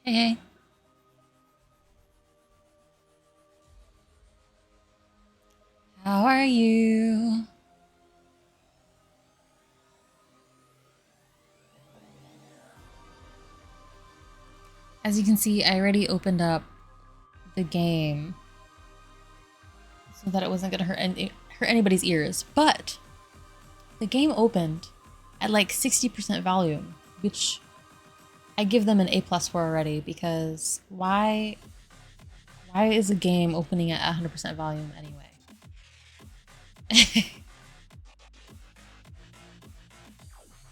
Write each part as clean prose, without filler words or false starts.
Hey, hey. How are you? As you can see, I already opened up the game so that it wasn't gonna hurt anybody's ears. But the game opened at like 60% volume, which I give them an A plus for already because why is a game opening at 100% volume anyway?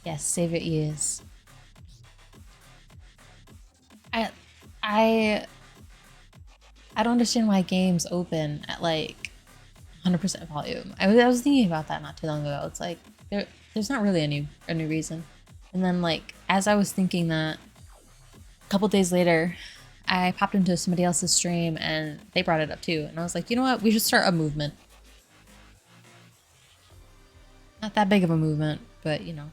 Yes, save your ears. I I I don't understand why games open at like 100% volume. I was thinking about that not too long ago. It's like there's not really any reason. And then like as I was thinking that, a couple days later, I popped into somebody else's stream and they brought it up too. And I was like, you know what? We should start a movement. Not that big of a movement, but you know,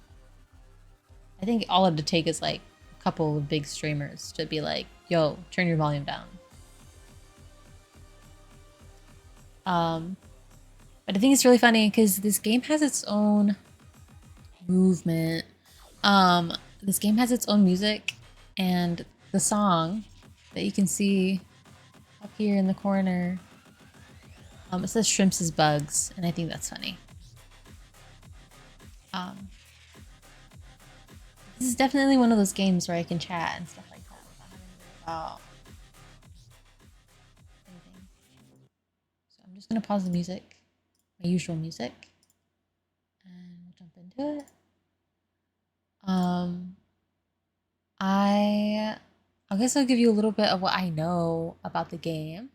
I think all it would take is like a couple of big streamers to be like, yo, turn your volume down. Um, but I think it's really funny because this game has its own movement. This game has its own music, and the song that you can see up here in the corner, it says "Shrimps is Bugs," and I think that's funny. Um, this is definitely one of those games where I can chat and stuff like that without having to worry about anything. So I'm just gonna pause the music, my usual music, and we'll jump into it. Um, I I guess I'll give you a little bit of what I know about the game.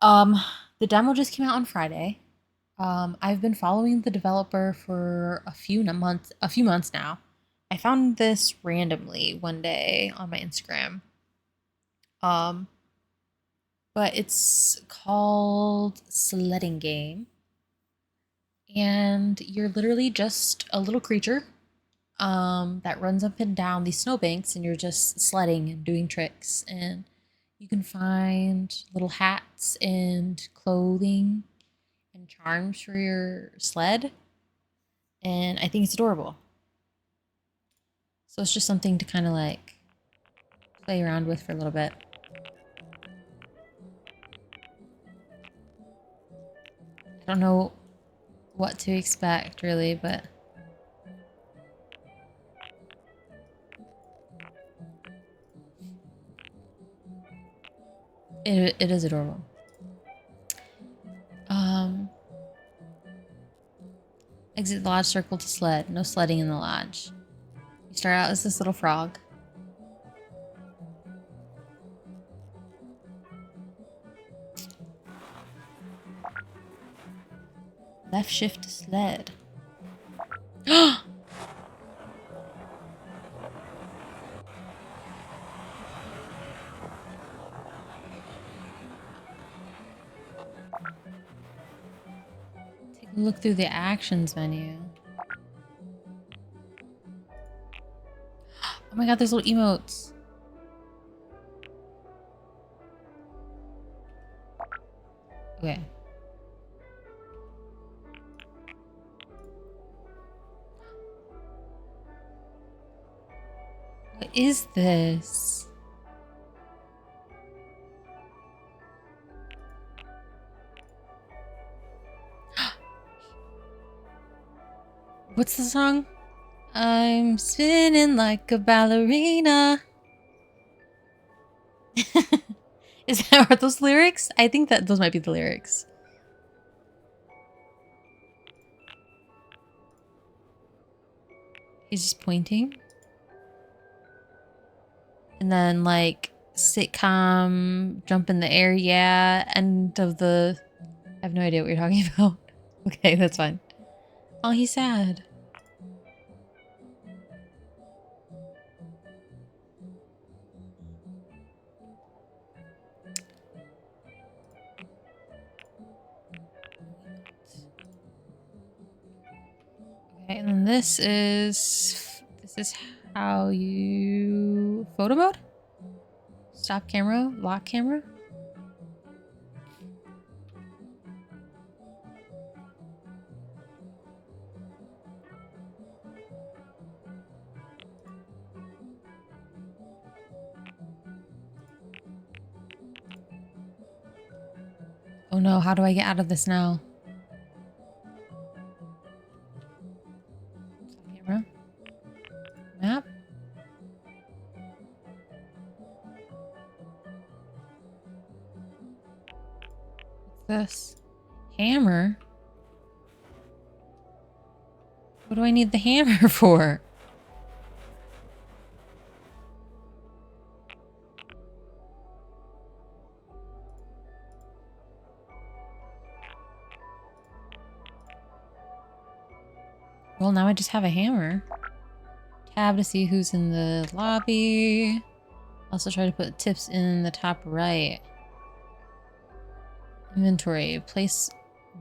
Um, the demo just came out on Friday. I've been following the developer for a few months now. I found this randomly one day on my Instagram. Um, but it's called Sledding Game, and you're literally just a little creature that runs up and down these snowbanks, and you're just sledding and doing tricks. And you can find little hats and clothing and charms for your sled, and I think it's adorable. So it's just something to kind of like play around with for a little bit. I don't know what to expect really, but it is adorable. Um, Exit the lodge circle to sled. No sledding in the lodge. You start out as this little frog. Left shift to sled. Take a look through the actions menu. Oh my god, there's little emotes. Okay. What is this? What's the song? I'm spinning like a ballerina. Are those lyrics? I think that those might be the lyrics. He's just pointing. And then like sitcom, jump in the air, yeah. End of the I have no idea what you're talking about. Okay, that's fine. Oh, he's sad. Okay, and then this is how you photo mode? Stop camera? Lock camera? Oh no, how do I get out of this now? Stop camera. Map? What's this? Hammer? What do I need the hammer for? Well, now I just have a hammer. Tab to see who's in the lobby. Also try to put tips in the top right. Inventory. Place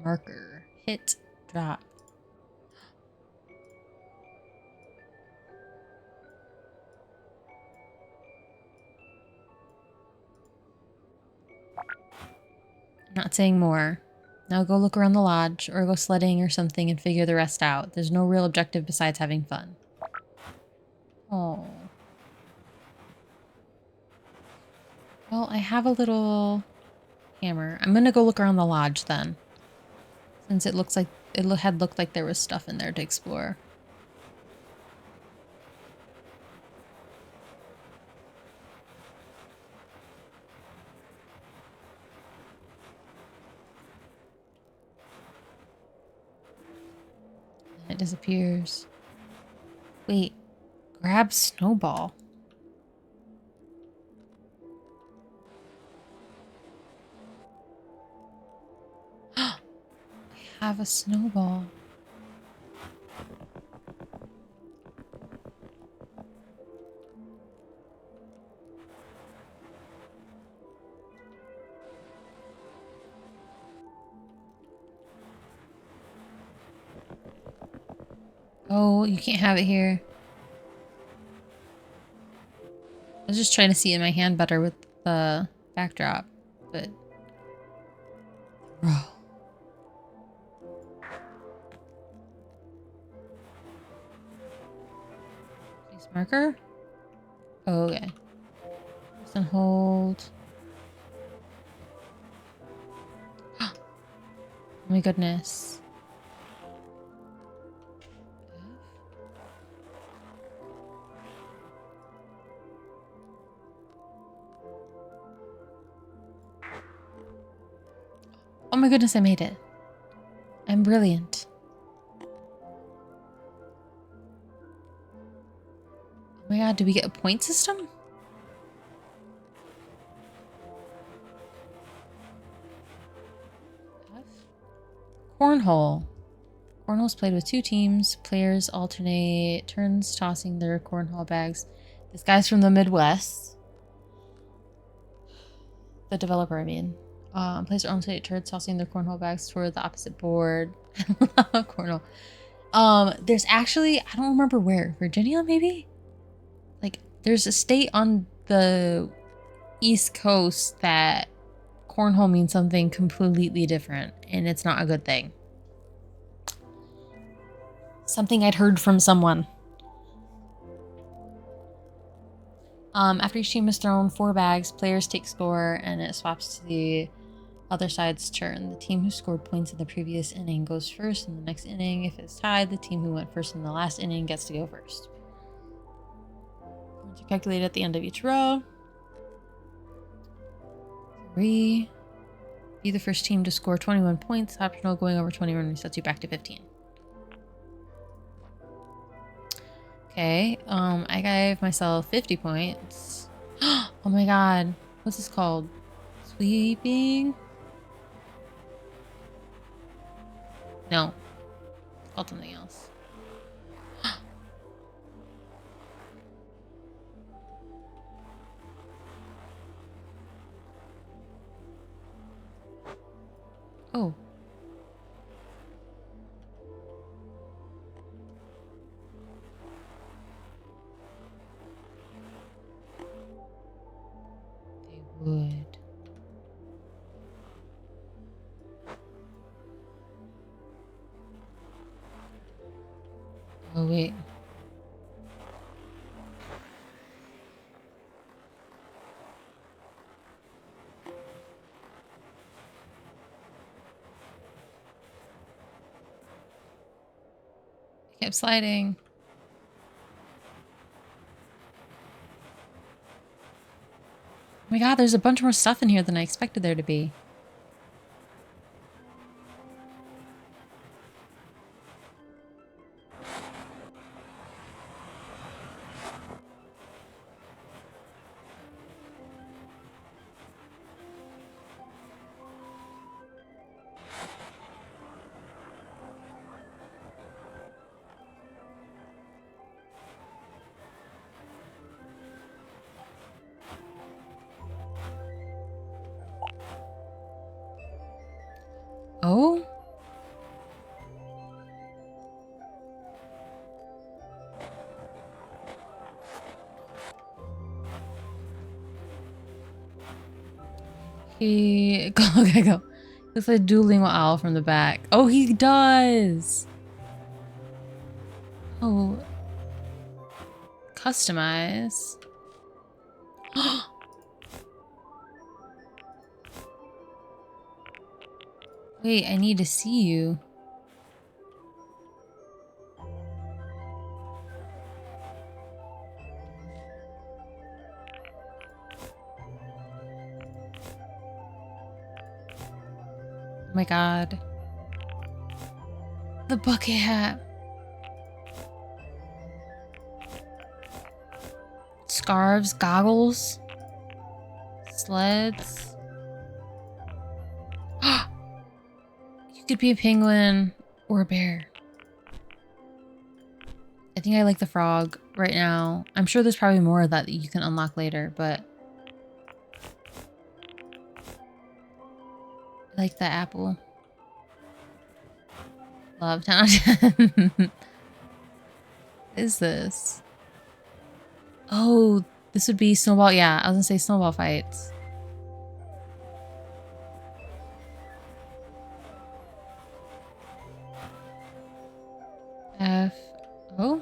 marker. Hit. Drop. Not saying more. Now go look around the lodge or go sledding or something and figure the rest out. There's no real objective besides having fun. Oh. Well, I have a little hammer. I'm gonna go look around the lodge then. Since it looks like it had looked like there was stuff in there to explore. And it disappears. Wait, grab snowball. I have a snowball. Oh, you can't have it here. I was just trying to see it in my hand better with the backdrop, but... Bro. Place marker? Oh, okay. Press and hold. Oh my goodness. Oh my goodness, I made it. I'm brilliant. Oh my god, do we get a point system? Cornhole. Cornhole is played with 2 teams. Players alternate turns tossing their cornhole bags. This guy's from the Midwest. The developer, I mean. Players alternate turns tossing their cornhole bags toward the opposite board. Cornhole. There's actually, I don't remember where. Virginia, maybe? Like, there's a state on the East Coast that cornhole means something completely different, and it's not a good thing. Something I'd heard from someone. After each team has thrown 4 bags, players take score, and it swaps to the other side's turn. The team who scored points in the previous inning goes first in the next inning. If it's tied, the team who went first in the last inning gets to go first. Points are calculated at the end of each row. 3. Be the first team to score 21 points. Optional, going over 21 resets you back to 15. Okay, I gave myself 50 points. Oh my god. What's this called? Sweeping? No. It's called something else. Oh. wait. I kept sliding. Oh my god, there's a bunch more stuff in here than I expected there to be. Oh? Okay, go. Looks like a dueling owl from the back. Oh, he does! Oh. Customize. Wait, I need to see you. Oh my god. The bucket hat. Scarves, goggles, sleds. You could be a penguin or a bear. I think I like the frog right now. I'm sure there's probably more of that that you can unlock later, but I like that apple. Love 10 out of 10. What is this? Oh, this would be snowball. Yeah, I was gonna say snowball fights. F. Oh.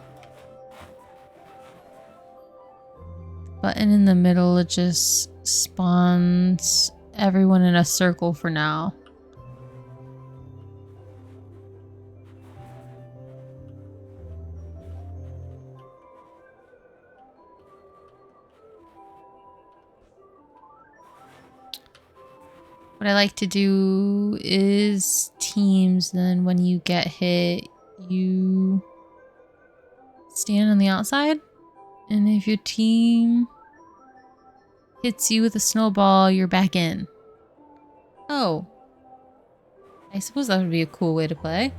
Button in the middle, it just spawns everyone in a circle for now. What I like to do is teams, then when you get hit, you stand on the outside. And if your team hits you with a snowball, you're back in. Oh. I suppose that would be a cool way to play.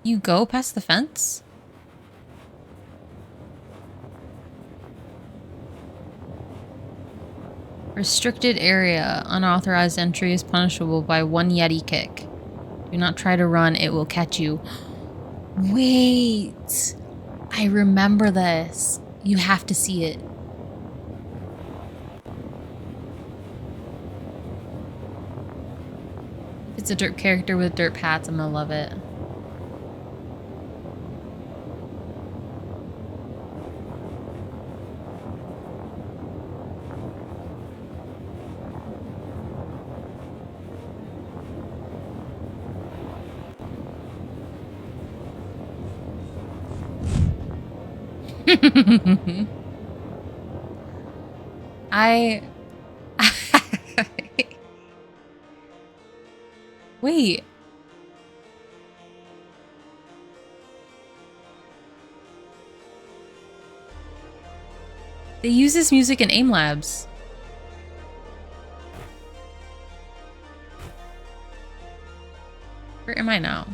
You go past the fence? Restricted area. Unauthorized entry is punishable by 1 Yeti kick. Do not try to run, it will catch you. Wait! I remember this. You have to see it. If it's a derp character with derp hats, I'm gonna love it. I... Wait. They use this music in AIM Labs. Where am I now?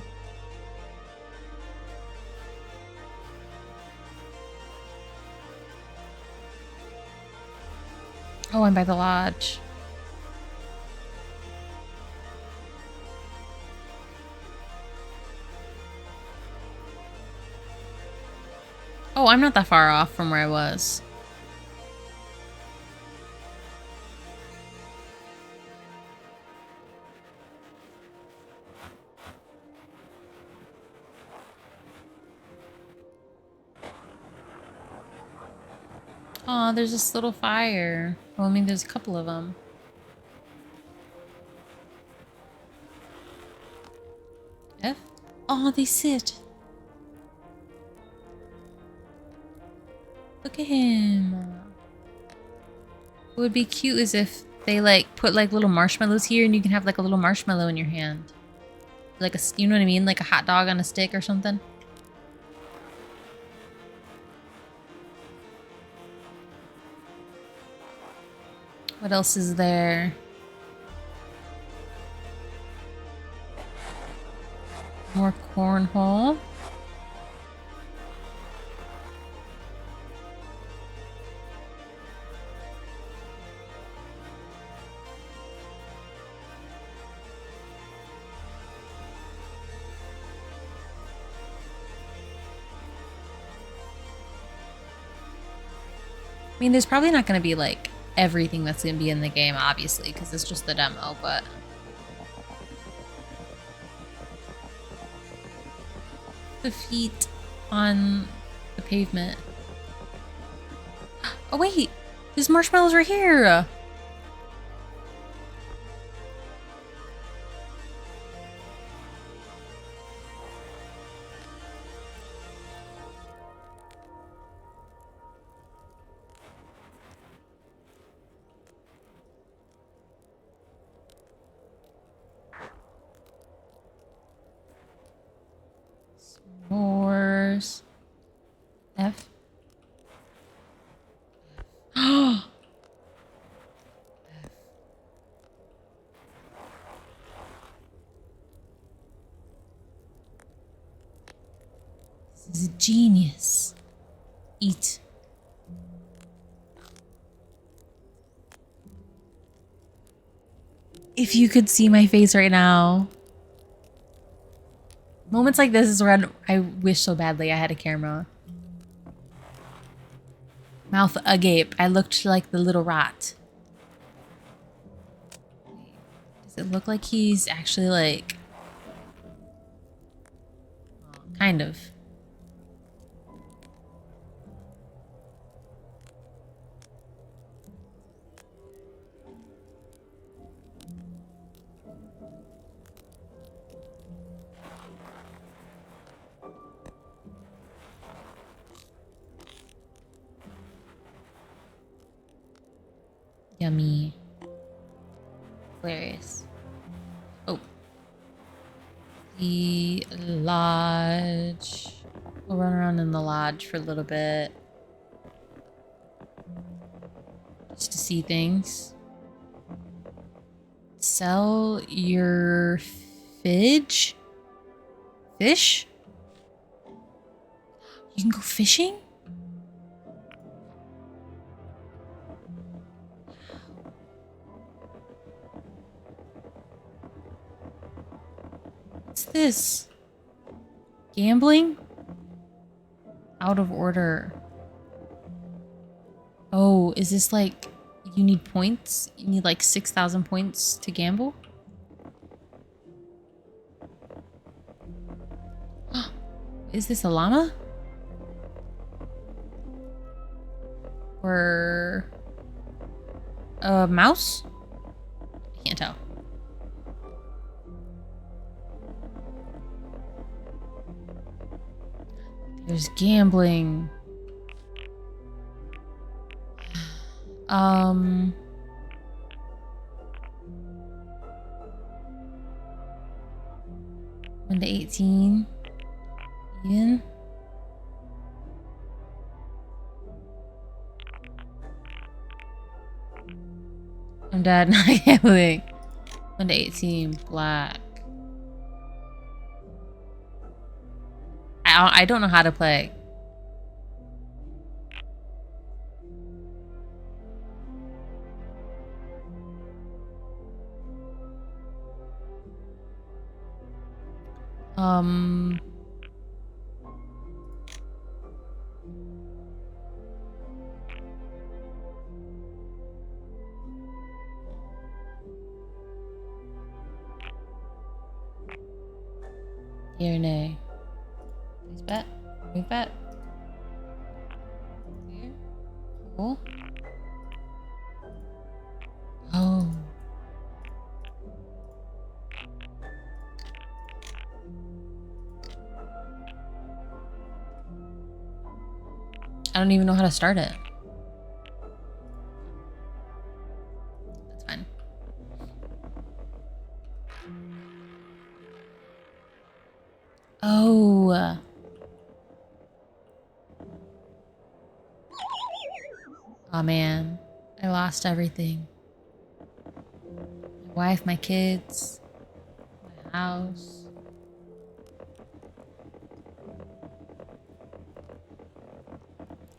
Oh, I'm by the lodge. Oh, I'm not that far off from where I was. Oh, there's this little fire. Well, I mean, there's a couple of them. F? Oh, they sit. Look at him. What would be cute is if they like put like little marshmallows here and you can have like a little marshmallow in your hand. Like a, you know what I mean? Like a hot dog on a stick or something. What else is there? More cornhole. I mean, there's probably not going to be like everything that's going to be in the game, obviously, because it's just the demo, but... The feet on the pavement. Oh, wait! There's marshmallows right here! S'mores. F. Oh! This is a genius. Eat. If you could see my face right now. Moments like this is where I wish so badly I had a camera. Mouth agape. I looked like the little rat. Does it look like he's actually like... Kind of. Yummy. Hilarious. Oh. The lodge. We'll run around in the lodge for a little bit. Just to see things. Sell your fish? Fish? You can go fishing? What's this? Gambling? Out of order. Oh, is this like you need points? You need like 6,000 points to gamble? Is this a llama? Or a mouse? I can't tell. There's gambling. One to 18. Ian. I'm dead. Not gambling. 1 to 18. Black. I don't know how to play. Um... Yay or nay? Please bet. Move bet. Clear. Cool. Oh. I don't even know how to start it. That's fine. Oh. Oh man. I lost everything. My wife, my kids, my house.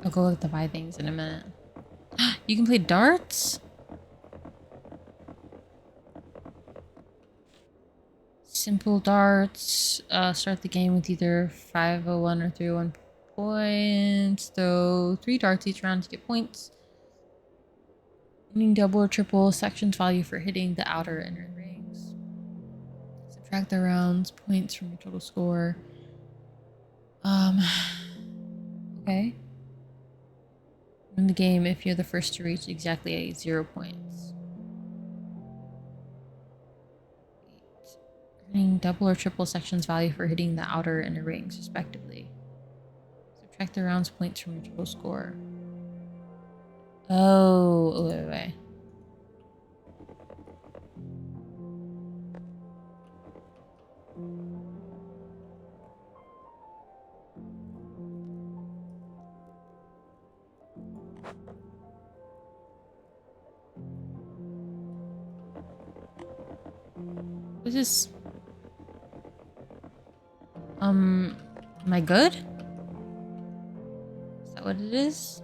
I'll go look to buy things in a minute. You can play darts? Simple darts. Start the game with either 501 or 301 points. Throw 3 darts each round to get points. Winning double or triple sections value for hitting the outer and inner rings. Subtract the rounds points from your total score. Okay. Win the game if you're the first to reach exactly 0 points. Earning double or triple sections value for hitting the outer and inner rings, respectively. Subtract the rounds points from your total score. Oh, wait. What is this? Am I good? Is that what it is?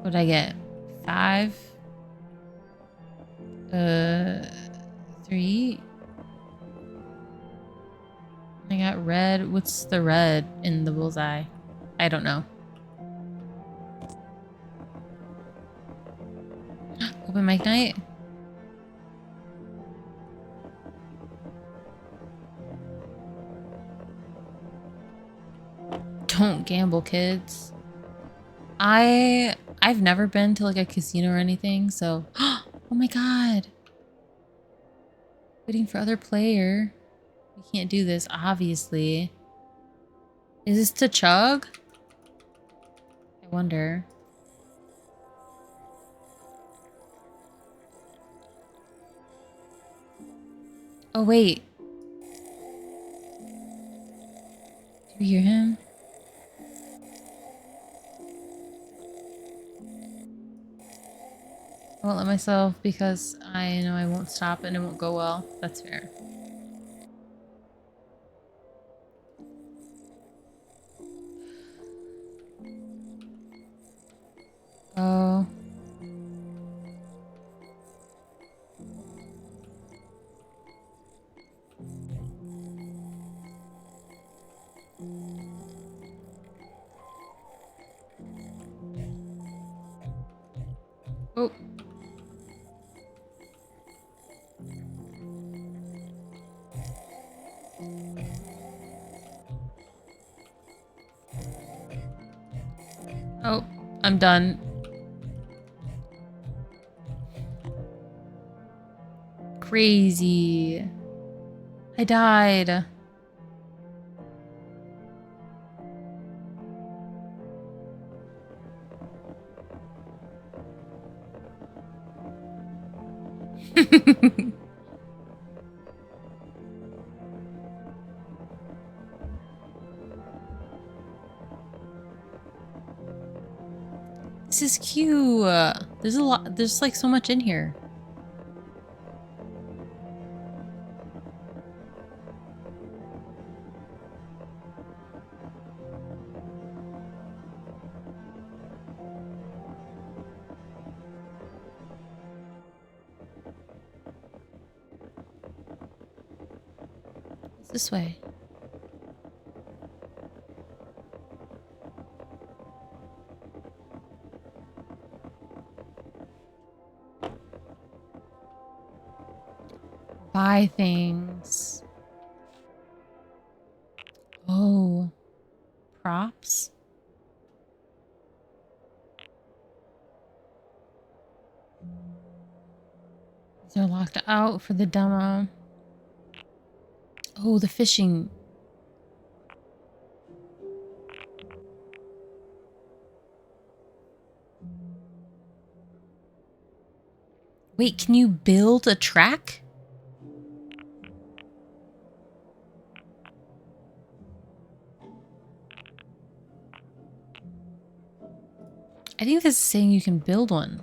What did I get? 5? 3? I got red. What's the red in the bullseye? I don't know. Open mic night? Don't gamble, kids. I've never been to like a casino or anything, so oh my god. Waiting for other player. We can't do this, obviously. Is this to chug? I wonder. Oh wait. Do you hear him? I won't let myself because I know I won't stop and it won't go well. That's fair. Oh. Oh. Oh, I'm done. Crazy. I died. This is cute. There's a lot. There's like so much in here. This way. Buy things. Oh. Props. These are locked out for the demo. Oh, the fishing. Wait, can you build a track? I think this is saying you can build one.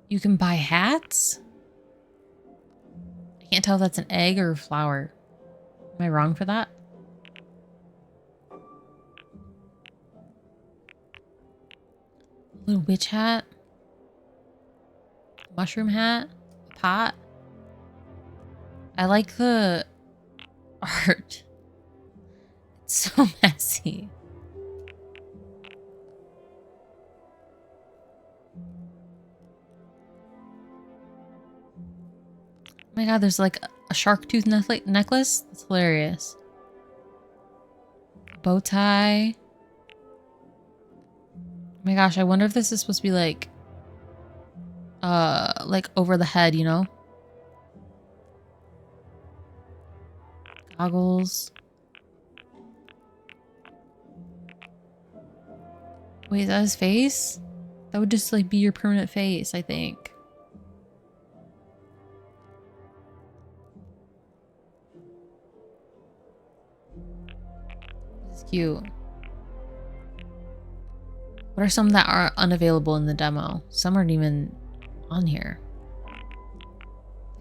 You can buy hats? I can't tell if that's an egg or a flower. Am I wrong for that? Little witch hat. Mushroom hat. A pot. I like the art. It's so messy. Oh my god, there's like a shark tooth necklace? That's hilarious. Bow tie. Oh my gosh, I wonder if this is supposed to be like over the head, you know? Goggles. Wait, is that his face? That would just like be your permanent face, I think. This is cute. What are some that are unavailable in the demo? Some aren't even on here.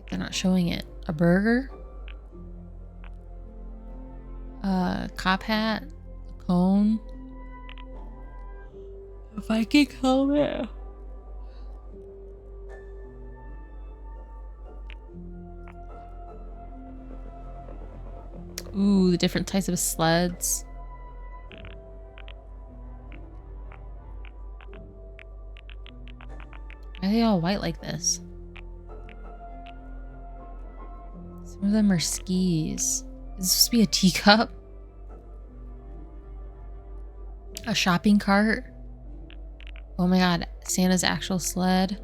They're not showing it. A burger? A cop hat? A cone? A Viking helmet? Ooh, the different types of sleds. Why are they all white like this? Some of them are skis. Is this supposed to be a teacup? A shopping cart? Oh my god, Santa's actual sled.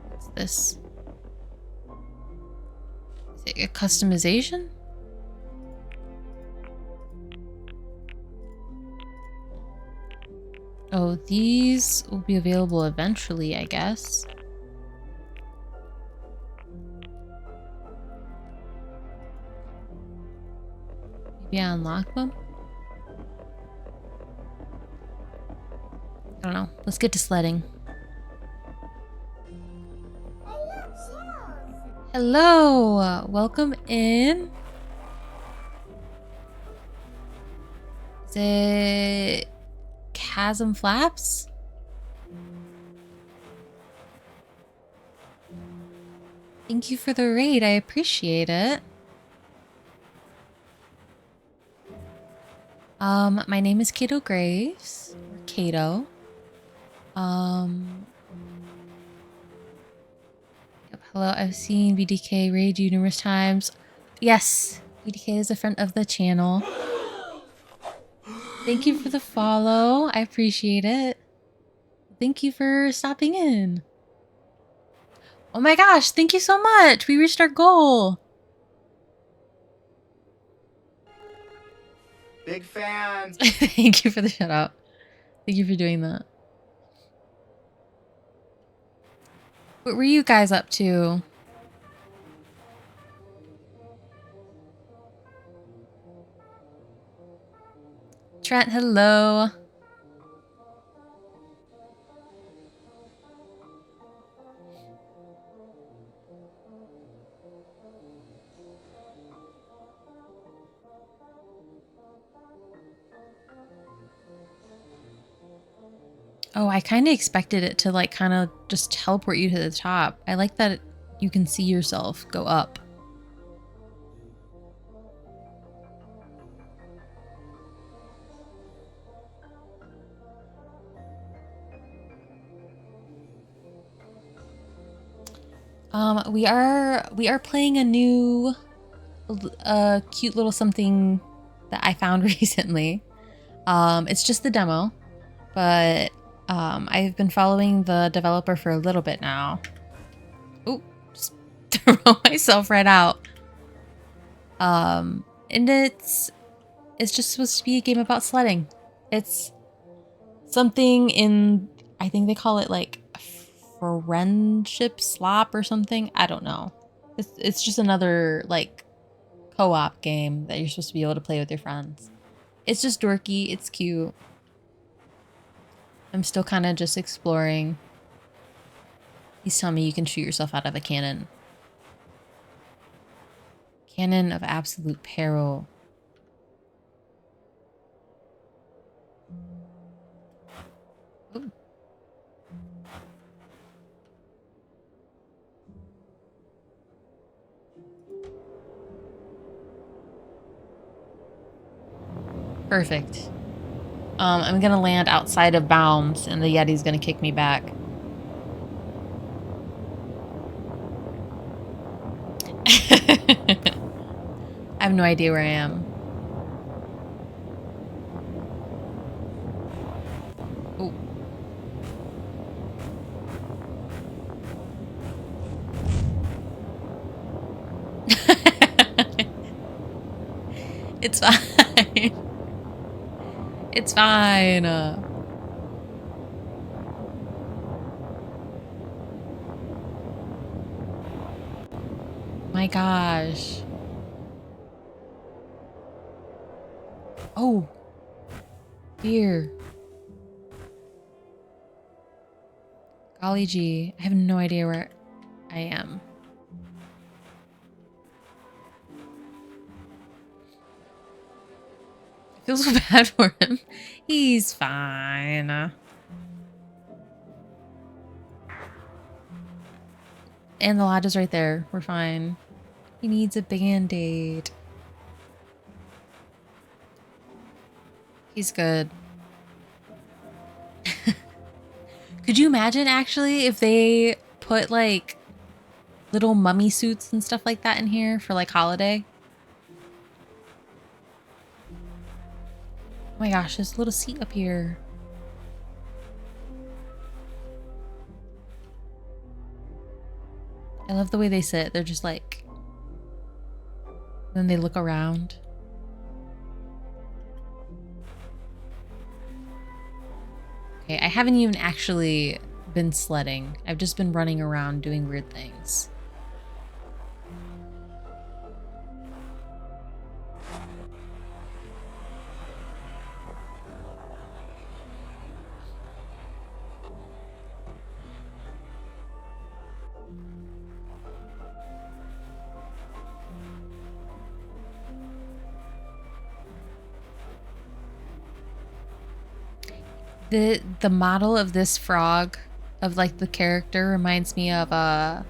What's this? Is it a customization? Oh, these will be available eventually, I guess. Maybe I unlock them? I don't know. Let's get to sledding. Hello! Welcome in. Is it Chasm Flaps? Thank you for the raid. I appreciate it. My name is Kato Graves. Or Kato. Yep, hello, I've seen VDK raid you numerous times. Yes, VDK is a friend of the channel. Thank you for the follow. I appreciate it. Thank you for stopping in. Oh my gosh, thank you so much. We reached our goal. Big fan. Thank you for the shout out. Thank you for doing that. What were you guys up to? Trent, hello. Oh, I kind of expected it to like kind of just teleport you to the top. I like that you can see yourself go up. We are playing a new cute little something that I found recently. It's just the demo, but I've been following the developer for a little bit now. Oop, just throw myself right out. And it's just supposed to be a game about sledding. It's something in, I think they call it like friendship slop or something. I don't know. It's just another like co-op game that you're supposed to be able to play with your friends. It's just dorky. It's cute. I'm still kind of just exploring. He's telling me you can shoot yourself out of a cannon. Cannon of absolute peril. Ooh. Perfect. I'm gonna land outside of bounds and the Yeti's gonna kick me back. I have no idea where I am. Oh. It's fine. It's fine. My gosh. Oh. Dear. Golly gee. I have no idea where I am. I feel so bad for him. He's fine. And the lodge is right there. We're fine. He needs a band-aid. He's good. Could you imagine actually if they put like little mummy suits and stuff like that in here for like holiday? Oh my gosh, there's a little seat up here. I love the way they sit. They're just like, then they look around. Okay, I haven't even actually been sledding. I've just been running around doing weird things. The model of this frog, of like the character, reminds me of have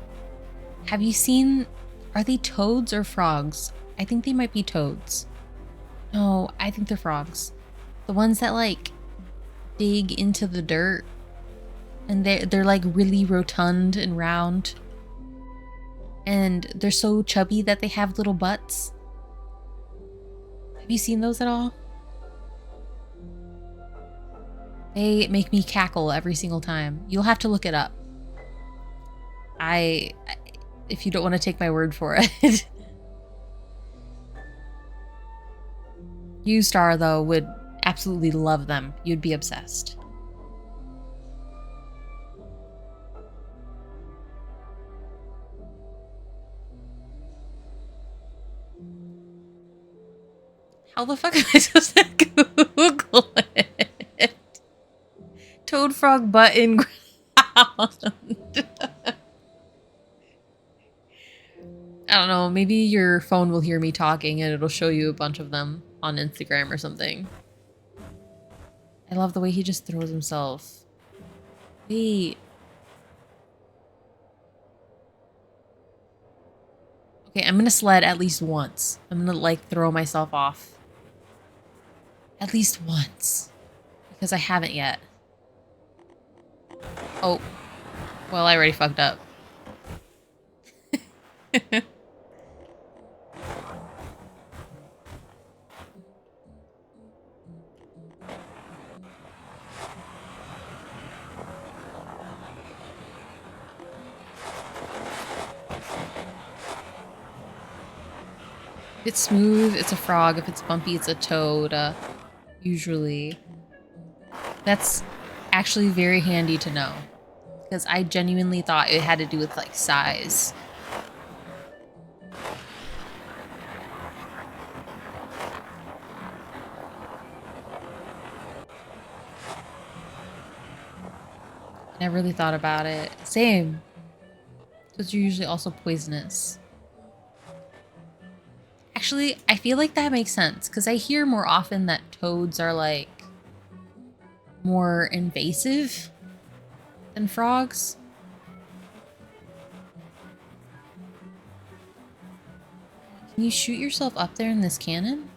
you seen, are they toads or frogs? I think they might be toads. No, I think they're frogs. The ones that like dig into the dirt and they're like really rotund and round. And they're so chubby that they have little butts. Have you seen those at all? They make me cackle every single time. You'll have to look it up. If you don't want to take my word for it. You, Star, though, would absolutely love them. You'd be obsessed. How the fuck am I supposed to Google it? Toad frog butt in ground. I don't know, maybe your phone will hear me talking and it'll show you a bunch of them on Instagram or something. I love the way he just throws himself. Wait. Okay, I'm gonna sled at least once. I'm gonna like throw myself off. At least once. Because I haven't yet. Oh. Well, I already fucked up. If it's smooth, it's a frog. If it's bumpy, it's a toad. Usually. That's actually very handy to know. Because I genuinely thought it had to do with, like, size. I never really thought about it. Same. Those are usually also poisonous. Actually, I feel like that makes sense. Because I hear more often that toads are, like, more invasive than frogs. Can you shoot yourself up there in this cannon?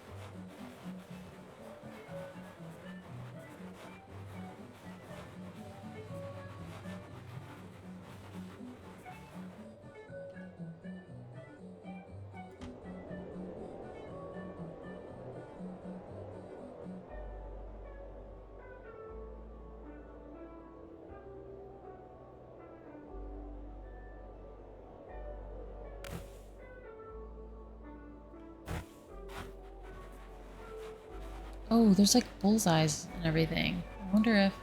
Oh, there's like bullseyes and everything. I wonder if...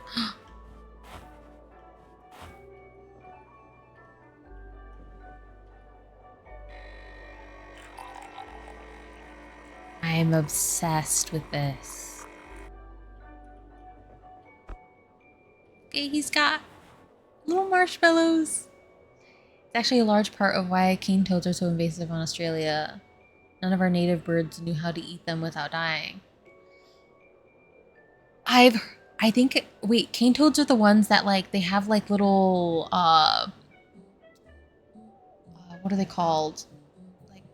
I'm obsessed with this. Okay, he's got little marshmallows. It's actually a large part of why cane toads are so invasive on Australia. None of our native birds knew how to eat them without dying. I think, wait, cane toads are the ones that like, they have like little, what are they called? Like,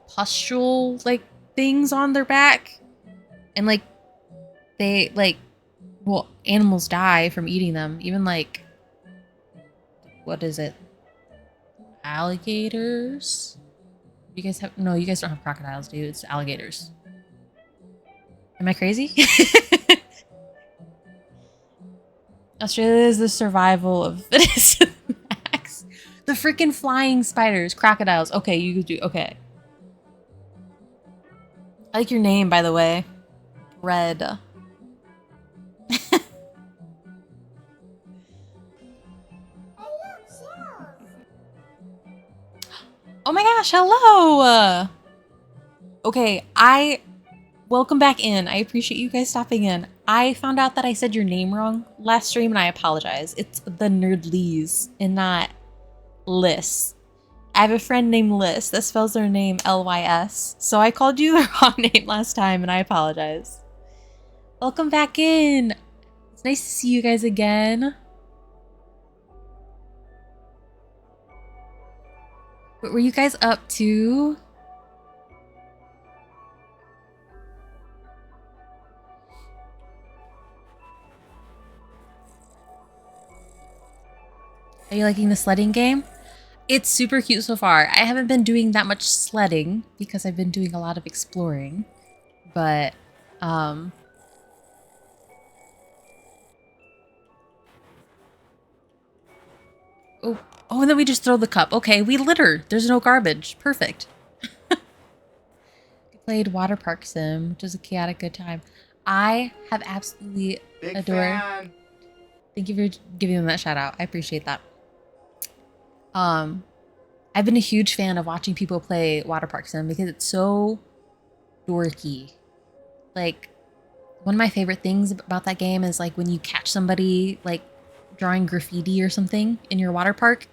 pustule, like, things on their back? And like, they, like, well, animals die from eating them. Even like, what is it? Alligators? You guys have, no, you guys don't have crocodiles, dude. It's alligators. Am I crazy? Australia is the survival of fittest to the max. The freaking flying spiders, crocodiles. Okay, you could do, okay. I like your name, by the way. Red. Oh my gosh, hello! Okay, welcome back in. I appreciate you guys stopping in. I found out that I said your name wrong last stream and I apologize. It's the Nerdlees and not Liss. I have a friend named Liss that spells their name L-Y-S. So I called you the wrong name last time and I apologize. Welcome back in. It's nice to see you guys again. What were you guys up to? Are you liking the sledding game? It's super cute so far. I haven't been doing that much sledding because I've been doing a lot of exploring. But, oh, oh, and then we just throw the cup. Okay, we litter. There's no garbage. Perfect. We played Water Park Sim, which was a chaotic good time. I have absolutely adored. Thank you for giving them that shout out. I appreciate that. I've been a huge fan of watching people play Water Park Sim because it's so dorky. Like, one of my favorite things about that game is like when you catch somebody like drawing graffiti or something in your water park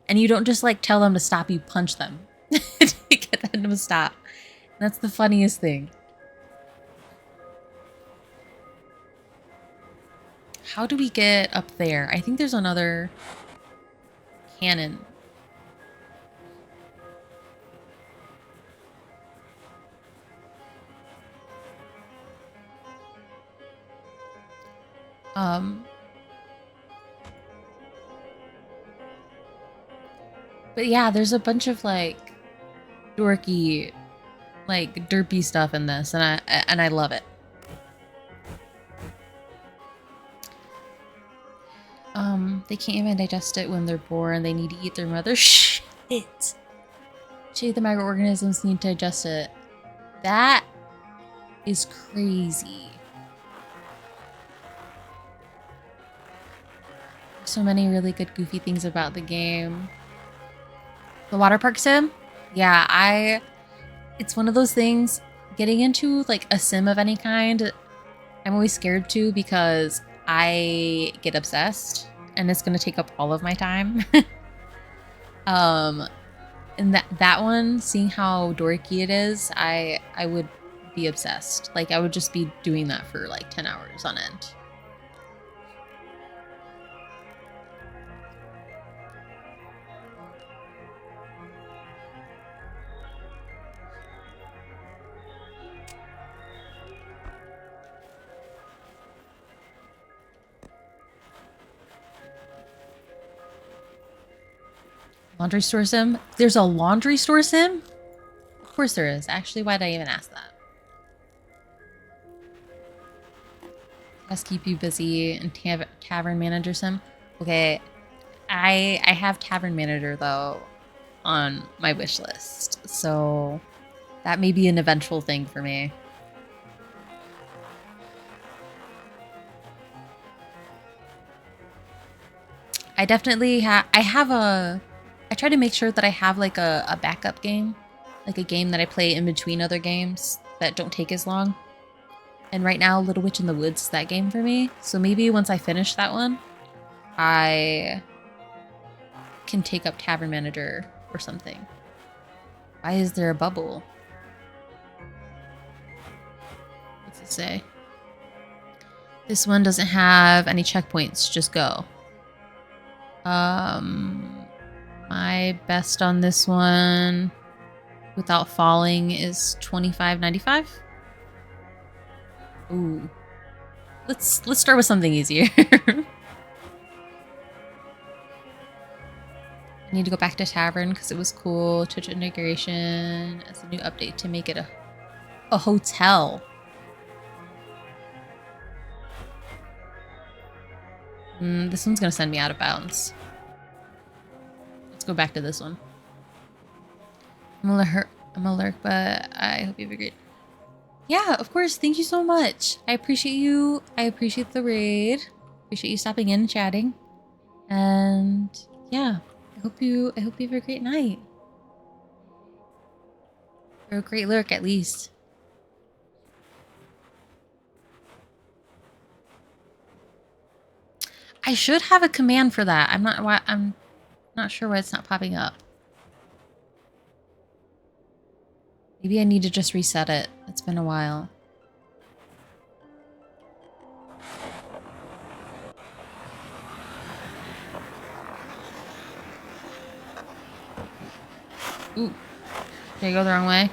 and you don't just like tell them to stop, you punch them to get them to stop. And that's the funniest thing. How do we get up there? I think there's another cannon. But yeah, there's a bunch of like dorky, like derpy stuff in this, and I love it. They can't even digest it when they're born. They need to eat their mother. Shit. Shit, the microorganisms need to digest it. That is crazy. So many really good goofy things about the game. The water park sim? Yeah, it's one of those things, getting into like a sim of any kind, I'm always scared to because I get obsessed and it's gonna take up all of my time. And that one, seeing how dorky it is, I would be obsessed. Like I would just be doing that for like 10 hours on end. Laundry store sim? There's a laundry store sim? Of course there is. Actually, why'd I even ask that? Let's keep you busy and tavern manager sim. Okay, I have tavern manager though on my wish list, so that may be an eventual thing for me. I definitely I try to make sure that I have like a backup game, like a game that I play in between other games that don't take as long. And right now, Little Witch in the Woods is that game for me. So maybe once I finish that one, I can take up Tavern Manager or something. Why is there a bubble? What's it say? This one doesn't have any checkpoints, just go. My best on this one without falling is $25.95. Ooh. Let's start with something easier. I need to go back to Tavern because it was cool. Twitch integration as a new update to make it a hotel. This one's gonna send me out of bounds. Let's go back to this one. I'm a lurk, but I hope you have a great... Yeah, of course. Thank you so much. I appreciate you. I appreciate the raid. Appreciate you stopping in and chatting. And yeah, I hope you have a great night. Or a great lurk at least. I should have a command for that. I'm not sure why it's not popping up. Maybe I need to just reset it. It's been a while. Ooh. Did I go the wrong way?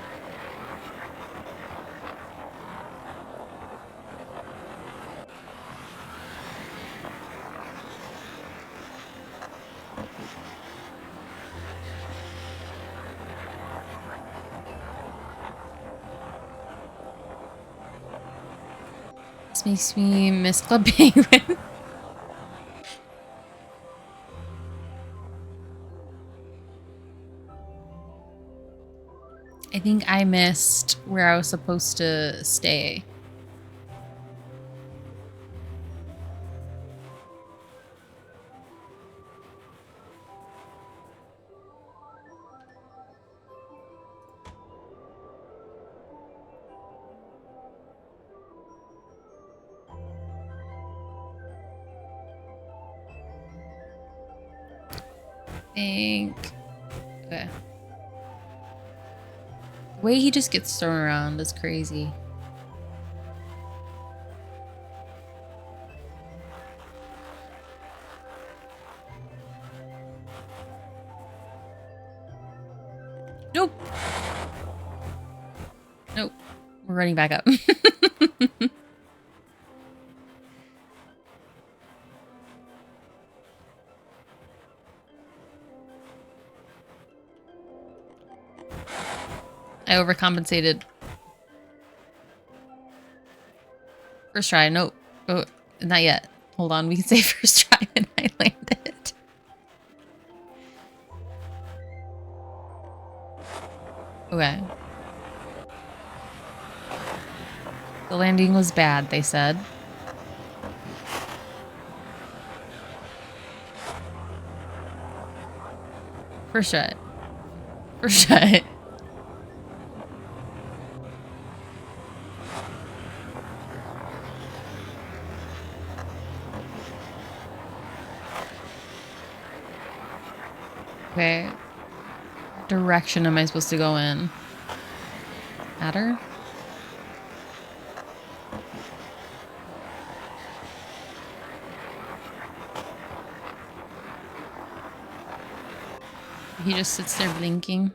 This makes me miss Club Penguin. I think I missed where I was supposed to stay. Okay. The way he just gets thrown around is crazy. Nope. Nope. We're running back up. I overcompensated. First try. Nope. Oh, not yet. Hold on. We can say first try and I landed. Okay. The landing was bad, they said. First try. First try. Okay. Direction am I supposed to go in? Matter? He just sits there blinking.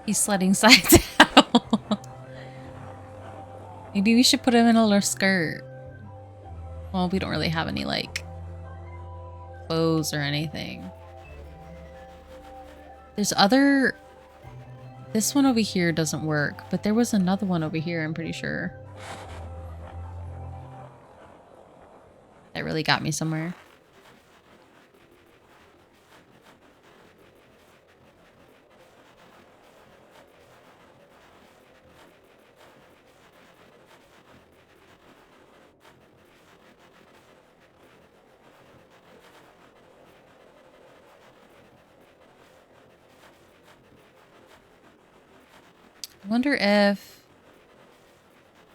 He's sledding sides out. Maybe we should put him in a little skirt. Well, we don't really have any, like, clothes or anything. There's other... This one over here doesn't work, but there was another one over here, I'm pretty sure. That really got me somewhere. I wonder if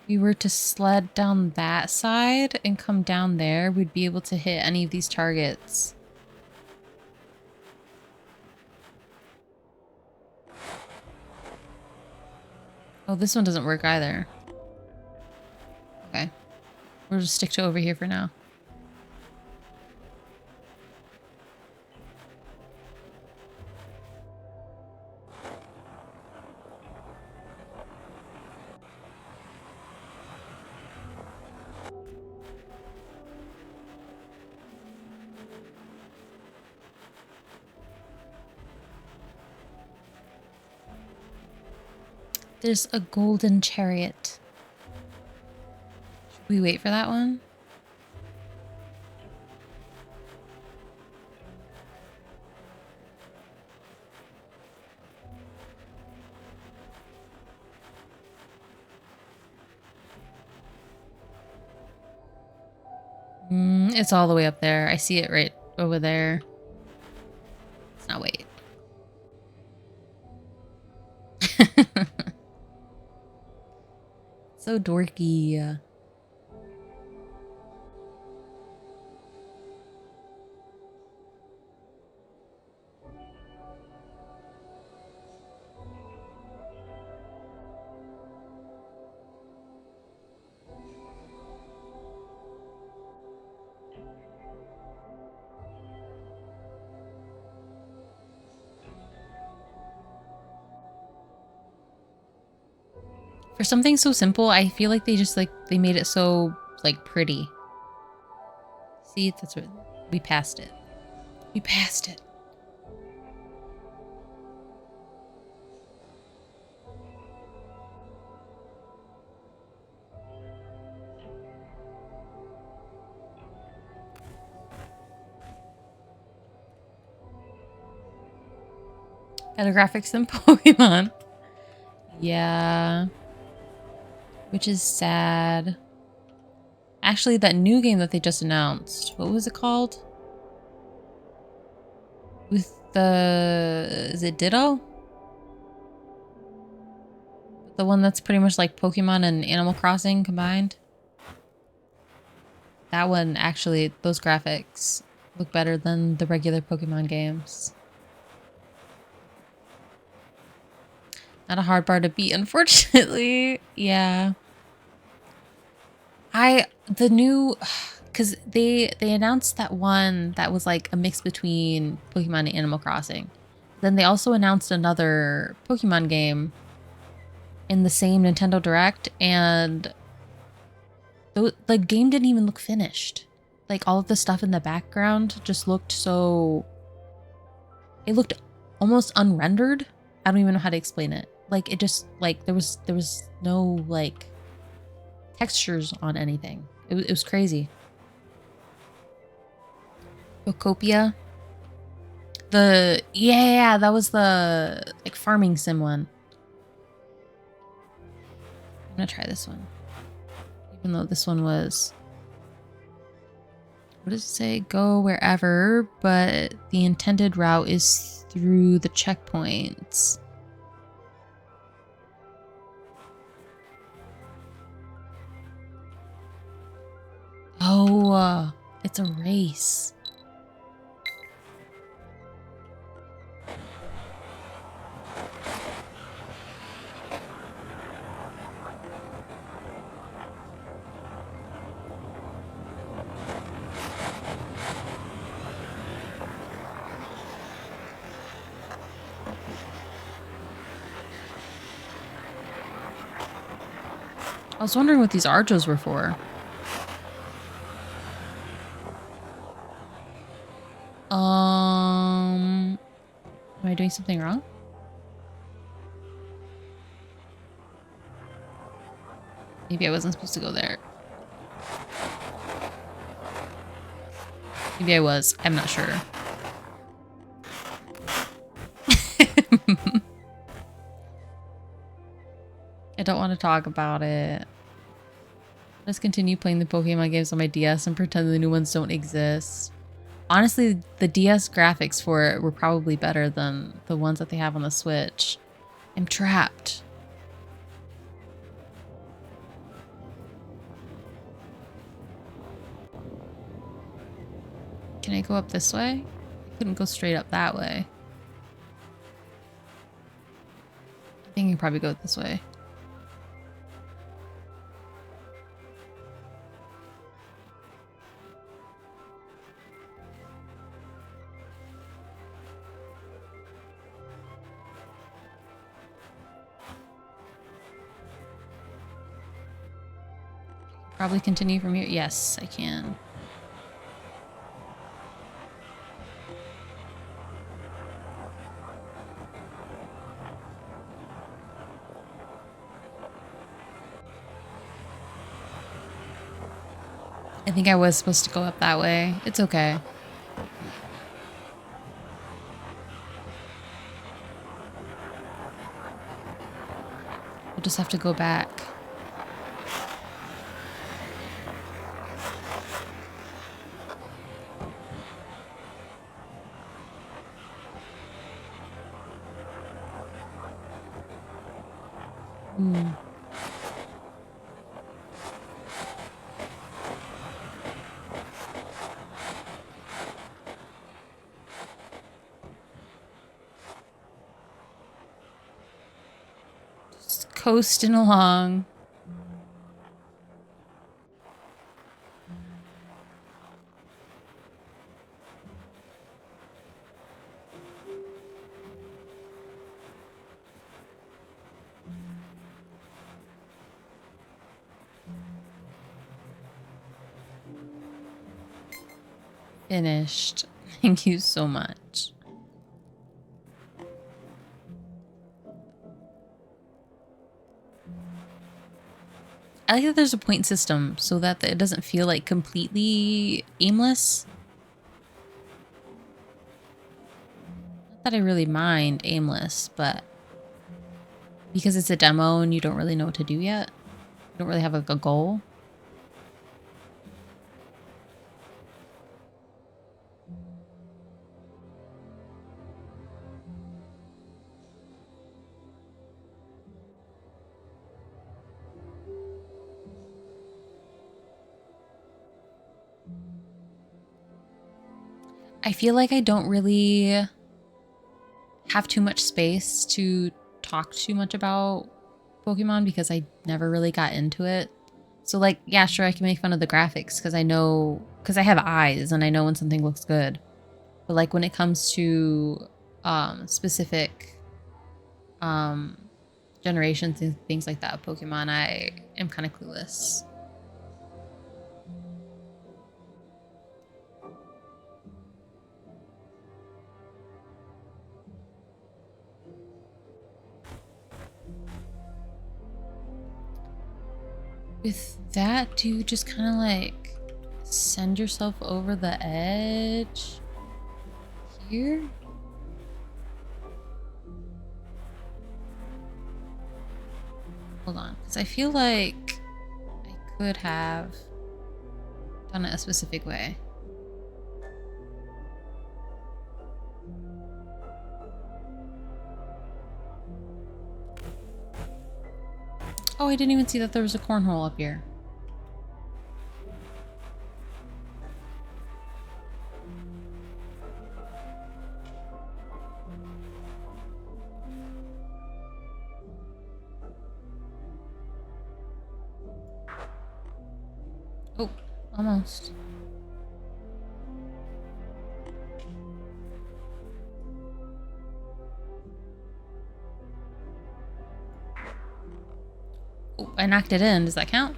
we were to sled down that side and come down there, we'd be able to hit any of these targets. Oh, this one doesn't work either. Okay. We'll just stick to over here for now. There's a golden chariot. Should we wait for that one? It's all the way up there. I see it right over there. Let's not wait. So dorky. For something so simple, I feel like they just they made it so pretty. See, that's what we passed it. We passed it. Better graphics than Pokemon. Yeah. Which is sad. Actually, that new game that they just announced, what was it called? With the... Is it Ditto? The one that's pretty much like Pokemon and Animal Crossing combined? That one, actually, those graphics look better than the regular Pokemon games. Not a hard bar to beat, unfortunately. Yeah. The new, because they announced that one that was like a mix between Pokemon and Animal Crossing. Then they also announced another Pokemon game in the same Nintendo Direct, and the game didn't even look finished. Like all of the stuff in the background just looked so. It looked almost unrendered. I don't even know how to explain it. Like it just like there was no like textures on anything. It was crazy. Bocopia. Yeah, that was the like farming sim one. I'm gonna try this one. Even though this one was, what does it say? Go wherever, but the intended route is through the checkpoints. Oh, it's a race. I was wondering what these Archos were for. Am I doing something wrong? Maybe I wasn't supposed to go there. Maybe I was. I'm not sure. I don't want to talk about it. Let's continue playing the Pokemon games on my DS and pretend the new ones don't exist. Honestly, the DS graphics for it were probably better than the ones that they have on the Switch. I'm trapped. Can I go up this way? I couldn't go straight up that way. I think I can probably go this way. Probably continue from here. Yes, I can. I think I was supposed to go up that way. It's okay. We'll just have to go back. Just coasting along. Finished. Thank you so much. I like that there's a point system so that it doesn't feel like completely aimless. Not that I really mind aimless, but because it's a demo and you don't really know what to do yet, you don't really have like a goal. I feel like I don't really have too much space to talk too much about Pokemon because I never really got into it. So like, yeah, sure, I can make fun of the graphics because I have eyes and I know when something looks good. But like when it comes to specific um generations and things like that of Pokemon, I am kind of clueless. With that, do you just kind of like send yourself over the edge here? Hold on, because I feel like I could have done it a specific way. Oh, I didn't even see that there was a cornhole up here. Oh, almost. Oh, I knocked it in. Does that count?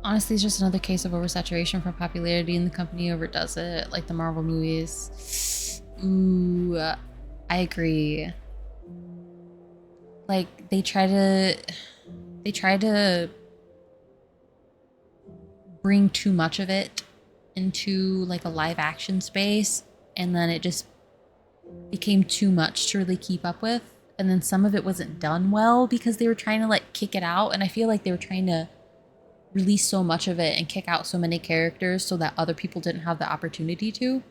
Honestly, it's just another case of oversaturation for popularity, and the company overdoes it, like the Marvel movies. Ooh, I agree. Like they try to bring too much of it into like a live action space, and then it just became too much to really keep up with. And then some of it wasn't done well because they were trying to like kick it out, and I feel like they were trying to release so much of it and kick out so many characters so that other people didn't have the opportunity to.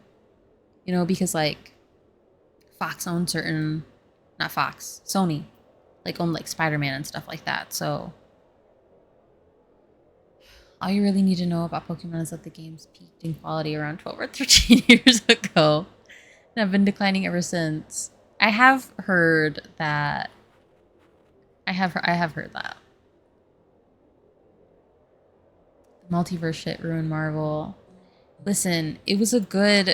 You know, because like Fox owns certain, not Fox, Sony, like owned like Spider-Man and stuff like that. So all you really need to know about Pokemon is that the game's peaked in quality around 12 or 13 years ago. And I've been declining ever since. I have heard that. I have heard that. The multiverse shit ruined Marvel. Listen, it was a good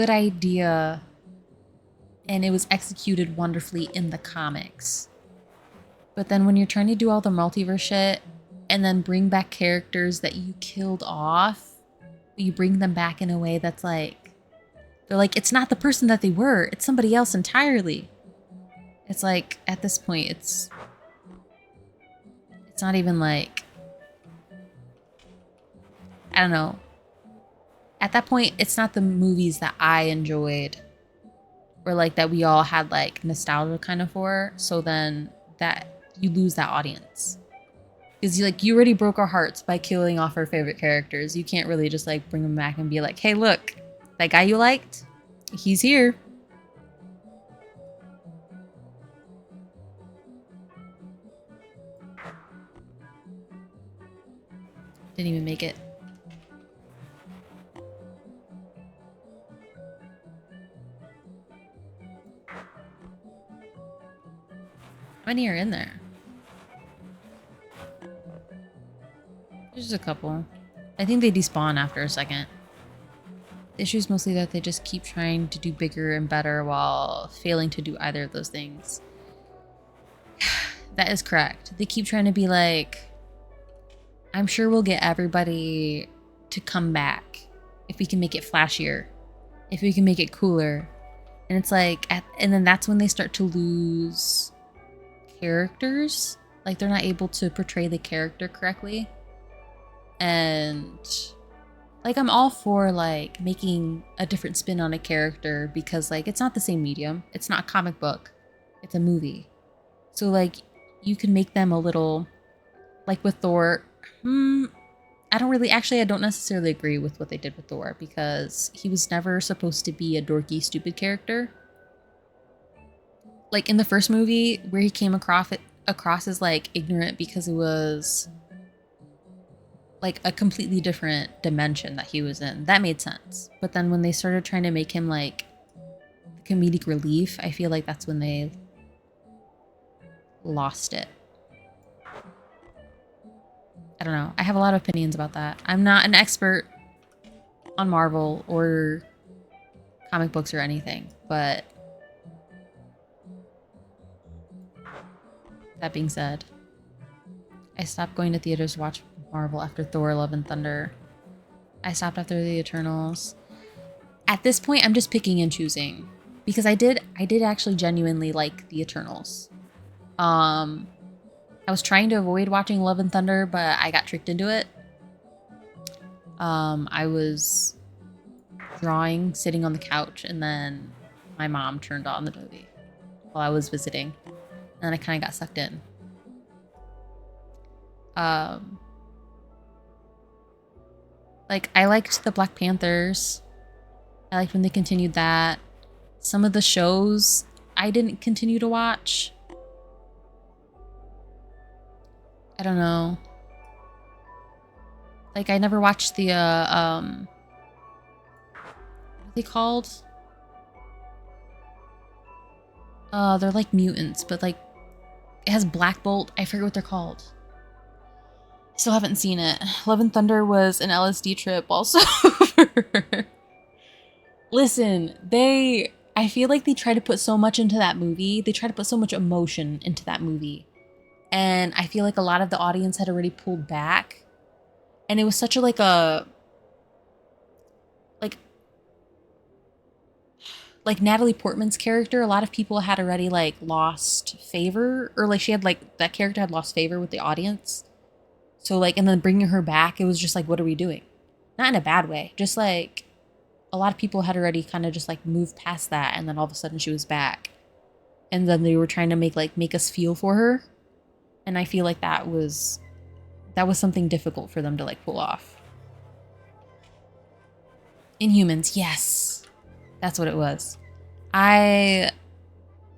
idea, and it was executed wonderfully in the comics. But then when you're trying to do all the multiverse shit and then bring back characters that you killed off, you bring them back in a way that's like, they're like, it's not the person that they were, it's somebody else entirely. It's like, at this point, it's not even like, I don't know. At that point, it's not the movies that I enjoyed or like that we all had like nostalgia kind of for. So then that you lose that audience. Because you already broke our hearts by killing off our favorite characters. You can't really just like bring them back and be like, hey, look, that guy you liked, he's here. Didn't even make it. How many are in there? There's just a couple. I think they despawn after a second. The issue is mostly that they just keep trying to do bigger and better while failing to do either of those things. That is correct. They keep trying to be like, I'm sure we'll get everybody to come back if we can make it flashier, if we can make it cooler. And it's like, and then that's when they start to lose characters. Like they're not able to portray the character correctly. And like I'm all for like making a different spin on a character because like it's not the same medium. It's not a comic book. It's a movie. So like you can make them a little, like with Thor, I don't really, actually, I don't necessarily agree with what they did with Thor because he was never supposed to be a dorky, stupid character. Like in the first movie, where he came across as like ignorant because it was like a completely different dimension that he was in, that made sense. But then when they started trying to make him like the comedic relief, I feel like that's when they lost it. I don't know. I have a lot of opinions about that. I'm not an expert on Marvel or comic books or anything, but that being said, I stopped going to theaters to watch Marvel after Thor: Love and Thunder. I stopped after the Eternals. At this point, I'm just picking and choosing because I did actually genuinely like the Eternals. I was trying to avoid watching Love and Thunder, but I got tricked into it. I was drawing, sitting on the couch, and then my mom turned on the movie while I was visiting, and I kind of got sucked in. Like, I liked the Black Panthers. I liked when they continued that. Some of the shows I didn't continue to watch. I don't know. Like, I never watched the, what are they called? They're like mutants, but like, it has Black Bolt. I forget what they're called. Still haven't seen it. Love and Thunder was an LSD trip also. Listen, I feel like they try to put so much into that movie. They try to put so much emotion into that movie. And I feel like a lot of the audience had already pulled back. And it was such a like Natalie Portman's character, a lot of people had already like lost favor, or like she had like that character had lost favor with the audience. So like, and then bringing her back, it was just like, what are we doing? Not in a bad way, just like a lot of people had already kind of just like moved past that, and then all of a sudden she was back, and then they were trying to make us feel for her, and I feel like that was something difficult for them to like pull off. Inhumans, yes, that's what it was. I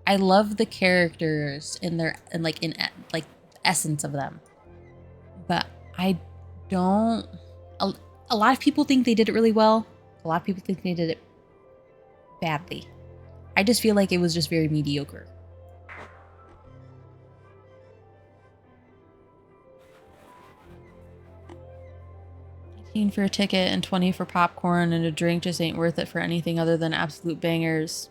love the characters in their and like in like essence of them, but I don't. A lot of people think they did it really well. A lot of people think they did it badly. I just feel like it was just very mediocre. 18 for a ticket and 20 for popcorn and a drink just ain't worth it for anything other than absolute bangers.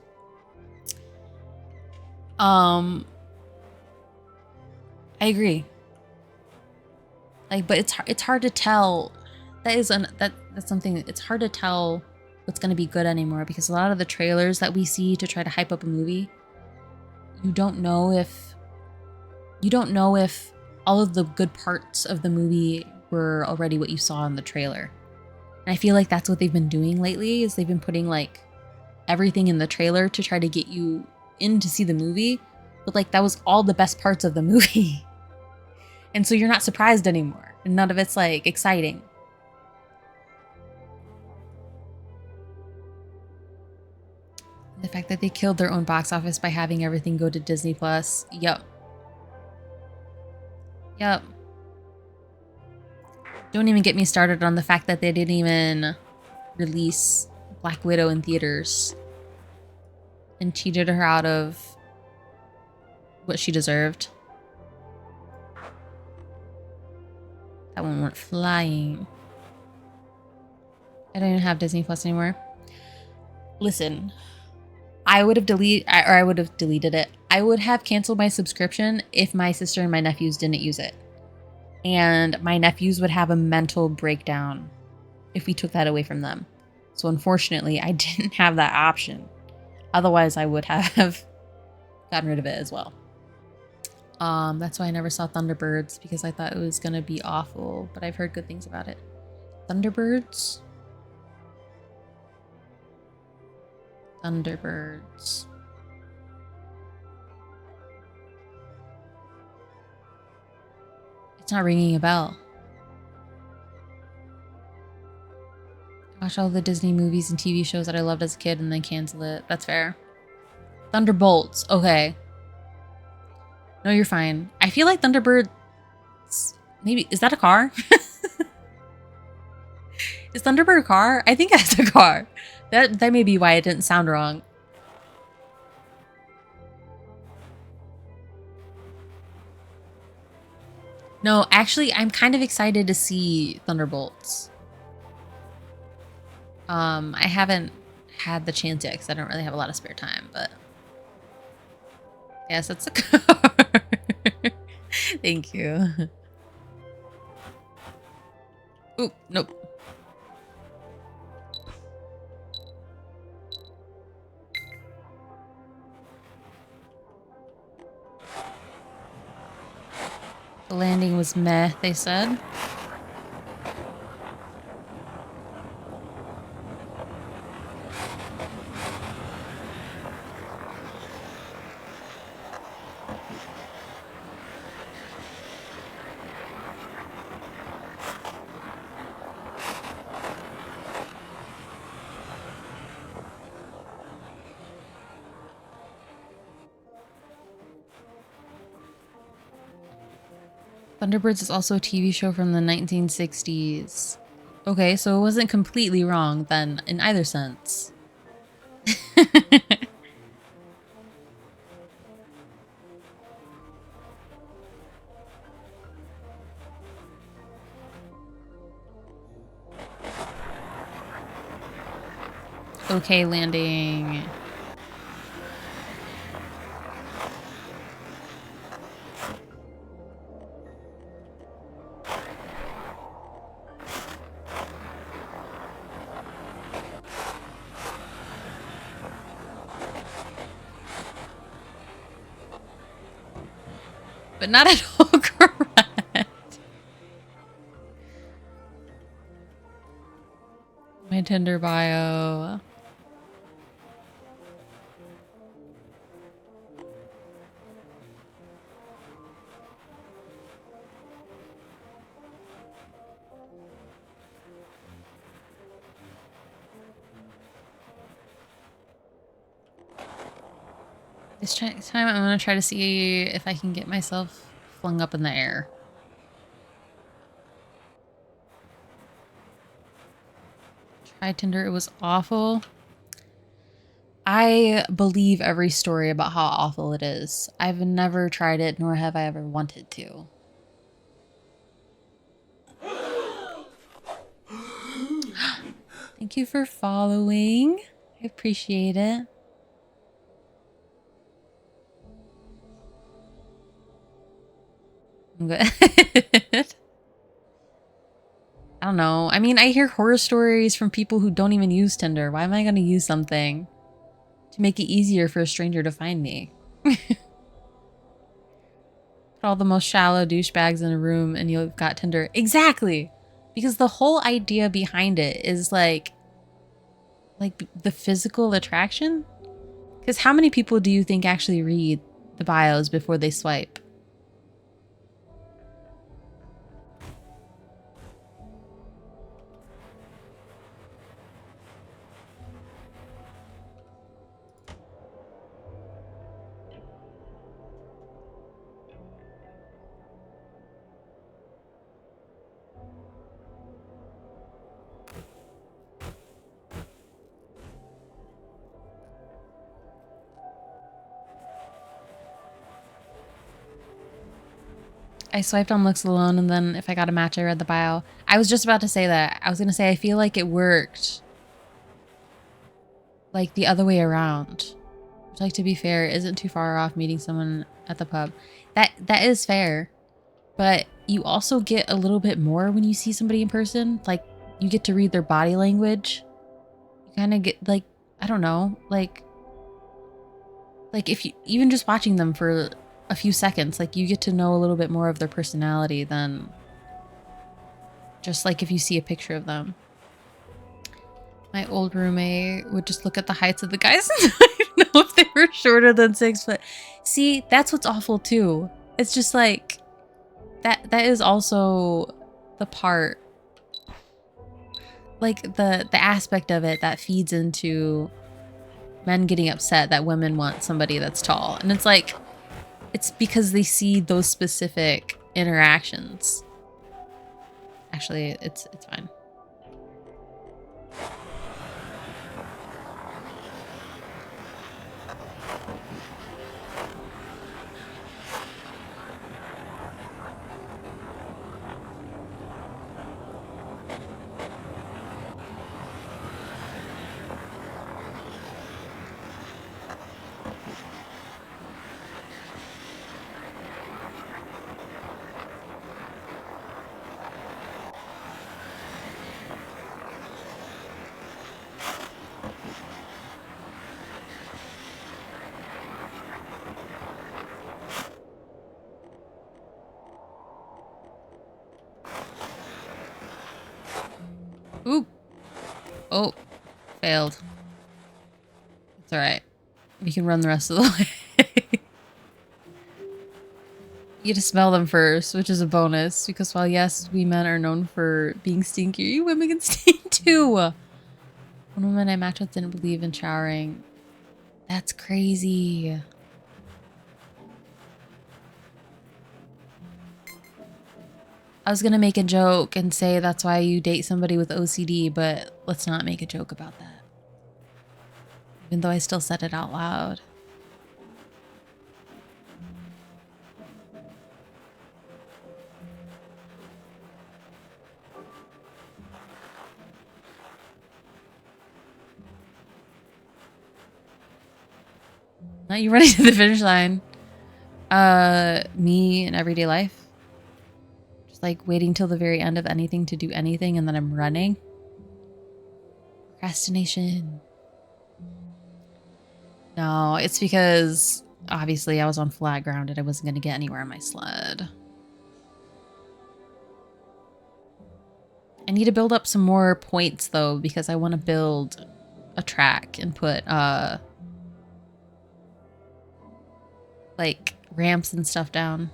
I agree. Like, but it's hard to tell. That's something. It's hard to tell what's going to be good anymore because a lot of the trailers that we see to try to hype up a movie, you don't know if all of the good parts of the movie were already what you saw in the trailer. And I feel like that's what they've been doing lately, is they've been putting like everything in the trailer to try to get you in to see the movie, but like that was all the best parts of the movie. And so you're not surprised anymore, and none of it's like exciting. The fact that they killed their own box office by having everything go to Disney Plus. Yup. Don't even get me started on the fact that they didn't even release Black Widow in theaters and cheated her out of what she deserved. That one went flying. I don't even have Disney Plus anymore. Listen, I would have deleted it. I would have canceled my subscription if my sister and my nephews didn't use it. And my nephews would have a mental breakdown if we took that away from them. So unfortunately, I didn't have that option. Otherwise, I would have gotten rid of it as well. That's why I never saw Thunderbirds, because I thought it was gonna be awful, but I've heard good things about it. Thunderbirds? Thunderbirds. It's not ringing a bell. Watch all the Disney movies and TV shows that I loved as a kid and then cancel it. That's fair. Thunderbolts. Okay. No, you're fine. I feel like Thunderbirds... Maybe... Is that a car? Is Thunderbird a car? I think that's a car. That may be why it didn't sound wrong. No, actually, I'm kind of excited to see Thunderbolts. I haven't had the chance yet because I don't really have a lot of spare time, but... Yes, that's a car. Thank you. Ooh, nope. The landing was meh, they said. Thunderbirds is also a TV show from the 1960s. Okay, so it wasn't completely wrong then in either sense. Okay, landing. But not at all correct. My Tinder bio. This time I'm gonna try to see if I can get myself flung up in the air. Try Tinder, it was awful. I believe every story about how awful it is. I've never tried it, nor have I ever wanted to. Thank you for following. I appreciate it. I'm good. I don't know. I mean, I hear horror stories from people who don't even use Tinder. Why am I going to use something to make it easier for a stranger to find me? Put all the most shallow douchebags in a room and you've got Tinder. Exactly. Because the whole idea behind it is like the physical attraction. Because how many people do you think actually read the bios before they swipe? I swiped on looks alone, and then if I got a match, I read the bio. I was just about to say that. I was going to say, I feel like it worked like the other way around. Which, like, to be fair, isn't too far off meeting someone at the pub. That is fair. But you also get a little bit more when you see somebody in person. Like, you get to read their body language. You kind of get, like, I don't know, like if you, even just watching them for a few seconds, like, you get to know a little bit more of their personality than just like if you see a picture of them. My old roommate would just look at the heights of the guys and not know if they were shorter than 6 foot. See, that's what's awful too. It's just like that is also the part like the aspect of it that feeds into men getting upset that women want somebody that's tall. And it's like, it's because they see those specific interactions. Actually, it's fine. Ooh. Oh, failed. It's alright. We can run the rest of the way. You get to smell them first, which is a bonus, because while yes, we men are known for being stinky, you women can stink too. One woman I matched with didn't believe in showering. That's crazy. I was gonna make a joke and say that's why you date somebody with OCD, but let's not make a joke about that. Even though I still said it out loud. Not you running to the finish line. Me in everyday life. Just like waiting till the very end of anything to do anything and then I'm running. Procrastination. No, it's because obviously I was on flat ground and I wasn't going to get anywhere on my sled. I need to build up some more points though because I want to build a track and put like ramps and stuff down.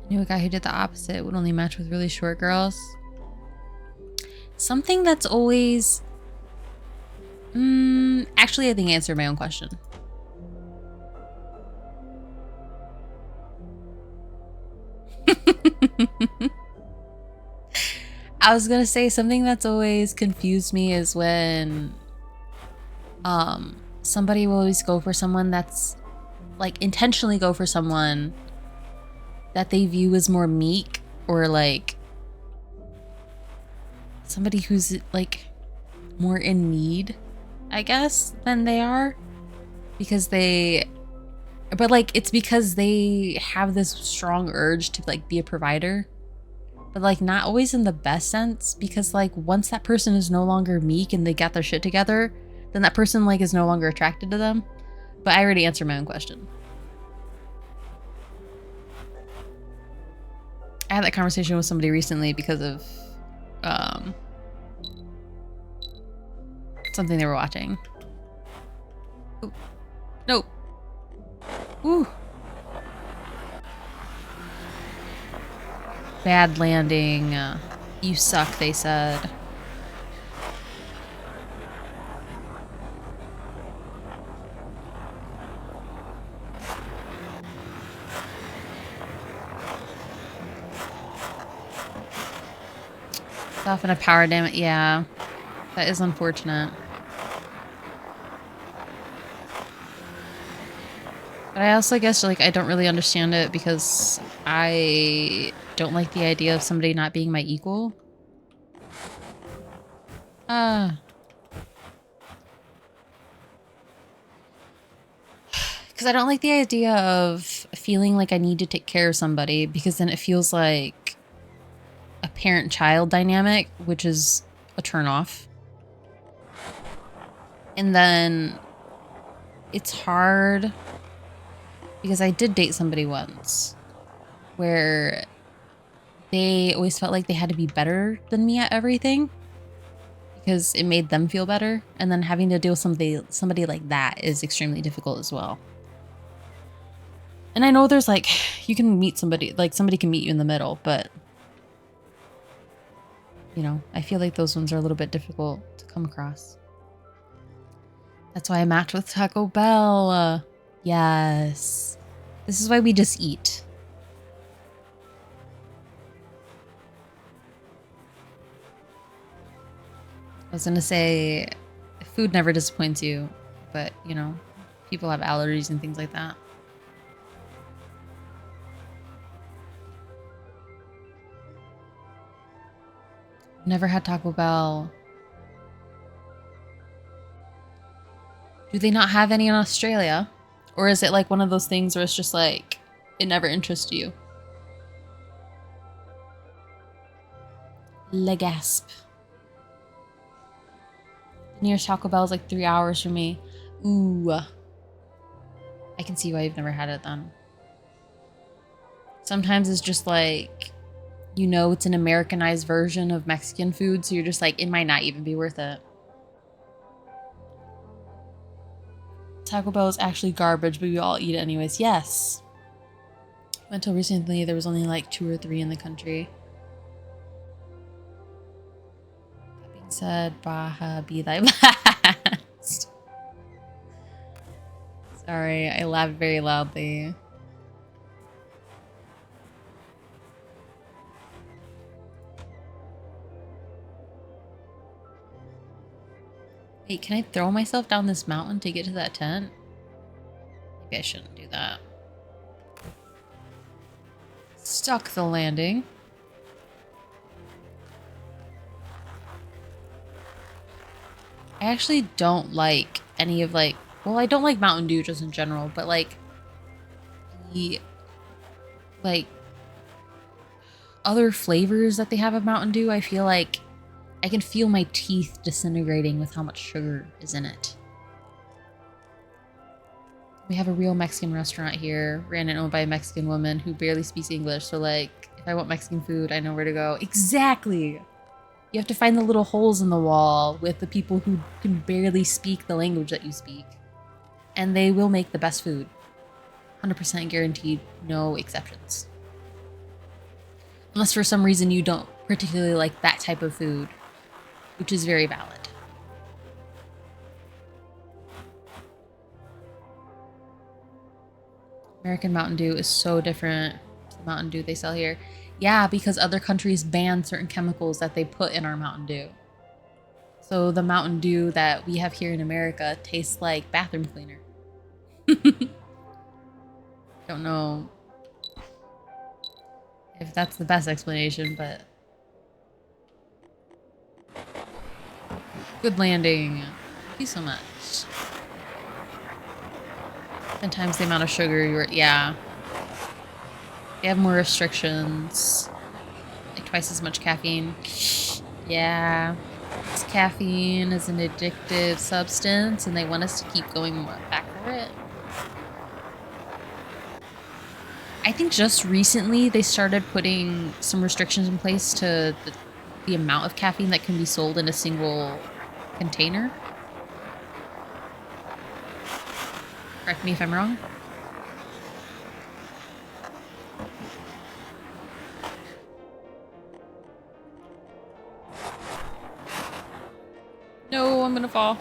I knew a guy who did the opposite, would only match with really short girls. Something that's always... actually, I think I answered my own question. I was gonna say something that's always confused me is when somebody will always go for someone that's like intentionally go for someone that they view as more meek or like somebody who's like more in need, I guess, than they are. Because but like it's because they have this strong urge to like be a provider. But like not always in the best sense, because like once that person is no longer meek and they got their shit together, then that person like is no longer attracted to them. But I already answered my own question. I had that conversation with somebody recently because of something they were watching. Ooh. No. Ooh. Bad landing. You suck, they said. Often a power damage. Yeah, that is unfortunate. But I also guess like I don't really understand it because I don't like the idea of somebody not being my equal. Because I don't like the idea of feeling like I need to take care of somebody because then it feels like a parent-child dynamic, which is a turnoff. And then it's hard because I did date somebody once where they always felt like they had to be better than me at everything because it made them feel better. And then having to deal with somebody like that is extremely difficult as well. And I know there's like, you can meet somebody, like somebody can meet you in the middle, but you know, I feel like those ones are a little bit difficult to come across. That's why I matched with Taco Bell. Yes. This is why we just eat. I was gonna say, food never disappoints you, but you know, people have allergies and things like that. Never had Taco Bell. Do they not have any in Australia? Or is it like one of those things where it's just like, it never interests you? Le gasp. The nearest Taco Bell is like 3 hours from me. Ooh. I can see why you've never had it then. Sometimes it's just like, you know, it's an Americanized version of Mexican food, so you're just like, it might not even be worth it. Taco Bell is actually garbage, but we all eat it anyways. Yes. Until recently, there was only like 2 or 3 in the country. That being said, Baja be thy blessed. Sorry, I laughed very loudly. Wait, can I throw myself down this mountain to get to that tent? Maybe I shouldn't do that. Stuck the landing. I actually don't like any of like, well, I don't like Mountain Dew just in general, but like the other flavors that they have of Mountain Dew, I feel like I can feel my teeth disintegrating with how much sugar is in it. We have a real Mexican restaurant here, ran and owned by a Mexican woman who barely speaks English. So like, if I want Mexican food, I know where to go. Exactly! You have to find the little holes in the wall with the people who can barely speak the language that you speak. And they will make the best food. 100% guaranteed, no exceptions. Unless for some reason you don't particularly like that type of food, which is very valid. American Mountain Dew is so different to the Mountain Dew they sell here. Yeah, because other countries ban certain chemicals that they put in our Mountain Dew. So the Mountain Dew that we have here in America tastes like bathroom cleaner. Don't know if that's the best explanation, but... Good landing. Thank you so much. 10 times the amount of sugar you were... Yeah. They have more restrictions. Like twice as much caffeine. Yeah. This caffeine is an addictive substance, and they want us to keep going back for it. I think just recently they started putting some restrictions in place to the amount of caffeine that can be sold in a single container. Correct me if I'm wrong. No, I'm gonna fall.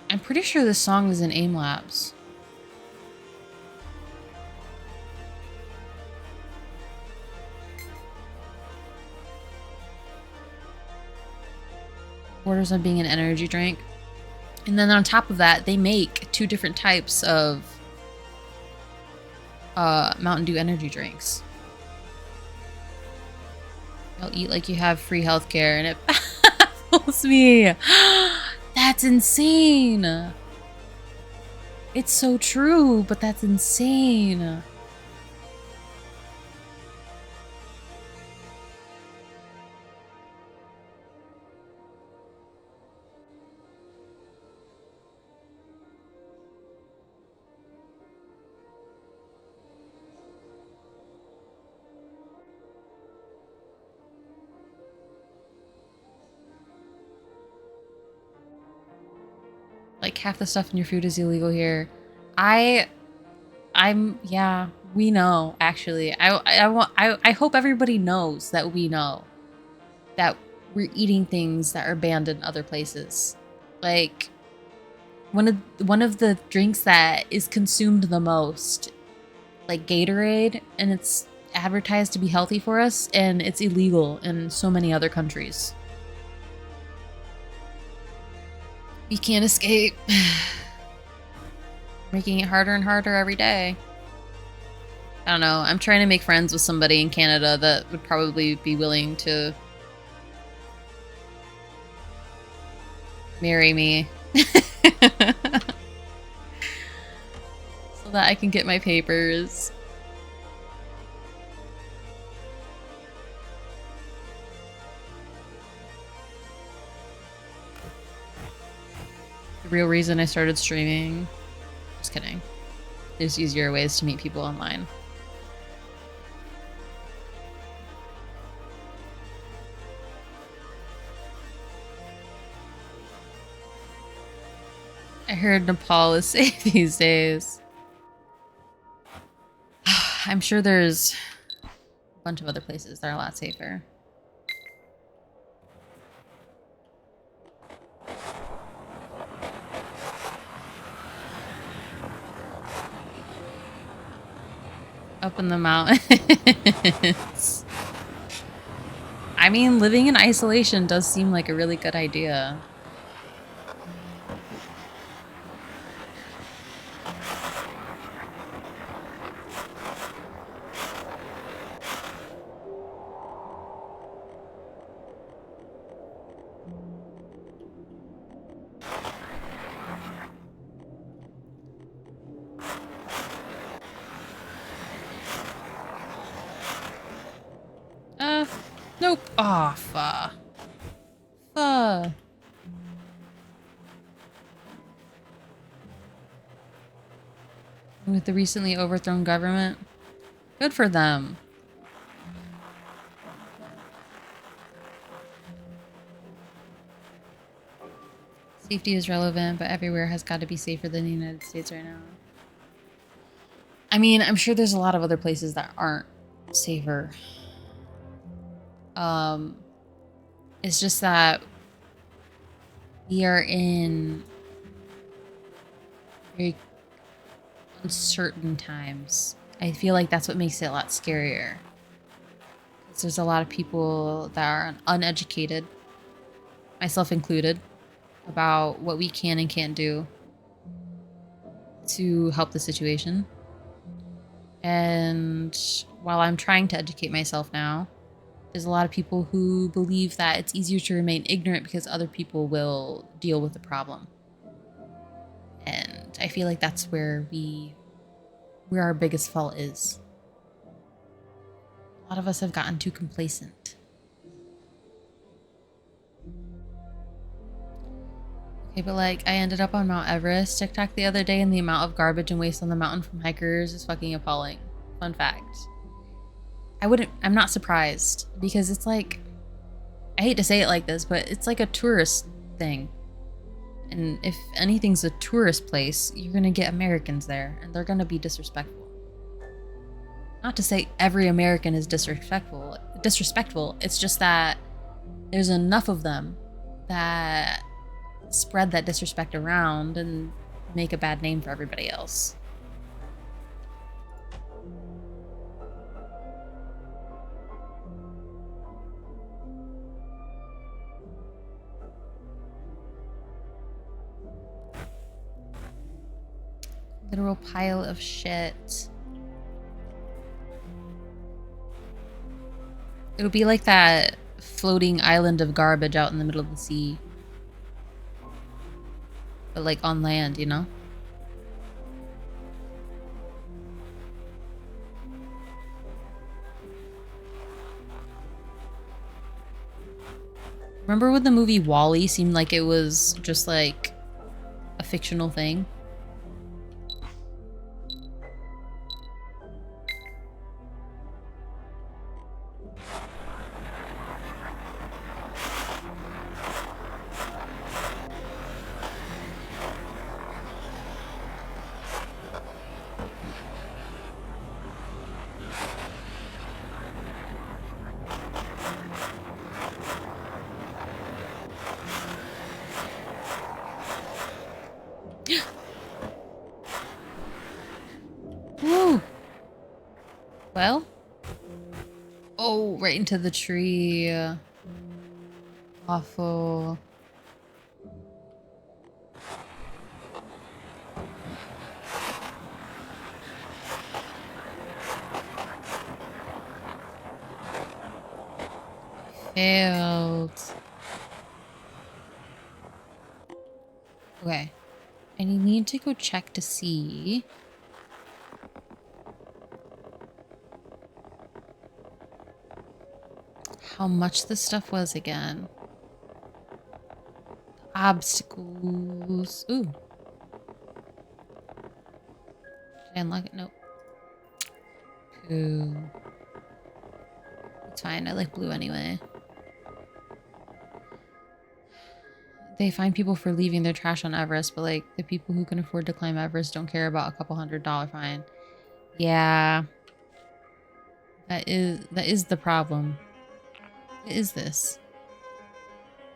I'm pretty sure this song is in Aim Labs. Borders on being an energy drink. And then on top of that, they make 2 different types of Mountain Dew energy drinks. You'll eat like you have free healthcare, and it baffles me. That's That's insane. It's so true, but that's insane. Like half the stuff in your food is illegal here. Yeah, we know actually. I hope everybody knows that we know that we're eating things that are banned in other places. Like one of the drinks that is consumed the most, like Gatorade, and it's advertised to be healthy for us, and it's illegal in so many other countries. We can't escape. Making it harder and harder every day. I don't know. I'm trying to make friends with somebody in Canada that would probably be willing to marry me. So that I can get my papers. The real reason I started streaming. Just kidding. There's easier ways to meet people online. I heard Nepal is safe these days. I'm sure there's a bunch of other places that are a lot safer. Up in the mountains. I mean, living in isolation does seem like a really good idea. Nope. Oh, fuh. Fuh. With the recently overthrown government. Good for them. Safety is relevant, but everywhere has got to be safer than the United States right now. I mean, I'm sure there's a lot of other places that aren't safer. It's just that we are in very uncertain times. I feel like that's what makes it a lot scarier. Because there's a lot of people that are uneducated, myself included, about what we can and can't do to help the situation. And while I'm trying to educate myself now, there's a lot of people who believe that it's easier to remain ignorant because other people will deal with the problem. And I feel like that's where our biggest fault is. A lot of us have gotten too complacent. Okay, but like, I ended up on Mount Everest TikTok the other day, and the amount of garbage and waste on the mountain from hikers is fucking appalling. Fun fact. I'm not surprised, because it's like, I hate to say it like this, but it's like a tourist thing. And if anything's a tourist place, you're gonna get Americans there, and they're gonna be disrespectful. Not to say every American is disrespectful, it's just that there's enough of them that spread that disrespect around and make a bad name for everybody else. Literal pile of shit. It'll be like that floating island of garbage out in the middle of the sea. but like on land, you know? Remember when the movie WALL-E seemed like it was just like a fictional thing? Woo! Well? Oh, right into the tree. Awful. Failed. Okay. I need to go check to see how much this stuff was again. Obstacles. Ooh. Did I unlock it? Nope. Ooh. It's fine. I like blue anyway. They fine people for leaving their trash on Everest, but like the people who can afford to climb Everest don't care about a couple $100 fine. Yeah. That is the problem. What is this?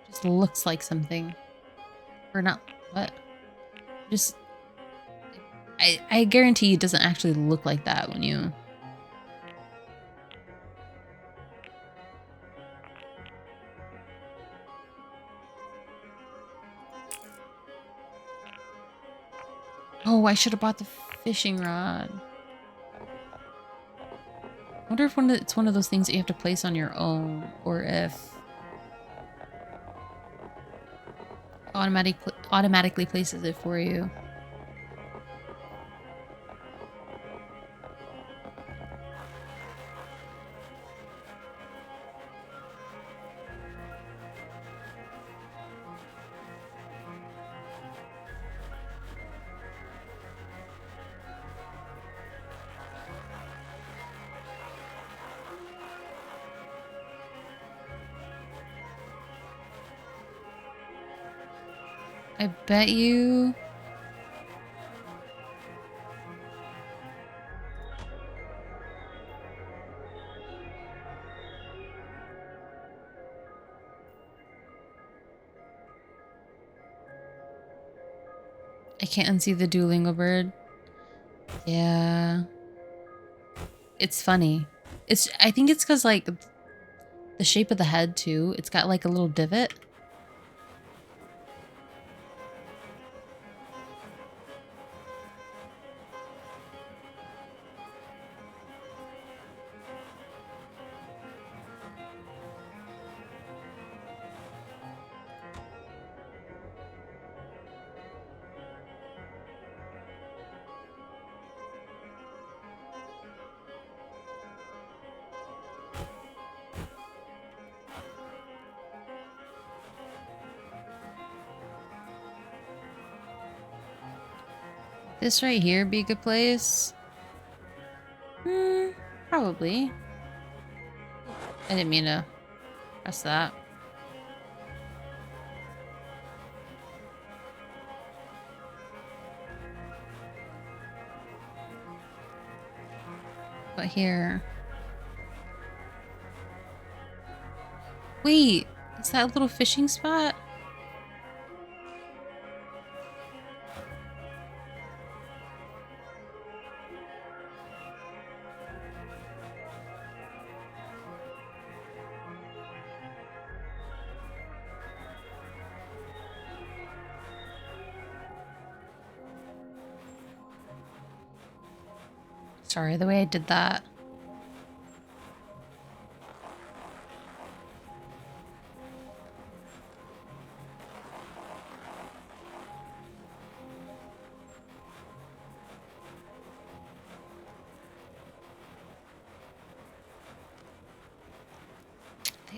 Just looks like something. Or not. What? Just I guarantee it doesn't actually look like that when you... Oh, I should have bought the fishing rod. I wonder if it's one of those things that you have to place on your own, or if automatically places it for you. I bet you... I can't unsee the Duolingo bird. Yeah. It's funny. I think it's because, like, the shape of the head, too. It's got, like, a little divot. This right here be a good place? Probably. I didn't mean to press that. But here... Wait, is that a little fishing spot? Sorry, the way I did that.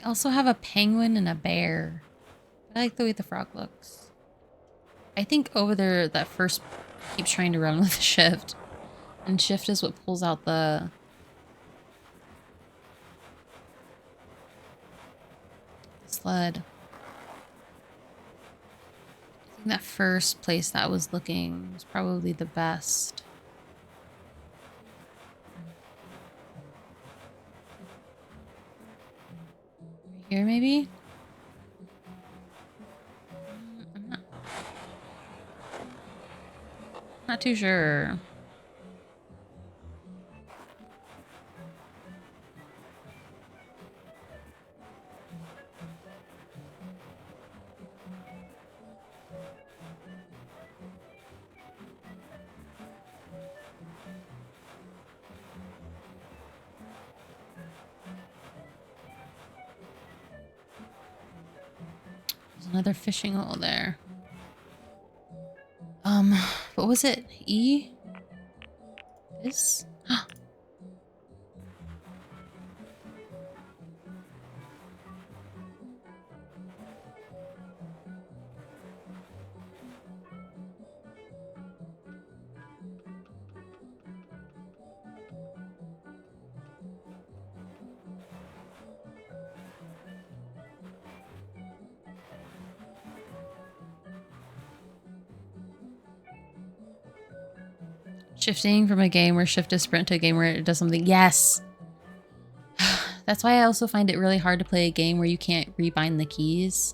I also have a penguin and a bear. I like the way the frog looks. I think over there that first keeps trying to run with shift. And shift is what pulls out the sled. I think that first place that was looking was probably the best. Right here, maybe? I'm not too sure. There's another fishing hole there. What was it? E? This? Shifting from a game where shift is sprint to a game where it does something. Yes! That's why I also find it really hard to play a game where you can't rebind the keys.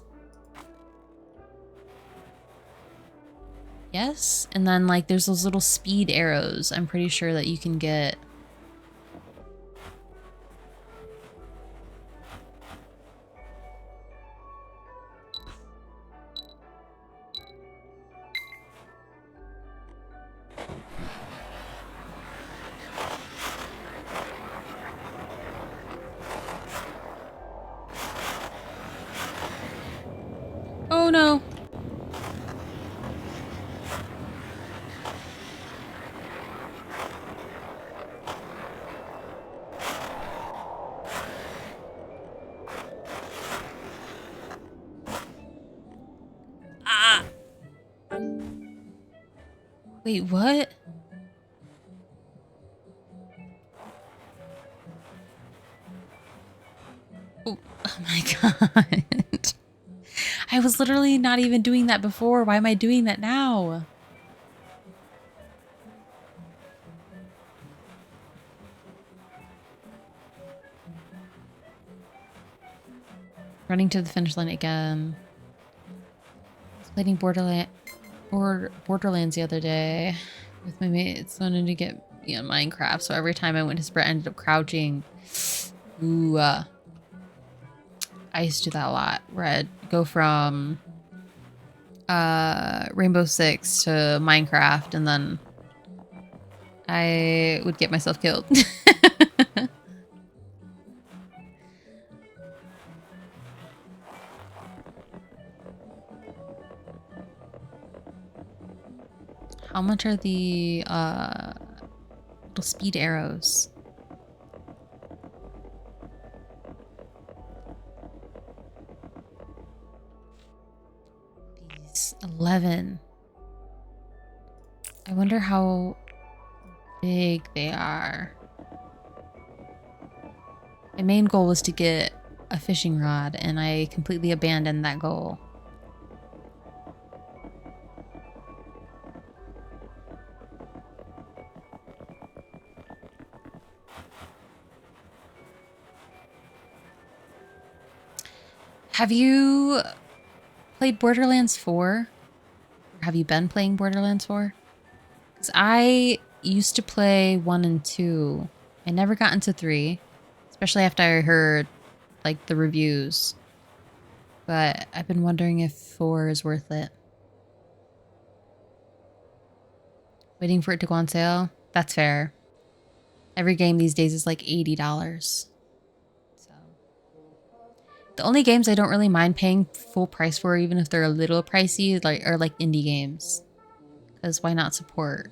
Yes? And then, like, there's those little speed arrows I'm pretty sure that you can get. Oh no! Ah! Wait, what? Oh, oh my god. I was literally not even doing that before. Why am I doing that now? Running to the finish line again. I was playing Borderlands the other day with my mates. Wanted to get me on Minecraft, so every time I went to sprint, I ended up crouching. Ooh, I used to do that a lot. Where I'd go from Rainbow Six to Minecraft, and then I would get myself killed. How much are the little speed arrows? These 11. I wonder how big they are. My main goal was to get a fishing rod, and I completely abandoned that goal. Have you played Borderlands 4? Or have you been playing Borderlands 4? Because I used to play 1 and 2. I never got into 3, especially after I heard like the reviews. But I've been wondering if 4 is worth it. Waiting for it to go on sale? That's fair. Every game these days is like $80. So the only games I don't really mind paying full price for, even if they're a little pricey, are like indie games. Because why not support?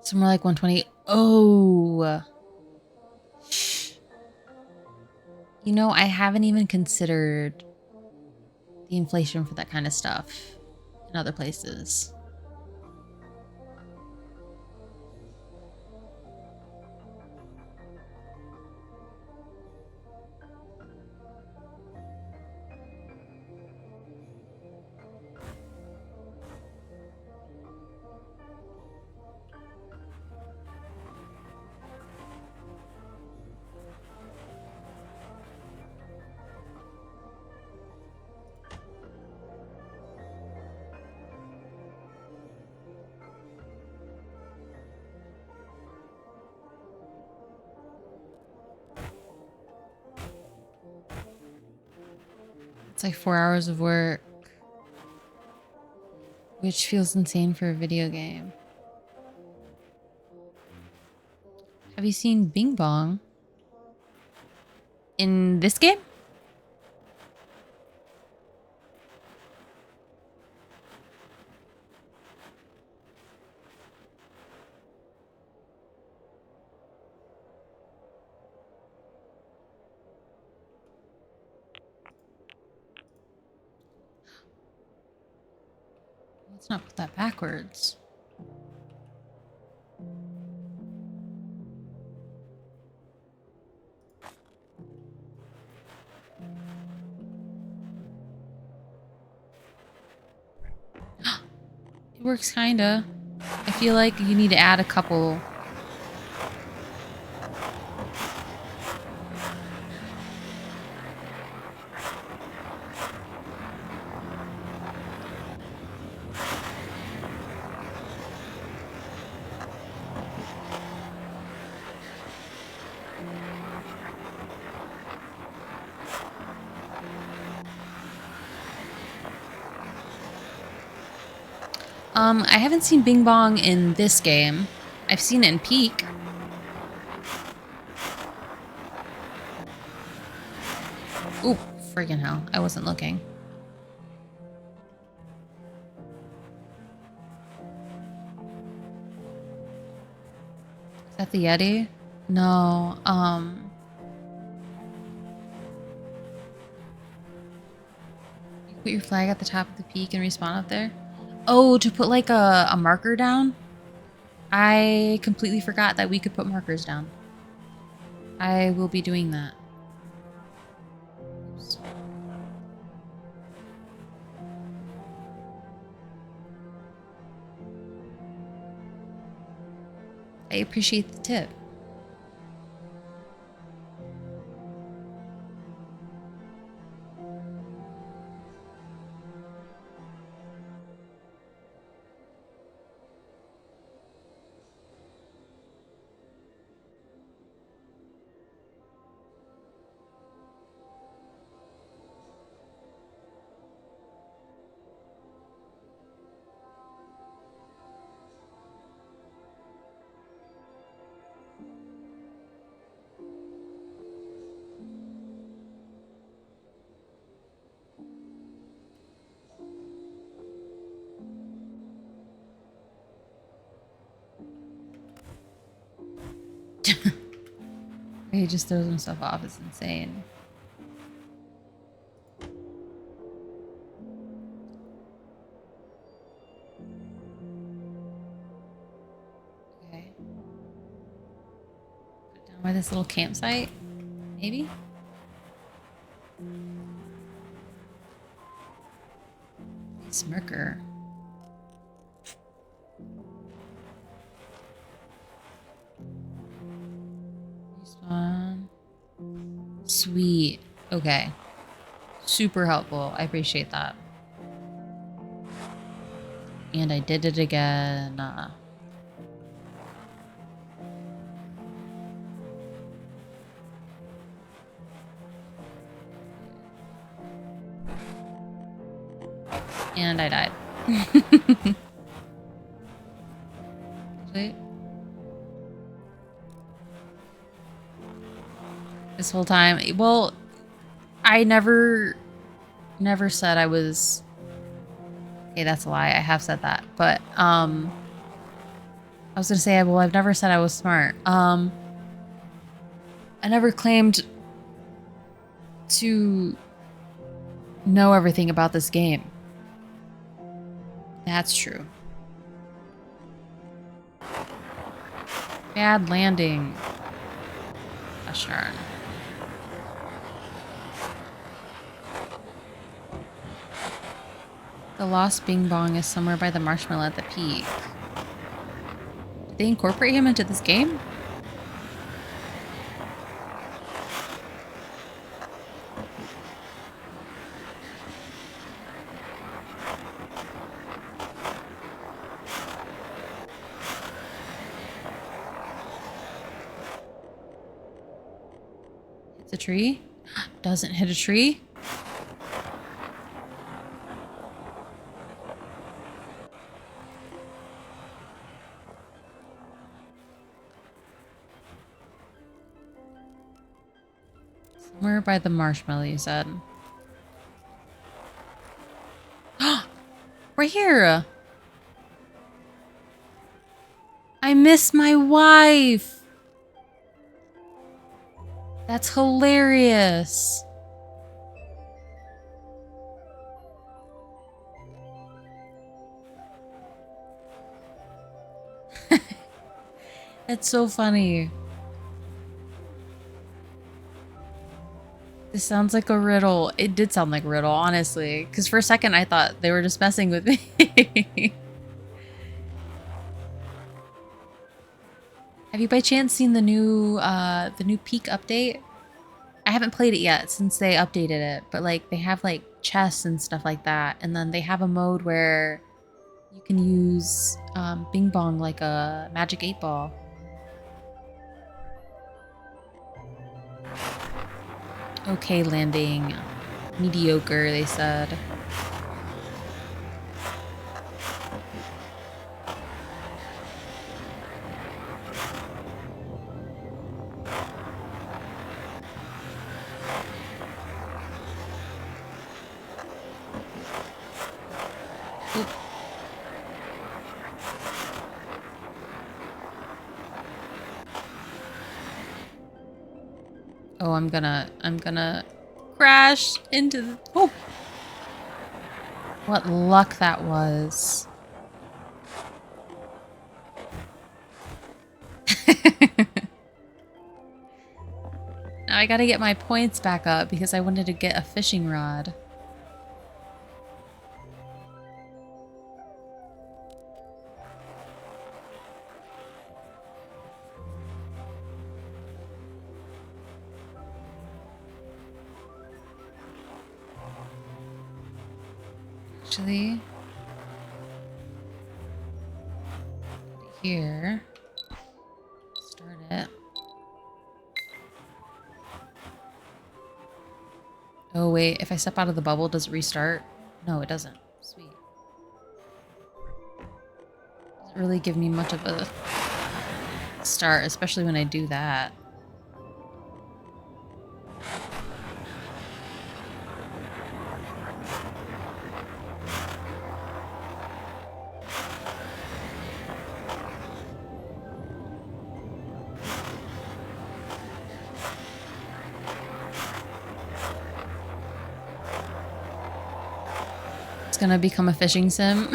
Somewhere like 120. Oh. You know, I haven't even considered the inflation for that kind of stuff in other places. It's like 4 hours of work, which feels insane for a video game. Have you seen Bing Bong in this game? Let's not put that backwards. It works kinda. I feel like you need to add a couple. I haven't seen Bing Bong in this game. I've seen it in Peak. Ooh, friggin' hell. I wasn't looking. Is that the Yeti? No, you put your flag at the top of the peak and respawn up there? Oh, to put like a marker down? I completely forgot that we could put markers down. I will be doing that. Oops. I appreciate the tip. He just throws himself off. It's insane. Okay. Put down by this little campsite, maybe? Smirker. Respawn. Sweet. Okay. Super helpful. I appreciate that. And I did it again. And I died. Wait. This whole time. Well, I never said I was... Okay, that's a lie. I have said that. But, I was gonna say, well, I've never said I was smart. I never claimed to know everything about this game. That's true. Bad landing. Gosh darn. The lost Bing Bong is somewhere by the marshmallow at the peak. Did they incorporate him into this game? Hits a tree? Doesn't hit a tree? Somewhere by the marshmallow, you said. Right here! I miss my wife! That's hilarious. That's so funny. This sounds like a riddle. It did sound like a riddle, honestly. Because for a second I thought they were just messing with me. Have you by chance seen the new Peak update? I haven't played it yet since they updated it, but like they have like chess and stuff like that, and then they have a mode where you can use Bing Bong like a magic 8-ball. Okay, landing. Mediocre, they said. Oop. Oh, I'm gonna crash into the... Oh! What luck that was. Now I gotta get my points back up because I wanted to get a fishing rod. Actually, here, start it. Oh wait, if I step out of the bubble, does it restart? No, it doesn't. Sweet. Doesn't really give me much of a start, especially when I do that. It's gonna become a fishing sim.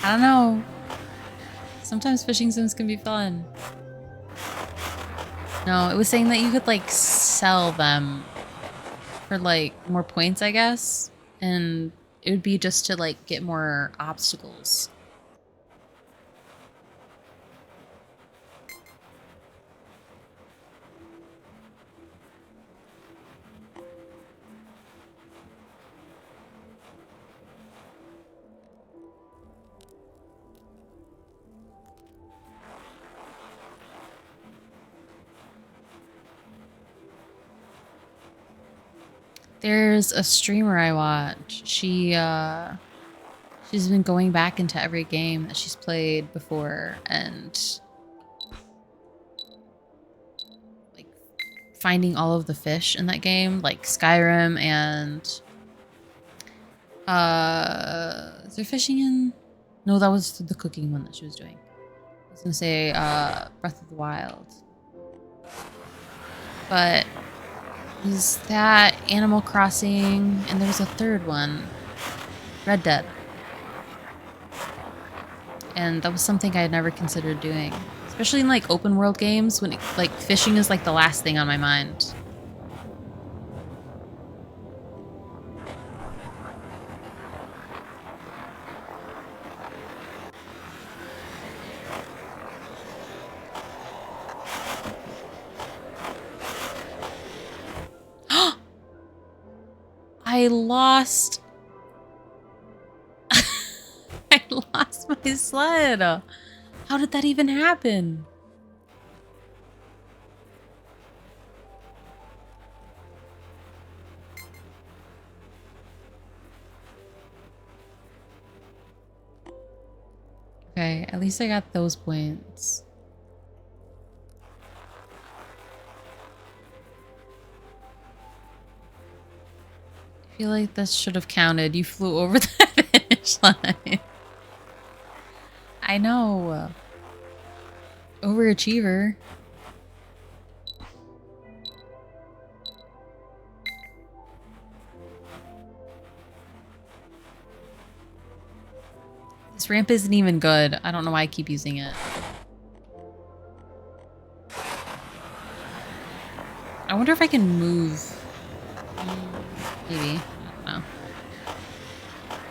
I don't know. Sometimes fishing sims can be fun. No, it was saying that you could like sell them for like more points, I guess. And it would be just to like get more obstacles. There's a streamer I watch. She's been going back into every game that she's played before and like finding all of the fish in that game, like Skyrim and is there fishing in No, that was the cooking one that she was doing. I was gonna say Breath of the Wild. But is that Animal Crossing? And there was a third one. Red Dead. And that was something I had never considered doing. Especially in like open world games when like fishing is like the last thing on my mind. I lost I lost my sled. How did that even happen? Okay, at least I got those points. I feel like this should have counted. You flew over the finish line. I know. Overachiever. This ramp isn't even good. I don't know why I keep using it. I wonder if I can move. Maybe. I don't know.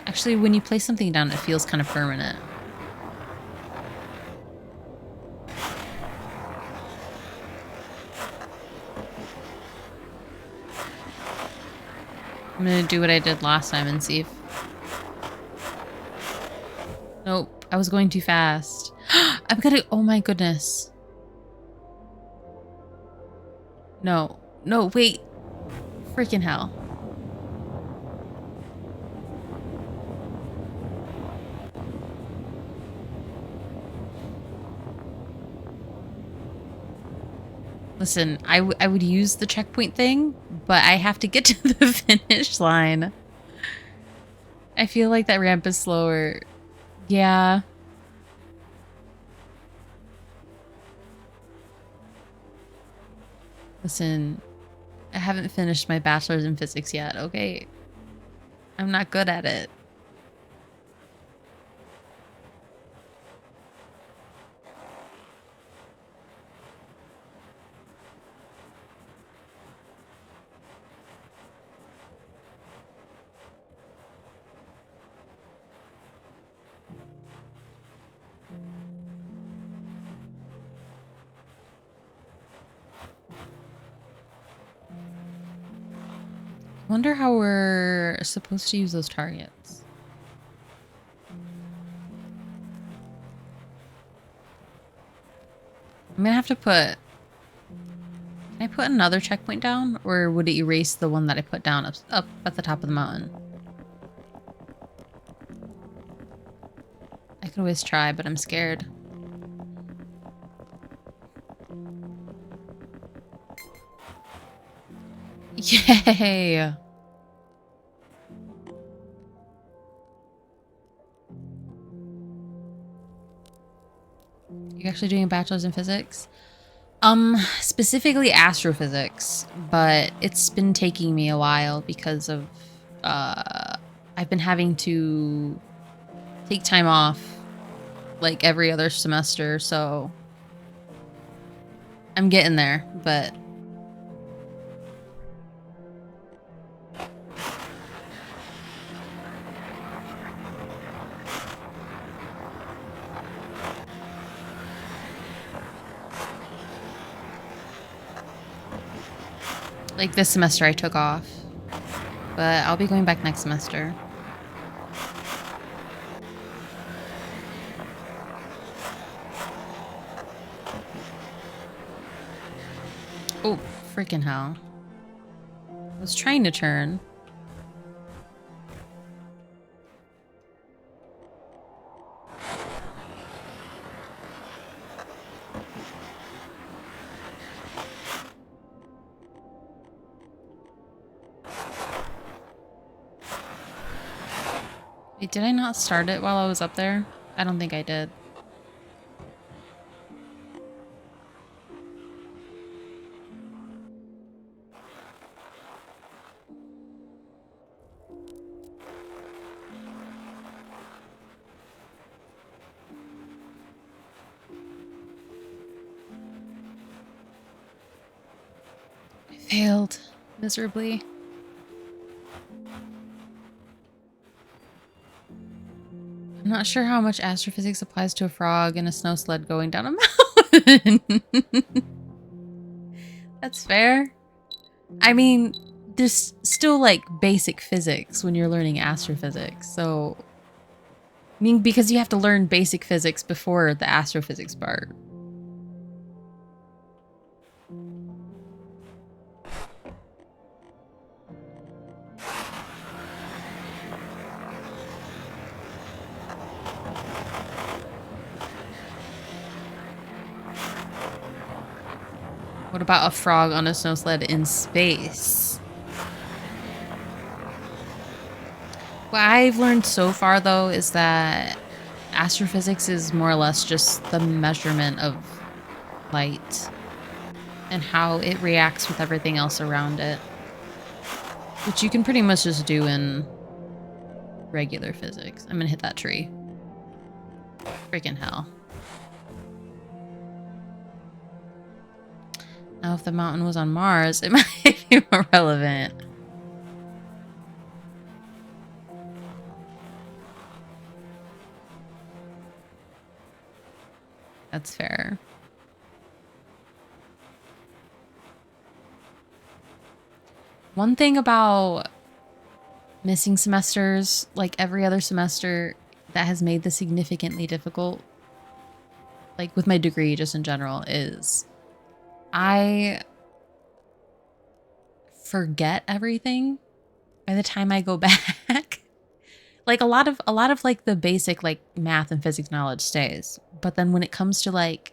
Actually, when you place something down, it feels kind of permanent. I'm gonna do what I did last time and see if... Nope, I was going too fast. I'm gonna... Oh my goodness. No. No, wait. Freaking hell. Listen, I would use the checkpoint thing, but I have to get to the finish line. I feel like that ramp is slower. Yeah. Listen, I haven't finished my bachelor's in physics yet, okay? I'm not good at it. Wonder how we're supposed to use those targets. I'm gonna have to put... Can I put another checkpoint down? Or would it erase the one that I put down up at the top of the mountain? I could always try, but I'm scared. Yay! You're actually doing a bachelor's in physics? Specifically astrophysics, but it's been taking me a while because of, I've been having to take time off like every other semester, so I'm getting there, but like this semester I took off, but I'll be going back next semester. Oh, freaking hell. I was trying to turn. Wait, did I not start it while I was up there? I don't think I did. I failed miserably. I'm not sure how much astrophysics applies to a frog in a snow sled going down a mountain. That's fair. I mean, there's still like basic physics when you're learning astrophysics. So, I mean, because you have to learn basic physics before the astrophysics part. What about a frog on a snow sled in space? What I've learned so far, though, is that astrophysics is more or less just the measurement of light and how it reacts with everything else around it, which you can pretty much just do in regular physics. I'm gonna hit that tree. Freaking hell. Now, if the mountain was on Mars, it might be more relevant. That's fair. One thing about missing semesters, like every other semester, that has made this significantly difficult, like with my degree just in general, is I forget everything by the time I go back. Like a lot of like the basic like math and physics knowledge stays. But then when it comes to like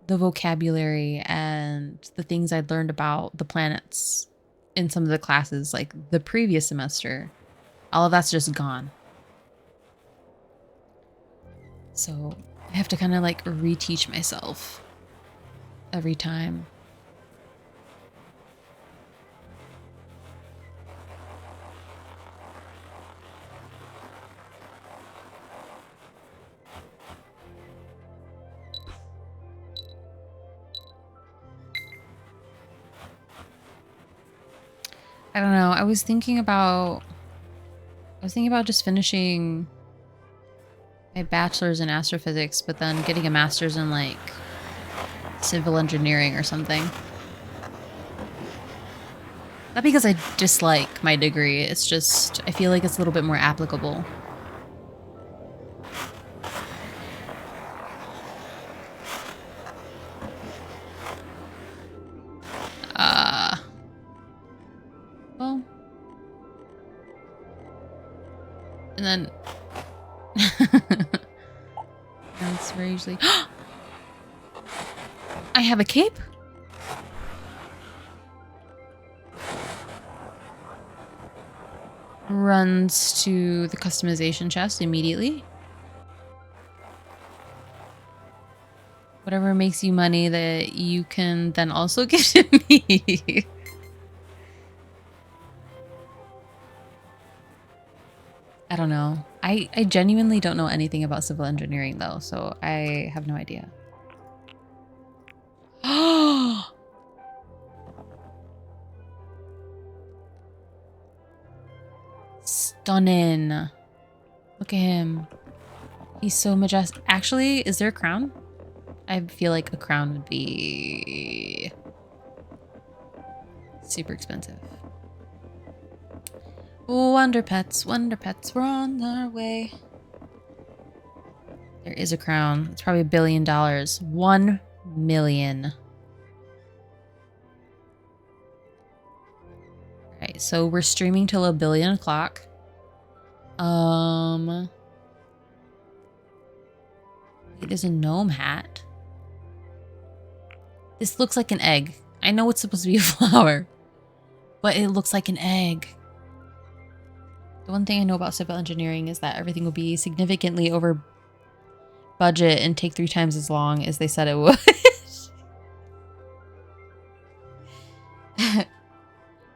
the vocabulary and the things I'd learned about the planets in some of the classes like the previous semester, all of that's just gone. So I have to kind of like reteach myself every time. I don't know. I was thinking about just finishing my bachelor's in astrophysics, but then getting a master's in like civil engineering or something. Not because I dislike my degree, it's just I feel like it's a little bit more applicable. Well. And then that's where I usually I have a cape? Runs to the customization chest immediately. Whatever makes you money that you can then also give to me. I don't know. I genuinely don't know anything about civil engineering though, so I have no idea. Stunning. Look at him. He's so majestic. Actually, is there a crown? I feel like a crown would be super expensive. Wonder pets, we're on our way. There is a crown. It's probably $1 billion. 1 million. Alright, so we're streaming till 1,000,000,000 o'clock. It is a gnome hat. This looks like an egg. I know it's supposed to be a flower, but it looks like an egg. The one thing I know about civil engineering is that everything will be significantly over budget and take 3 times as long as they said it would.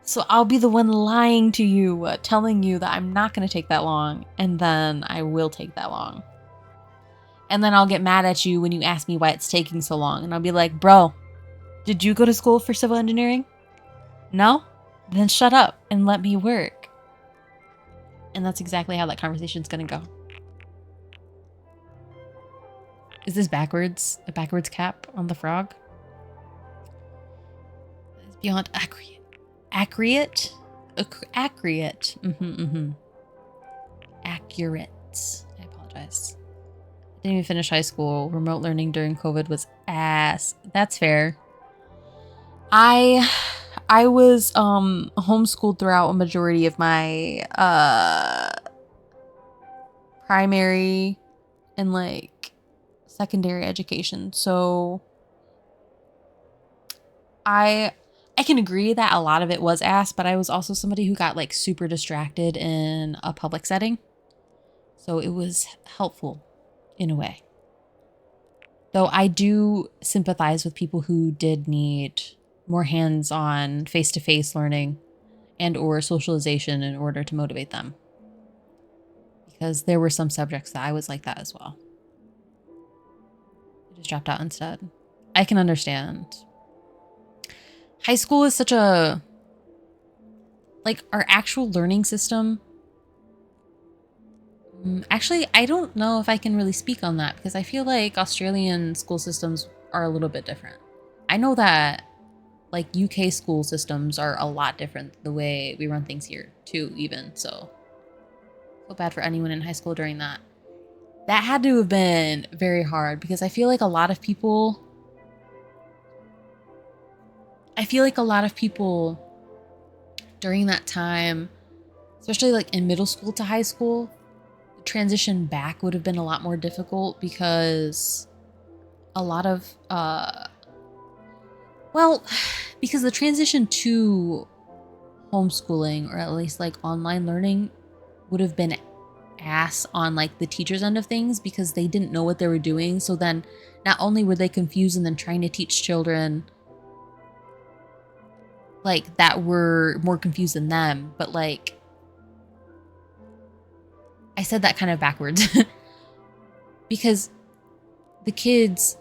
So I'll be the one lying to you, telling you that I'm not going to take that long, and then I will take that long. And then I'll get mad at you when you ask me why it's taking so long, and I'll be like, bro, did you go to school for civil engineering? No? Then shut up and let me work. And that's exactly how that conversation's going to go. Is this backwards? A backwards cap on the frog? It's beyond accurate. Accurate? Accurate. Accurate. I apologize. I didn't even finish high school. Remote learning during COVID was ass. That's fair. I was homeschooled throughout a majority of my primary and like secondary education. So I can agree that a lot of it was ass, but I was also somebody who got like super distracted in a public setting. So it was helpful in a way. Though I do sympathize with people who did need more hands-on face-to-face learning and or socialization in order to motivate them. Because there were some subjects that I was like that as well. I just dropped out instead. I can understand. High school is such a... like, our actual learning system... Actually, I don't know if I can really speak on that because I feel like Australian school systems are a little bit different. I know that like UK school systems are a lot different the way we run things here too, even. So feel bad for anyone in high school during that. That had to have been very hard because I feel like a lot of people during that time, especially like in middle school to high school, the transition back would have been a lot more difficult because a lot of because the transition to homeschooling or at least like online learning would have been ass on like the teacher's end of things because they didn't know what they were doing. So then not only were they confused and then trying to teach children like that were more confused than them, but like I said that kind of backwards because the kids,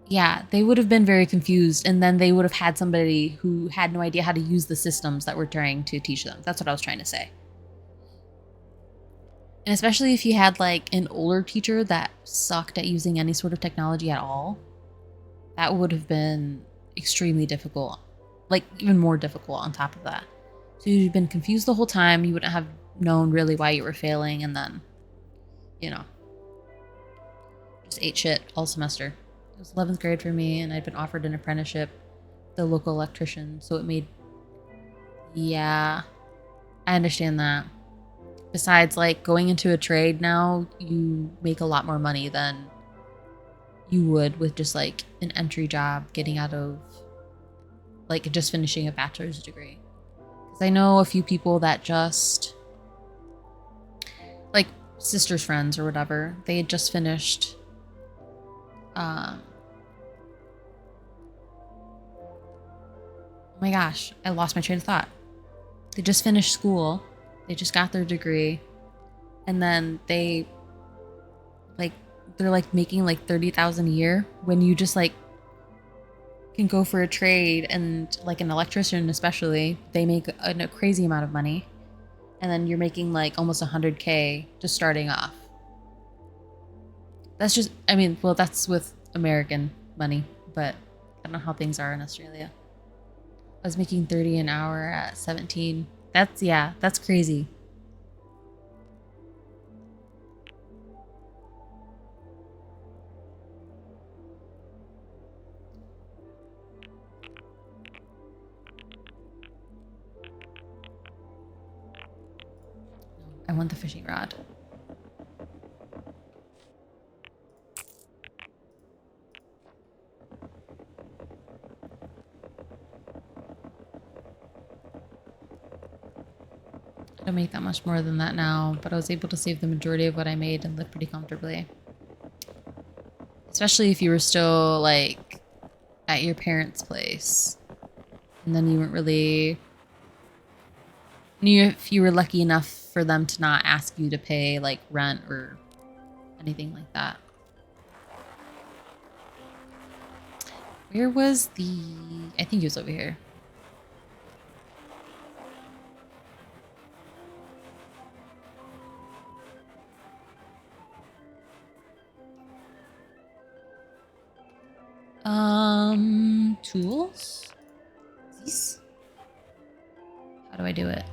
yeah, they would have been very confused and then they would have had somebody who had no idea how to use the systems that we're trying to teach them. That's what I was trying to say. And especially if you had like an older teacher that sucked at using any sort of technology at all, that would have been extremely difficult. Like even more difficult on top of that. So you'd been confused the whole time. You wouldn't have known really why you were failing. And then, you know, just ate shit all semester. It was 11th grade for me and I'd been offered an apprenticeship, the local electrician. So it made, yeah, I understand that. Besides, like, going into a trade now, you make a lot more money than you would with just, like, an entry job getting out of, like, just finishing a bachelor's degree. Because I know a few people that just, like, sister's friends or whatever, they had just finished, oh my gosh, I lost my train of thought. They just finished school. They just got their degree and then they're like making like 30,000 a year when you just like can go for a trade and like an electrician especially, they make a crazy amount of money and then you're making like almost 100K just starting off. That's just, I mean, well, that's with American money, but I don't know how things are in Australia. I was making 30 an hour at 17. That's crazy. I want the fishing rod. I don't make that much more than that now, but I was able to save the majority of what I made and live pretty comfortably. Especially if you were still, like, at your parents' place. And then you weren't really... if you were lucky enough for them to not ask you to pay, like, rent or anything like that. Where was the... I think he was over here. Tools? These? How do I do it?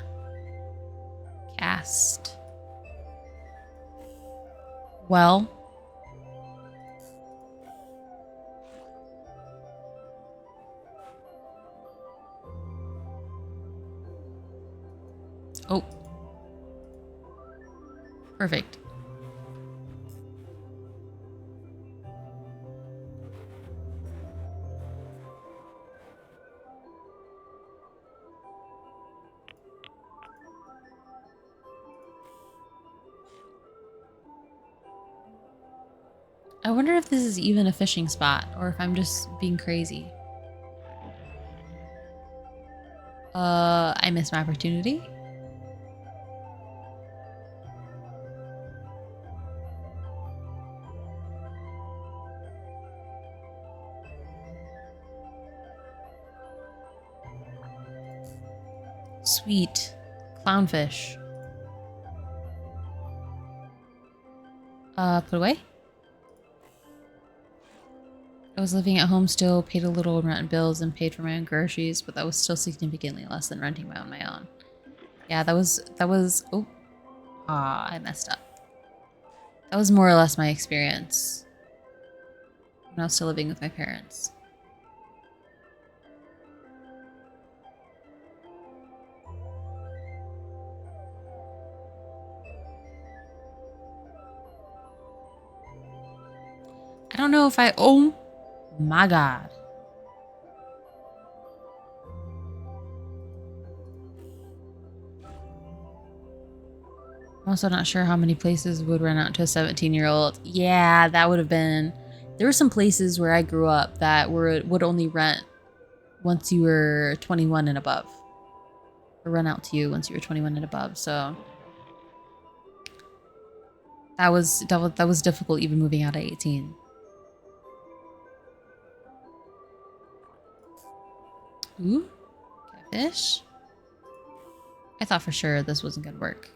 Cast. Well. Oh. Perfect. I wonder if this is even a fishing spot or if I'm just being crazy. I missed my opportunity. Sweet. Clownfish. Put away? I was living at home still, paid a little in rent and bills, and paid for my own groceries, but that was still significantly less than renting on my own. Yeah, that was, oh. I messed up. That was more or less my experience when I was still living with my parents. I don't know if oh my God. I'm also not sure how many places would rent out to a 17-year-old. Yeah, that would have been... There were some places where I grew up that would only rent once you were 21 and above. Or rent out to you once you were 21 and above, so... That was difficult even moving out at 18. Ooh, catfish? I thought for sure this wasn't gonna work.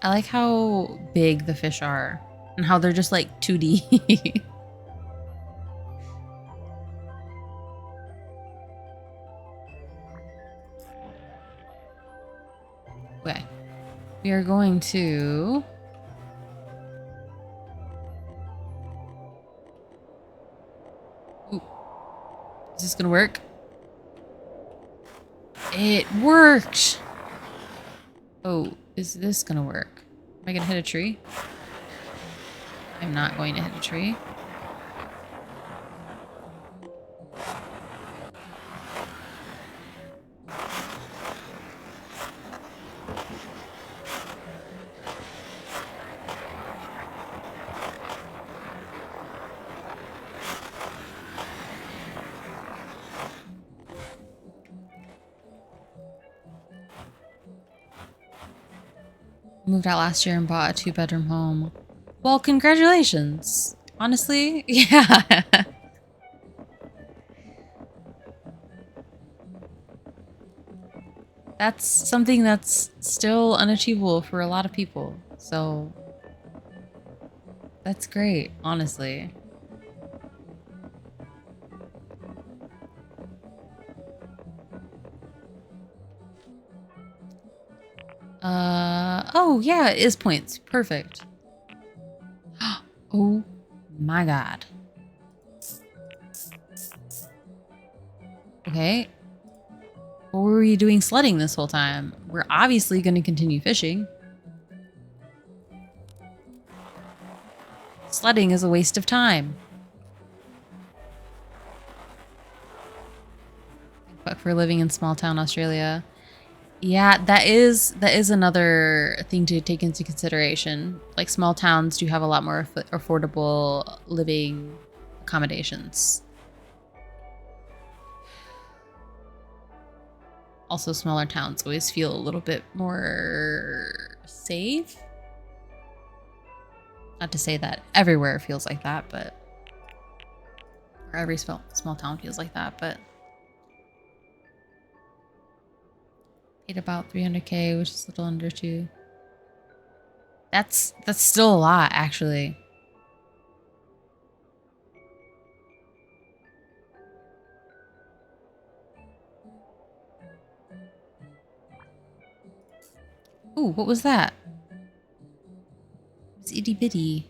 I like how big the fish are and how they're just like 2D. Okay. We are going to... Ooh. Is this gonna work? It worked! Oh, is this gonna work? Am I gonna hit a tree? I'm not going to hit a tree. Moved out last year and bought a 2-bedroom home. Well, congratulations. Honestly, yeah. That's something that's still unachievable for a lot of people. So that's great, honestly. Oh yeah, it is points. Perfect. Oh my God. Okay. What were we doing sledding this whole time? We're obviously going to continue fishing. Sledding is a waste of time. But for living in small town Australia. Yeah, that is another thing to take into consideration. Like small towns do have a lot more affordable living accommodations. Also, smaller towns always feel a little bit more safe. Not to say that everywhere feels like that, but or every small town feels like that, but paid about 300K, which is a little under 2. That's still a lot, actually. Ooh, what was that? It's itty bitty.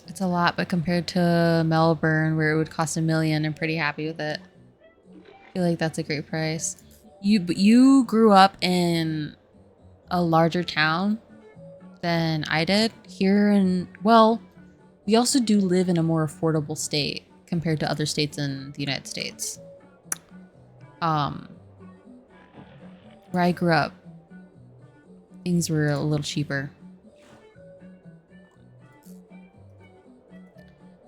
It's a lot, but compared to Melbourne, where it would cost $1 million, I'm pretty happy with it. I feel like that's a great price. You grew up in a larger town than I did. Here in, well, we also do live in a more affordable state compared to other states in the United States. Where I grew up, things were a little cheaper.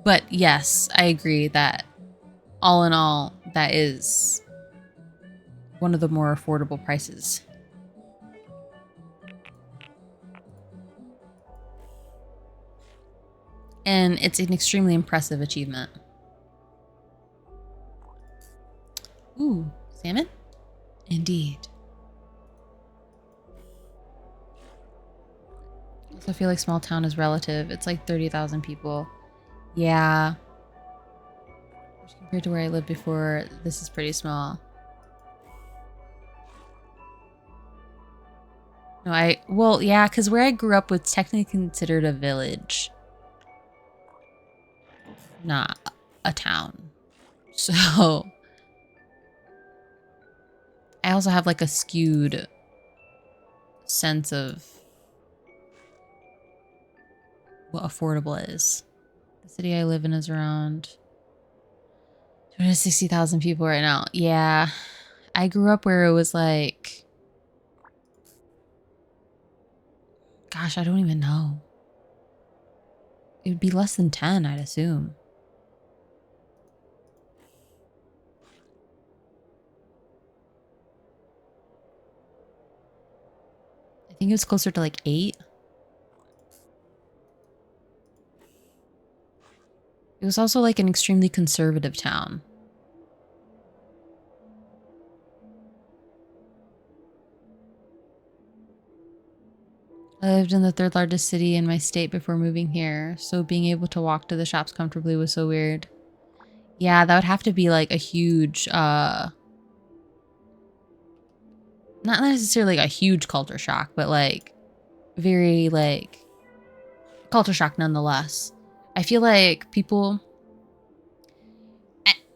But yes, I agree that all in all, that is one of the more affordable prices. And it's an extremely impressive achievement. Ooh, salmon? Indeed. I also feel like small town is relative. It's like 30,000 people. Yeah. Which compared to where I lived before, this is pretty small. No, well, yeah, because where I grew up was technically considered a village. Not a town. So I also have like a skewed sense of what affordable is. The city I live in is around 260,000 people right now. Yeah. I grew up where it was like, gosh, I don't even know. It would be less than 10, I'd assume. I think it was closer to like 8. It was also like an extremely conservative town. I lived in the 3rd largest city in my state before moving here, so being able to walk to the shops comfortably was so weird. Yeah, that would have to be like a huge, not necessarily like a huge culture shock, but like very like culture shock nonetheless. I feel like people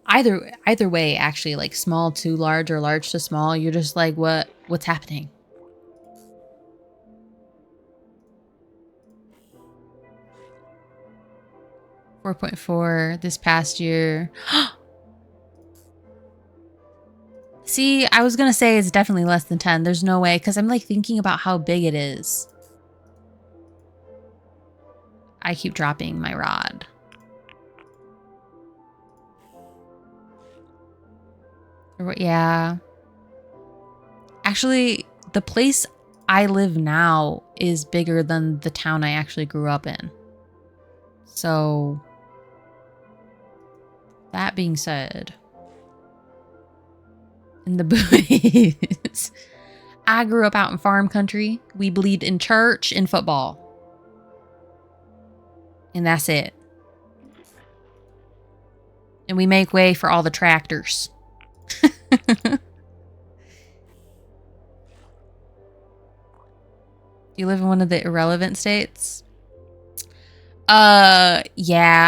either way, actually, like small to large or large to small, you're just like, what's happening? $4.4 this past year. See, I was gonna say it's definitely less than 10. There's no way, because I'm like thinking about how big it is. I keep dropping my rod. Yeah. Actually, the place I live now is bigger than the town I actually grew up in. So, that being said, in the booties, I grew up out in farm country. We believed in church and football. And that's it. And we make way for all the tractors. You live in one of the irrelevant states? Yeah,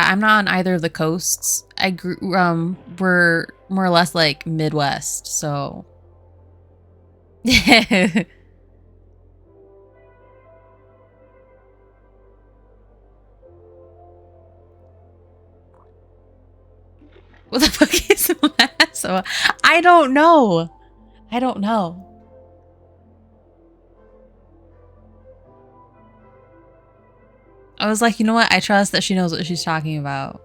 I'm not on either of the coasts. I grew, we're more or less like Midwest, so. What the fuck is Lasso? I don't know. I don't know. I was like, you know what? I trust that she knows what she's talking about.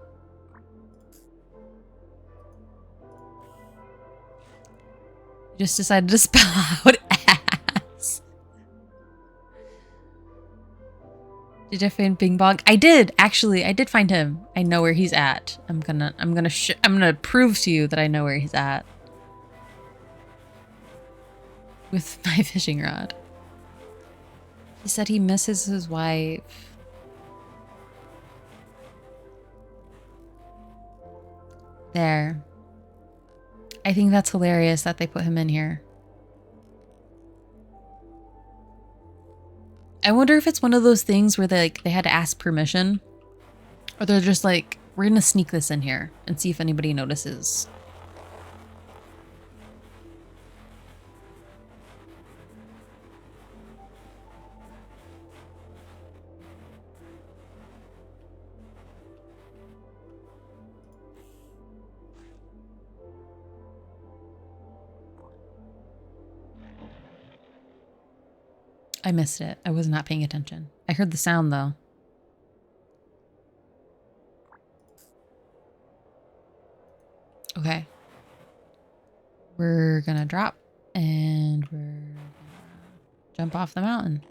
Just decided to spell out ass. Did you find Bing Bong? I did, actually. I did find him. I know where he's at. I'm gonna prove to you that I know where he's at. With my fishing rod. He said he misses his wife. There. I think that's hilarious that they put him in here. I wonder if it's one of those things where they had to ask permission. Or they're just like, we're gonna sneak this in here and see if anybody notices. I missed it. I was not paying attention. I heard the sound though. Okay. We're gonna drop and we're gonna jump off the mountain.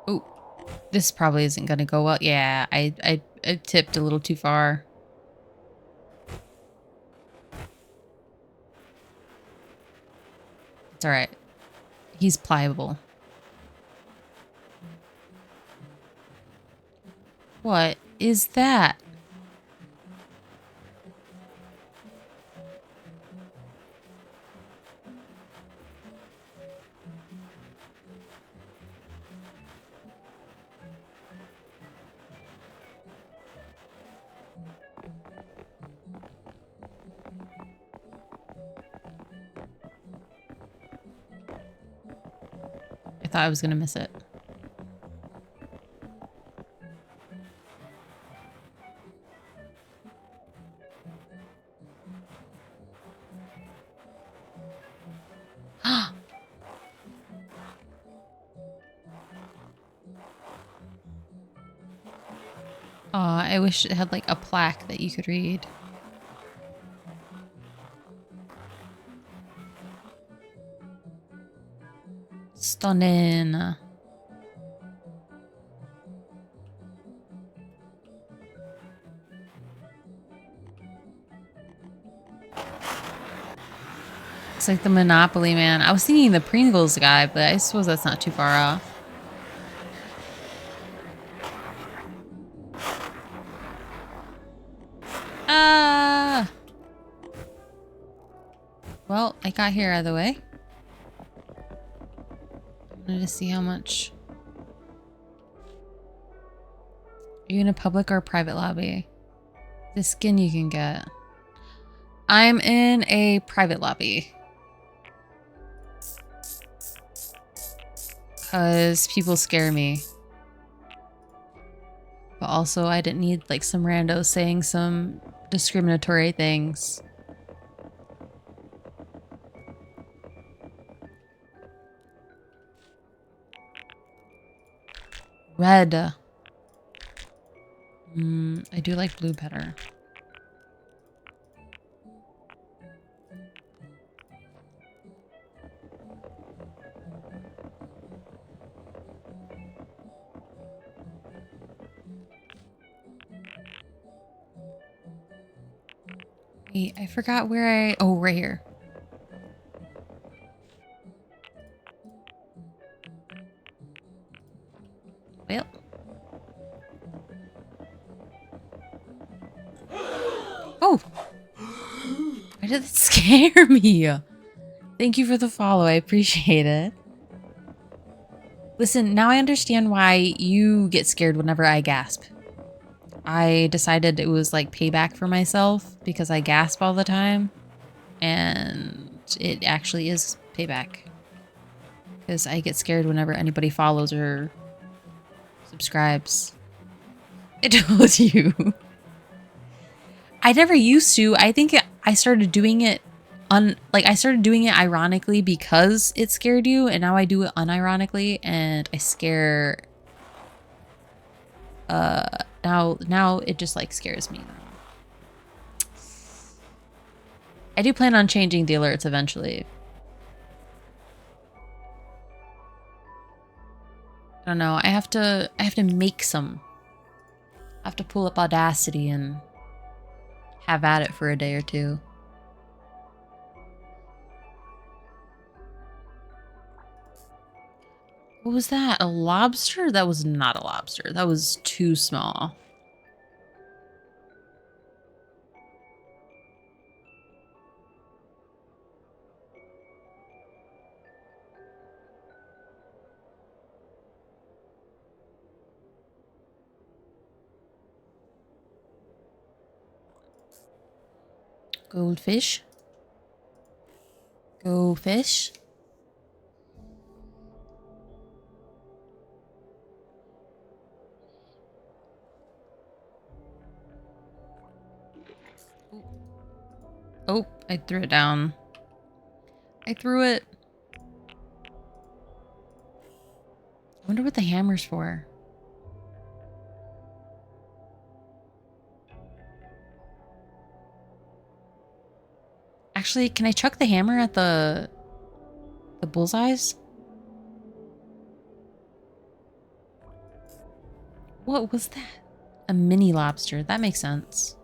Oh, this probably isn't gonna go well. Yeah, I tipped a little too far. It's all right. He's pliable. What is that? I thought I was gonna miss it. I wish it had like a plaque that you could read. Stunning. It's like the Monopoly man. I was thinking the Pringles guy, but I suppose that's not too far off. Well, I got here either way. I wanted to see how much. Are you in a public or a private lobby? The skin you can get. I'm in a private lobby. Because people scare me. But also I didn't need like some rando saying some discriminatory things. Red. I do like blue better. Wait, I forgot where oh, right here. Well. Oh! Why did that scare me? Thank you for the follow. I appreciate it. Listen, now I understand why you get scared whenever I gasp. I decided it was like payback for myself because I gasp all the time. And it actually is payback. Because I get scared whenever anybody follows or subscribes. I told you. I never used to. I think I started doing it I started doing it ironically because it scared you, and now I do it unironically and I scare now it just like scares me. I do plan on changing the alerts eventually. I don't know. I have to make some. I have to pull up Audacity and have at it for a day or two. What was that? A lobster? That was not a lobster. That was too small. Goldfish. Go fish. Oh, I threw it down. I threw it. I wonder what the hammer's for. Actually, can I chuck the hammer at the bullseyes? What was that? A mini lobster. That makes sense.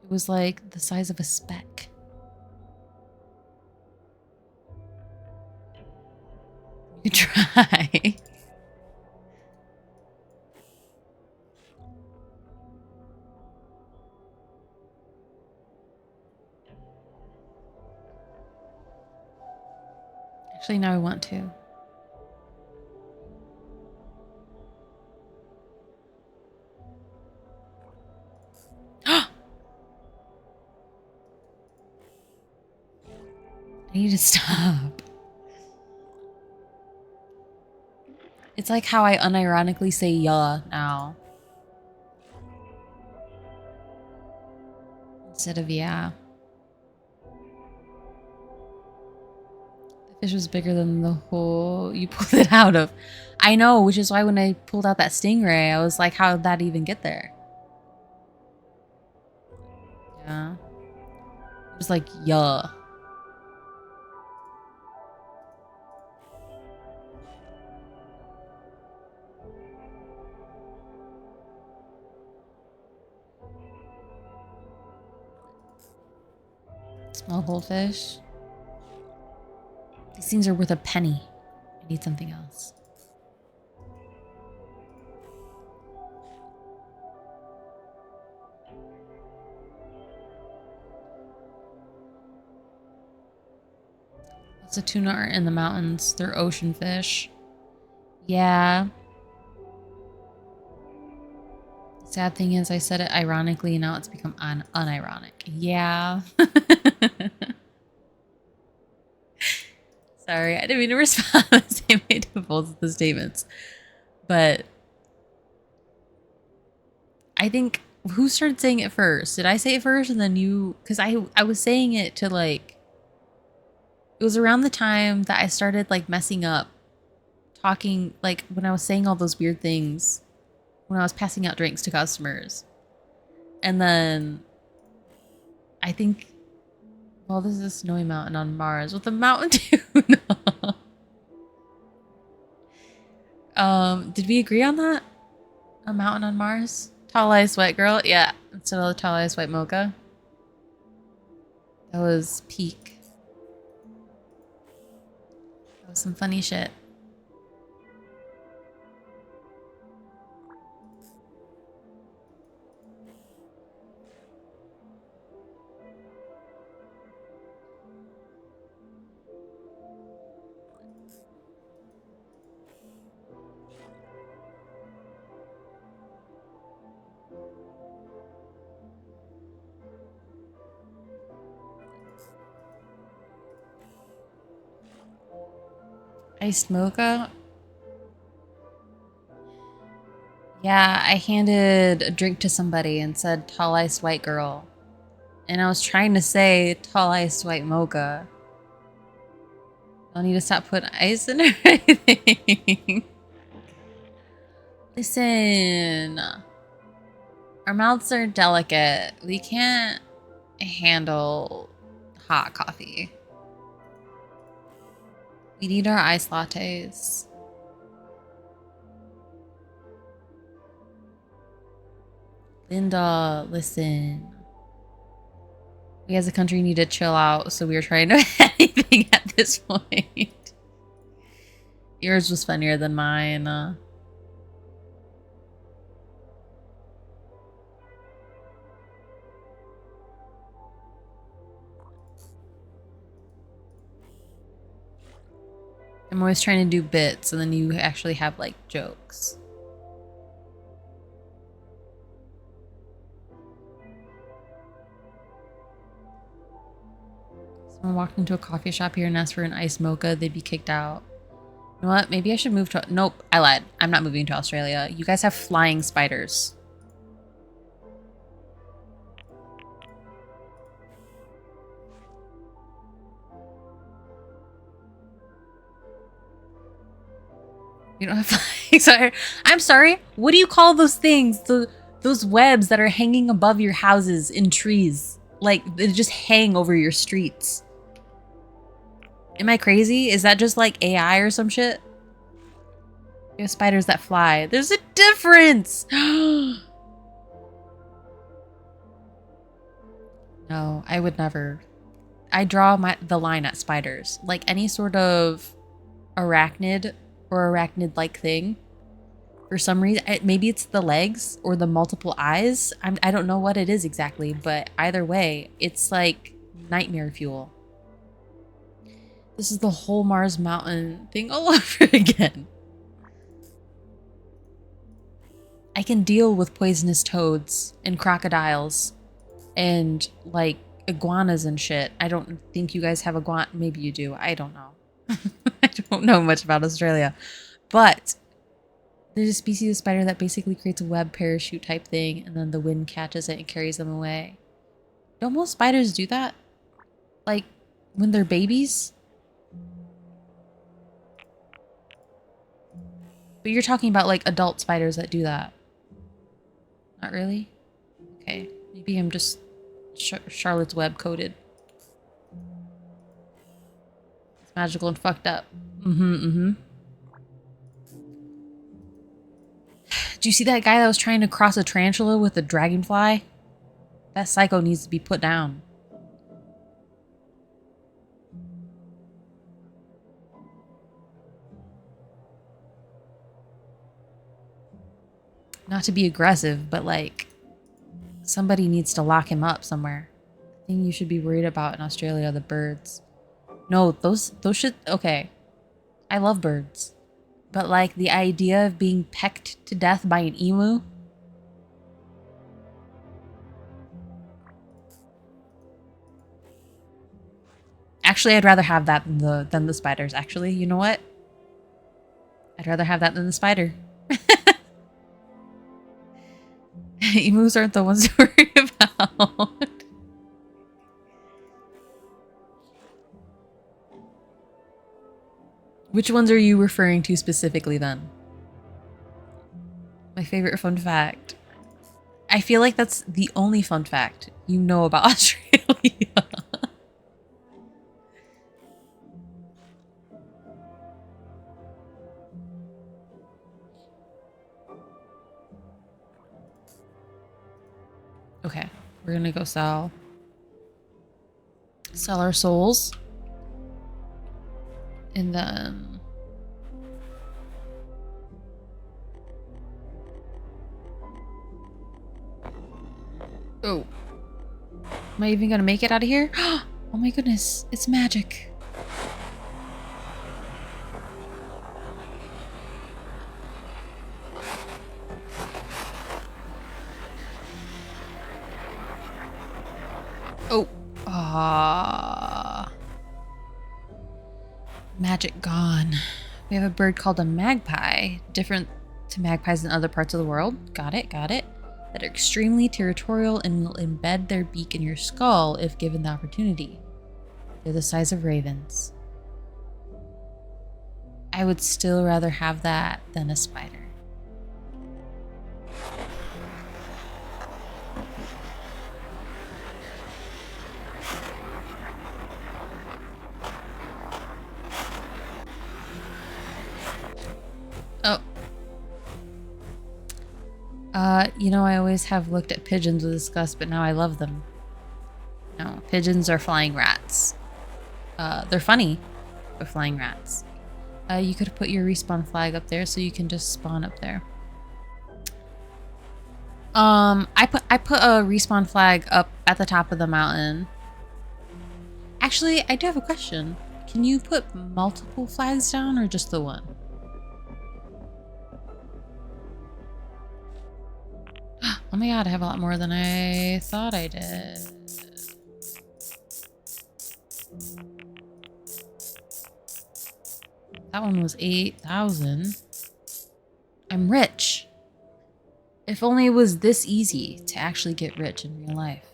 It was like the size of a speck. You try. Actually, now I want to. I need to stop. It's like how I unironically say "yeah" now instead of "yeah." The fish was bigger than the hole you pulled it out of. I know, which is why when I pulled out that stingray, I was like, how did that even get there? Yeah. It was like, yeah. Small goldfish. These things are worth a penny. I need something else. Lots of tuna are in the mountains. They're ocean fish. Yeah. The sad thing is I said it ironically, now it's become unironic. Yeah. Sorry, I didn't mean to respond the same way to both of the statements. But I think, who started saying it first? Did I say it first and then you? Because I was saying it to like, it was around the time that I started like messing up, talking, like when I was saying all those weird things, when I was passing out drinks to customers. And then I think, well, this is a snowy mountain on Mars with a mountain tuna. Did we agree on that? A mountain on Mars? Tall Ice White Girl? Yeah, instead of the Tall Ice White Mocha. That was peak. That was some funny shit. Iced mocha? Yeah, I handed a drink to somebody and said tall iced white girl. And I was trying to say tall iced white mocha. Don't need to stop putting ice in everything. Listen. Our mouths are delicate. We can't handle hot coffee. We need our iced lattes. Linda, listen. We as a country need to chill out, so we are trying to anything at this point. Yours was funnier than mine. I'm always trying to do bits, and then you actually have, like, jokes. Someone walked into a coffee shop here and asked for an iced mocha, they'd be kicked out. You know what? Maybe I should move to... Nope, I lied. I'm not moving to Australia. You guys have flying spiders. You don't have flying spiders. I'm sorry. What do you call those things? Those webs that are hanging above your houses in trees. Like, they just hang over your streets. Am I crazy? Is that just like AI or some shit? You have spiders that fly. There's a difference! No, I would never. I draw the line at spiders. Like any sort of arachnid or arachnid-like thing. For some reason, maybe it's the legs or the multiple eyes. I don't know what it is exactly, but either way, it's like nightmare fuel. This is the whole Mars Mountain thing all over again. I can deal with poisonous toads and crocodiles and like iguanas and shit. I don't think you guys have iguana. Maybe you do. I don't know. I don't know much about Australia, but there's a species of spider that basically creates a web parachute type thing, and then the wind catches it and carries them away. Don't most spiders do that? Like when they're babies? But you're talking about like adult spiders that do that. Not really? Okay. Maybe I'm just Charlotte's Web coded. It's magical and fucked up. Do you see that guy that was trying to cross a tarantula with a dragonfly? That psycho needs to be put down. Not to be aggressive, but like somebody needs to lock him up somewhere. The thing you should be worried about in Australia are the birds. No, those should... Okay. I love birds. But like the idea of being pecked to death by an emu? Actually, I'd rather have that than the spiders, actually. You know what? I'd rather have that than the spider. Emus aren't the ones to worry about. Which ones are you referring to specifically then? My favorite fun fact. I feel like that's the only fun fact you know about Australia. Okay, we're gonna go sell our souls. And then oh, am I even gonna make it out of here? Oh my goodness, it's magic. Oh, magic gone. We have a bird called a magpie, different to magpies in other parts of the world. Got it, got it. That are extremely territorial and will embed their beak in your skull if given the opportunity. They're the size of ravens. I would still rather have that than a spider. Oh. You know, I always have looked at pigeons with disgust, but now I love them. No, pigeons are flying rats. They're funny, but flying rats. You could put your respawn flag up there so you can just spawn up there. I put a respawn flag up at the top of the mountain. Actually, I do have a question. Can you put multiple flags down or just the one? Oh my god, I have a lot more than I thought I did. That one was 8,000. I'm rich. If only it was this easy to actually get rich in real life.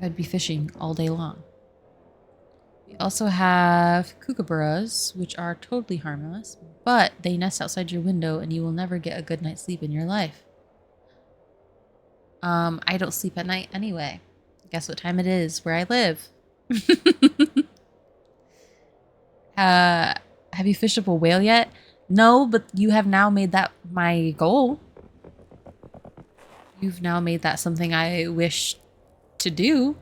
I'd be fishing all day long. We also have kookaburras, which are totally harmless, but they nest outside your window and you will never get a good night's sleep in your life. I don't sleep at night anyway. Guess what time it is where I live? Have you fished up a whale yet? No, but you have now made that my goal. You've now made that something I wish to do.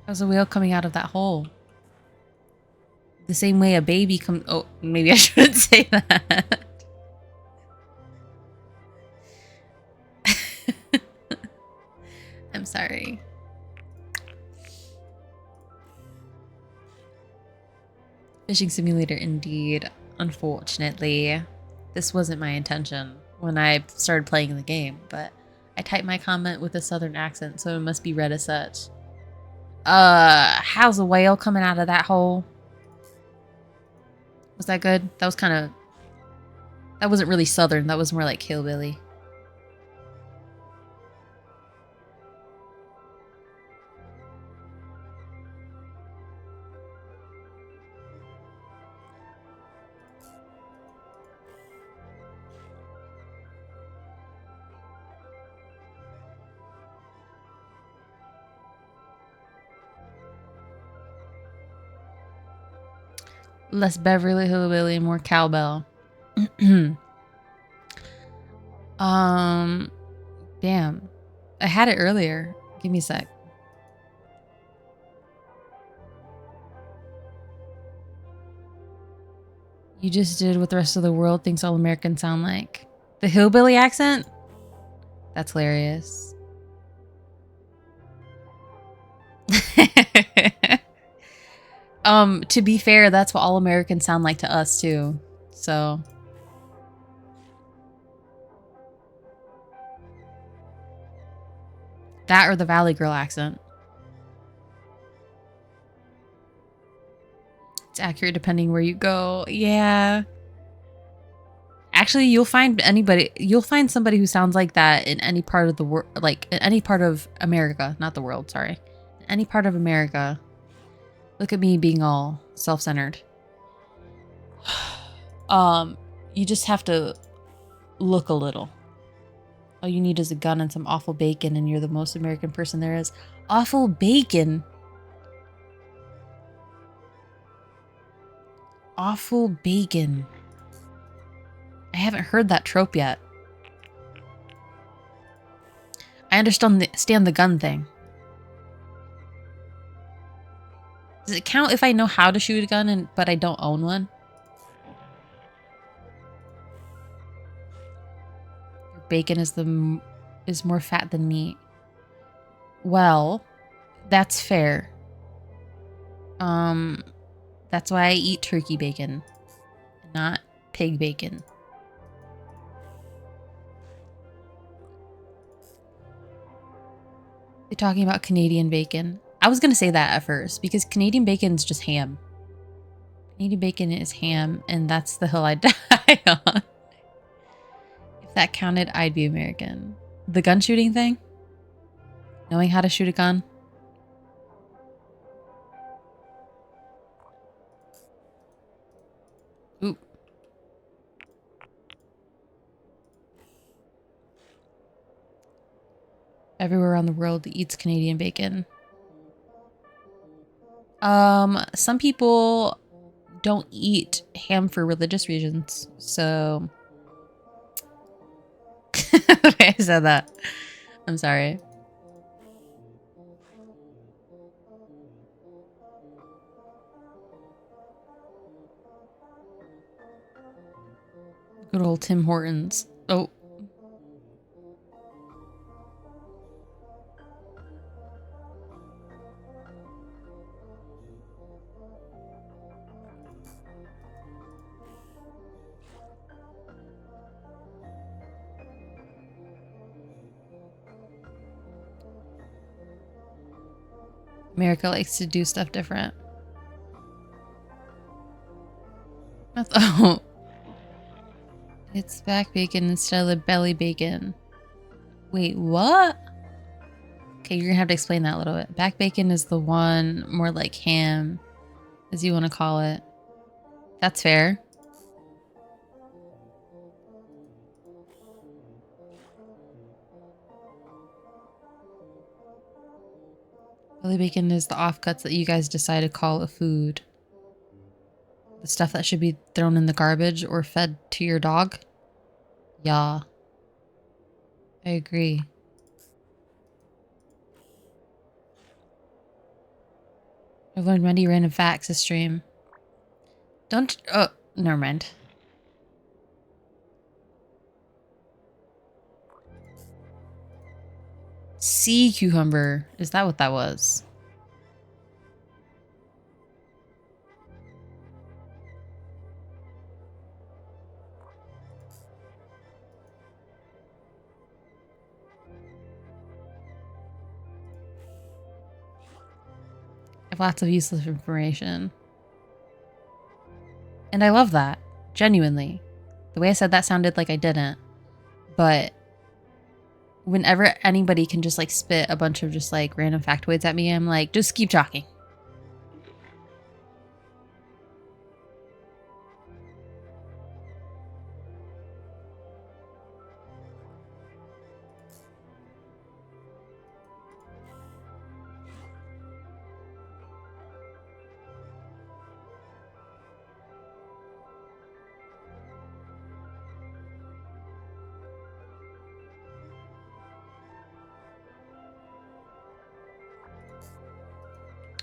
How's a whale coming out of that hole? The same way a baby comes... Oh, maybe I shouldn't say that. I'm sorry. Fishing simulator indeed. Unfortunately, this wasn't my intention when I started playing the game, but I typed my comment with a southern accent, so it must be read as such. How's a whale coming out of that hole? Was that good? That was kind of... That wasn't really southern. That was more like hillbilly. Less Beverly Hillbilly, more cowbell. Damn. I had it earlier. Give me a sec. You just did what the rest of the world thinks all Americans sound like. The hillbilly accent? That's hilarious. To be fair, that's what all Americans sound like to us too. So that or the Valley Girl accent. It's accurate depending where you go. Yeah. Actually, you'll find somebody who sounds like that in any part of the world, like in any part of America, not the world, sorry. In any part of America. Look at me being all self-centered. You just have to look a little. All you need is a gun and some awful bacon and you're the most American person there is. Awful bacon? Awful bacon. I haven't heard that trope yet. I understand the gun thing. Does it count if I know how to shoot a gun but I don't own one? Bacon is more fat than meat. Well, that's fair. That's why I eat turkey bacon, not pig bacon. You're talking about Canadian bacon. I was gonna say that at first because Canadian bacon is just ham. Canadian bacon is ham, and that's the hill I'd die on. If that counted, I'd be American. The gun shooting thing? Knowing how to shoot a gun? Ooh. Everywhere around the world eats Canadian bacon. Some people don't eat ham for religious reasons, so... Okay, I said that. I'm sorry. Good old Tim Hortons. Oh. America likes to do stuff different. Oh. It's back bacon instead of the belly bacon. Wait, what? Okay, you're gonna have to explain that a little bit. Back bacon is the one more like ham, as you want to call it. That's fair. Belly bacon is the offcuts that you guys decide to call a food. The stuff that should be thrown in the garbage or fed to your dog. Yeah. I agree. I've learned many random facts this stream. Don't... Oh, never mind. Sea cucumber. Is that what that was? I have lots of useless information. And I love that. Genuinely. The way I said that sounded like I didn't. But whenever anybody can just like spit a bunch of just like random factoids at me, I'm like, just keep talking.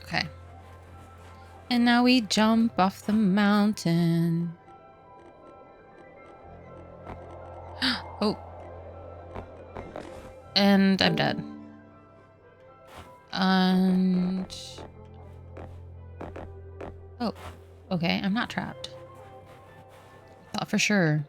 Okay. And now we jump off the mountain. Oh. And I'm dead. And... Oh. Okay, I'm not trapped. I thought for sure.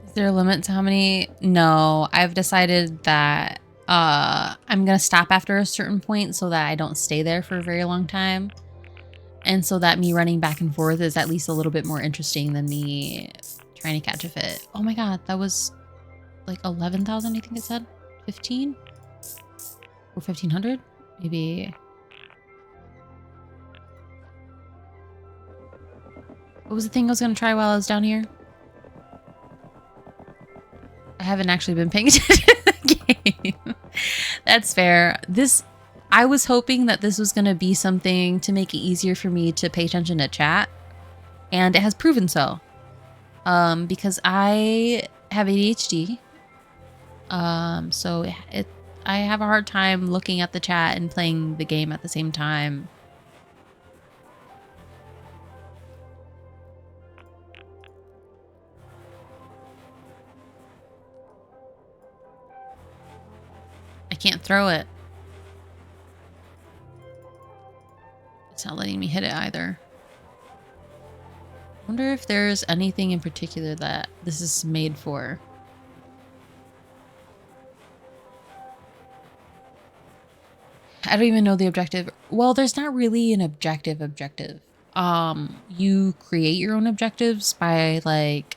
Is there a limit to how many? No, I've decided that I'm gonna stop after a certain point so that I don't stay there for a very long time. And so that me running back and forth is at least a little bit more interesting than me trying to catch a fit. Oh my god, that was like 11,000, I think it said? 15? Or 1,500? Maybe. What was the thing I was gonna try while I was down here? I haven't actually been paying attention to the game. That's fair. I was hoping that this was going to be something to make it easier for me to pay attention to chat, and it has proven so. Because I have ADHD, so I have a hard time looking at the chat and playing the game at the same time. I can't throw it. It's not letting me hit it either. I wonder if there's anything in particular that this is made for. I don't even know the objective. Well, there's not really an objective. You create your own objectives by like,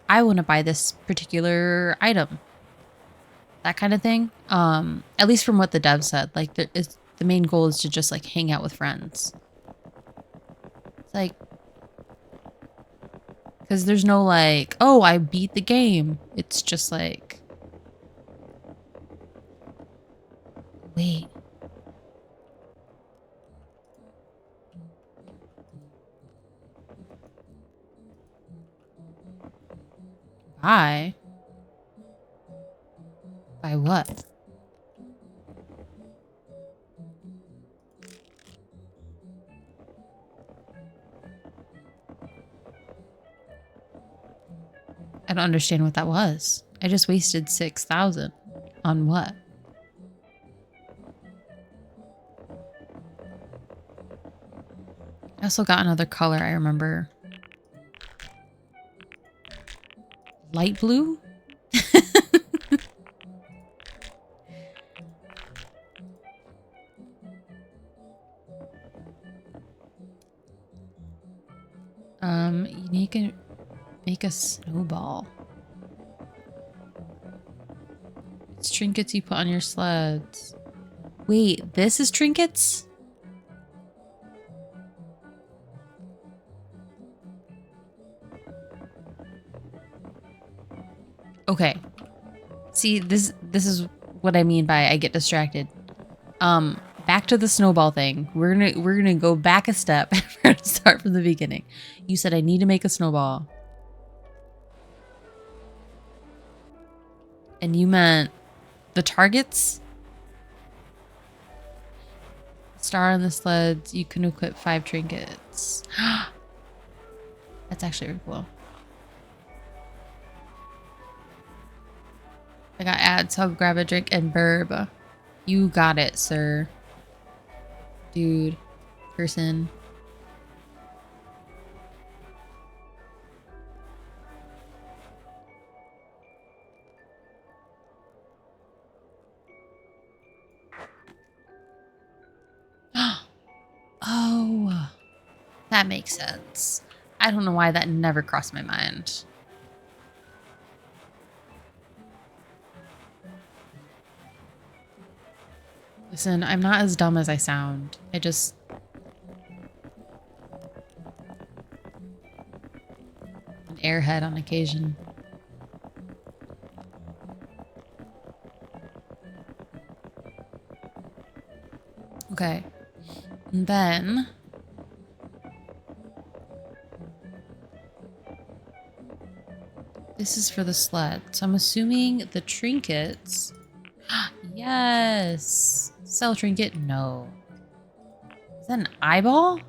I want to buy this particular item. That kind of thing. At least from what the dev said, like the main goal is to just like hang out with friends. It's like, because there's no like, oh, I beat the game. It's just like, wait. Buy? Buy what? I don't understand what that was. I just wasted 6,000 on what? I also got another color, I remember. Light blue? You can make a snowball. It's trinkets you put on your sleds. Wait, this is trinkets? Okay. See, this is what I mean by I get distracted. Back to the snowball thing. We're gonna go back a step and start from the beginning. You said I need to make a snowball. And you meant the targets? Star on the sleds. You can equip 5 trinkets. That's actually really cool. I got ads, so I'll grab a drink and burb. You got it, sir. Dude. Person. Oh. That makes sense. I don't know why that never crossed my mind. Listen, I'm not as dumb as I sound. I just... an airhead on occasion. Okay. And then... this is for the sled. So I'm assuming the trinkets... yes! Sell trinket? No. Is that an eyeball?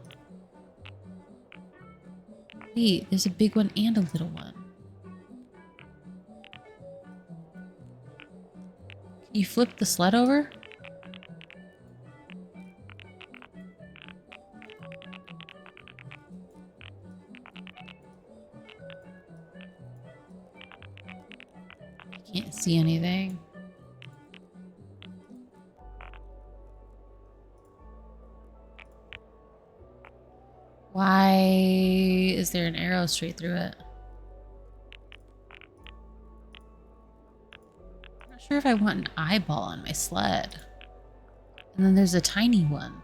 Wait, there's a big one and a little one. Can you flip the sled over? I can't see anything. Why is there an arrow straight through it? I'm not sure if I want an eyeball on my sled. And then there's a tiny one.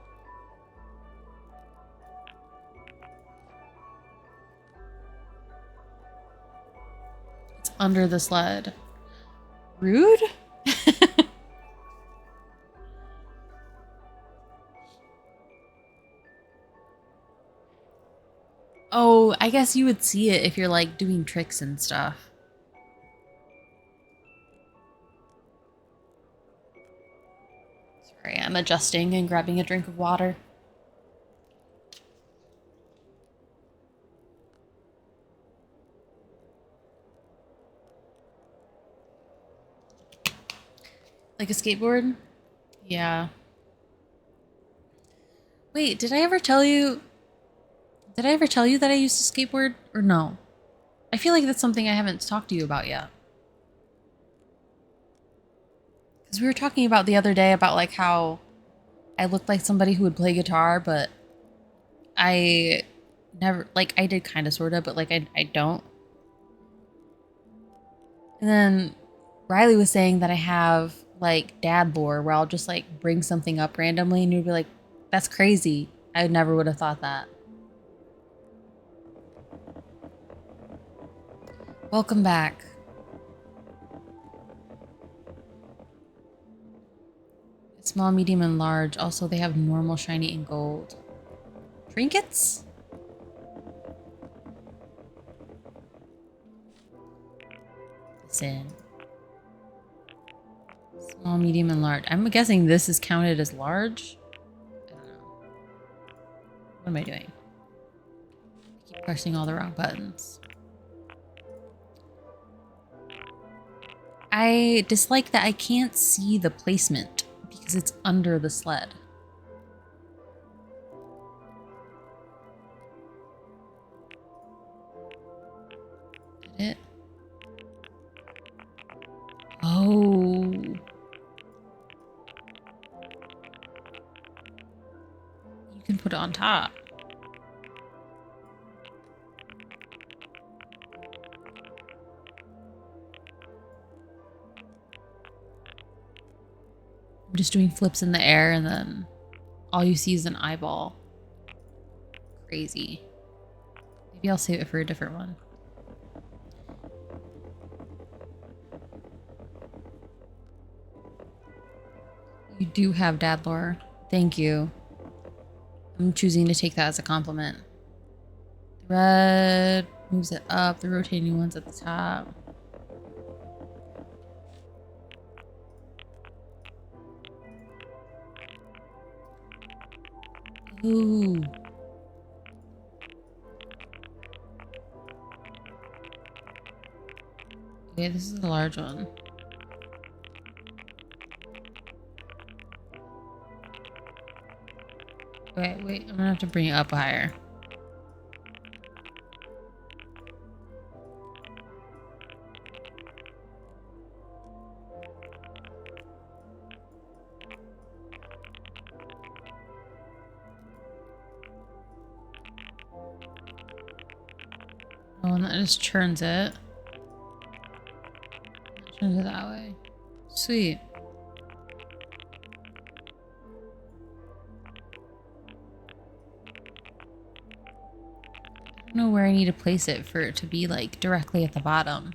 It's under the sled. Rude? Oh, I guess you would see it if you're like doing tricks and stuff. Sorry, I'm adjusting and grabbing a drink of water. Like a skateboard? Yeah. Wait, did I ever tell you? Did I ever tell you that I used to skateboard or no? I feel like that's something I haven't talked to you about yet. Because we were talking about the other day about like how I looked like somebody who would play guitar, but I never, like, I did kind of sort of, but like I don't. And then Riley was saying that I have like dad lore where I'll just like bring something up randomly and you'd be like, that's crazy. I never would have thought that. Welcome back. Small, medium, and large. Also, they have normal, shiny, and gold. Trinkets? Listen. Small, medium, and large. I'm guessing this is counted as large? I don't know. What am I doing? I keep pressing all the wrong buttons. I dislike that I can't see the placement because it's under the sled. Did it? Oh. You can put it on top. I'm just doing flips in the air and then all you see is an eyeball. Crazy. Maybe I'll save it for a different one. You do have dad lore. Thank you. I'm choosing to take that as a compliment. The red moves it up, the rotating one's at the top. Ooh. Okay, this is a large one. Wait, I'm gonna have to bring it up higher. Oh, and that just turns it. Turns it that way. Sweet. I don't know where I need to place it for it to be like directly at the bottom.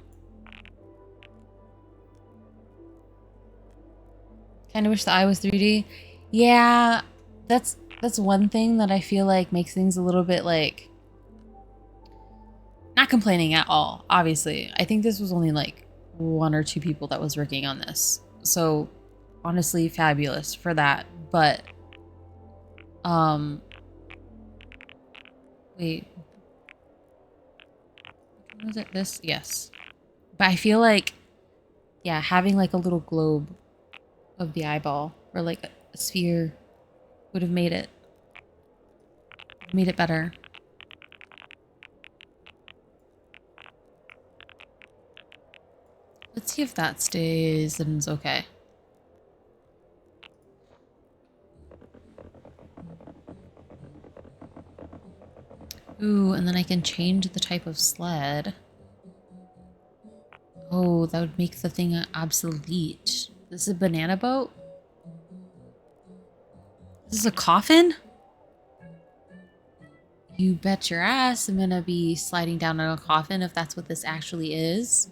Kind of wish the eye was 3D. Yeah, that's one thing that I feel like makes things a little bit like not complaining at all. Obviously, I think this was only like 1 or 2 people that was working on this, so honestly, fabulous for that. But wait, was it this? Yes, but I feel like yeah, having like a little globe of the eyeball or like a sphere would have made it better. Let's see if that stays and is okay. Ooh, and then I can change the type of sled. Oh, that would make the thing obsolete. This is a banana boat? This is a coffin? You bet your ass I'm gonna be sliding down on a coffin if that's what this actually is.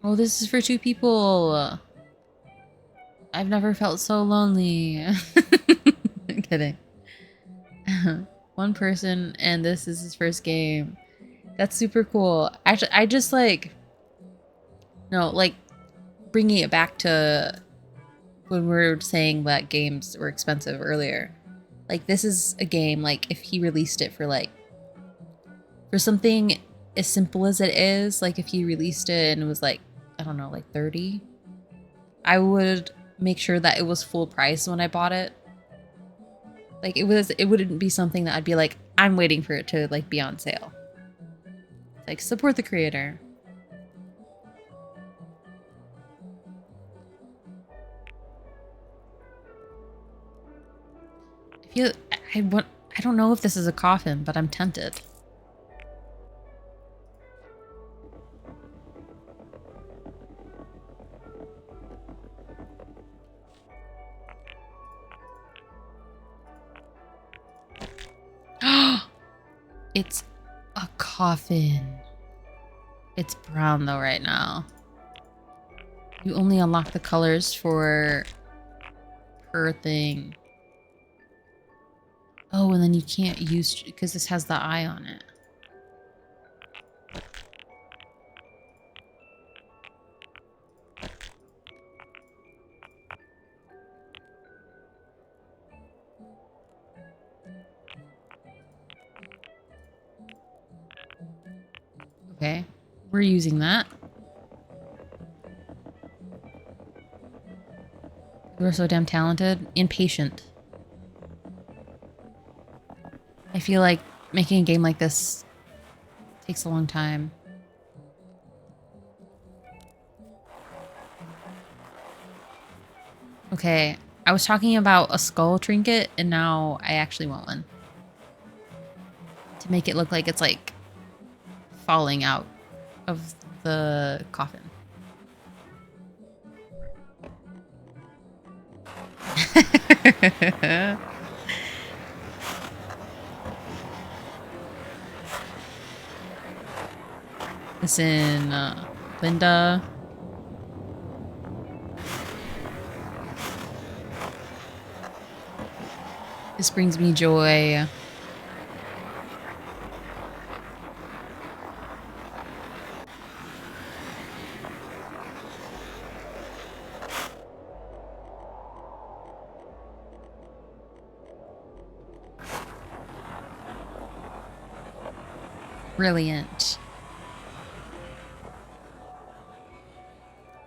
Oh, this is for 2 people. I've never felt so lonely. I'm kidding. One person, and this is his first game. That's super cool. Actually, I just like, no, like bringing it back to when we were saying that games were expensive earlier. Like, this is a game, like, if he released it for like, for something as simple as it is, like if he released it and it was like, I don't know, like 30, I would make sure that it was full price when I bought it. Like, it wouldn't be something that I'd be like, I'm waiting for it to like be on sale. Like, support the creator. I don't know if this is a coffin, but I'm tempted. It's a coffin. It's brown though right now. You only unlock the colors for per thing. Oh, and then you can't use, because this has the eye on it. Okay, we're using that. We're so damn talented and patient. I feel like making a game like this takes a long time. Okay, I was talking about a skull trinket, and now I actually want one. To make it look like it's like falling out of the coffin. Listen, Linda. This brings me joy. Brilliant.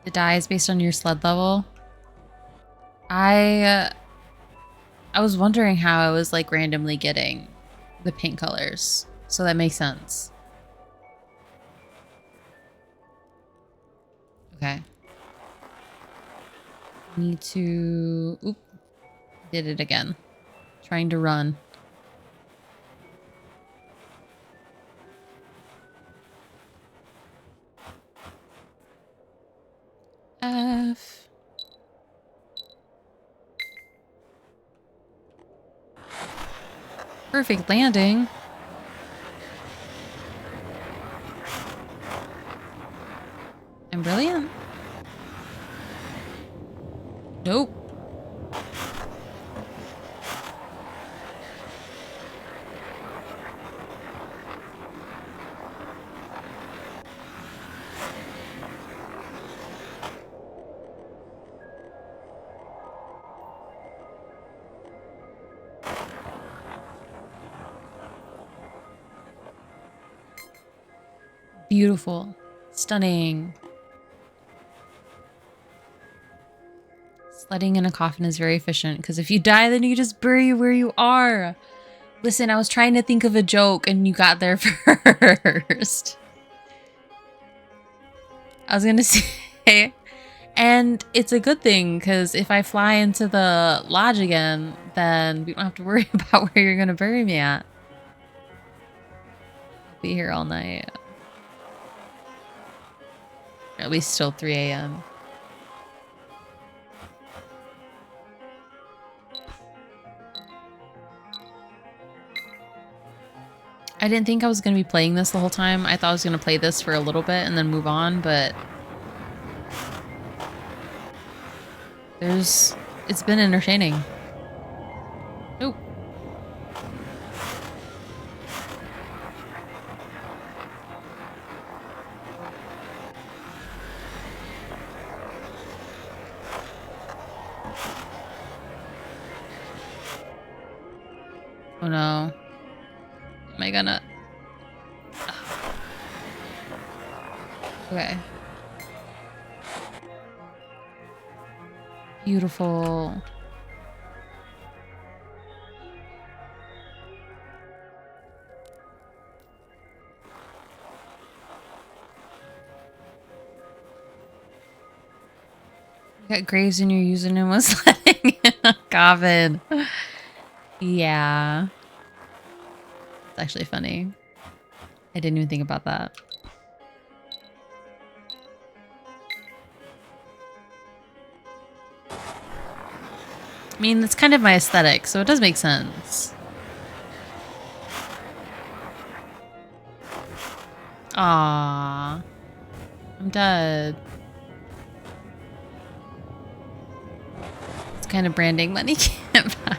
The die is based on your sled level. I was wondering how I was like randomly getting the pink colors. So that makes sense. Okay. Need to... Oop. Did it again. Trying to run. F. Perfect landing. I'm brilliant. Nope. Beautiful. Stunning. Sledding in a coffin is very efficient because if you die, then you just bury where you are. Listen, I was trying to think of a joke and you got there first. I was gonna say, and it's a good thing because if I fly into the lodge again, then we don't have to worry about where you're gonna bury me at. I'll be here all night. At least till 3 a.m. I didn't think I was going to be playing this the whole time. I thought I was going to play this for a little bit and then move on, but... It's been entertaining. Oh. Oh no. Am I gonna... Okay. Beautiful. You got graves in your username was Sledding. Coven. Yeah. It's actually funny. I didn't even think about that. I mean, that's kind of my aesthetic, so it does make sense. Aww. I'm dead. It's kind of branding money can't buy.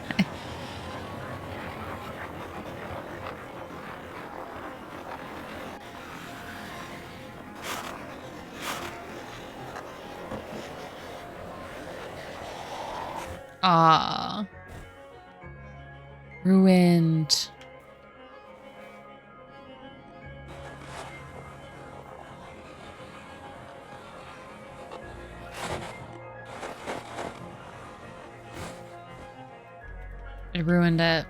Aww. Ruined. I ruined it.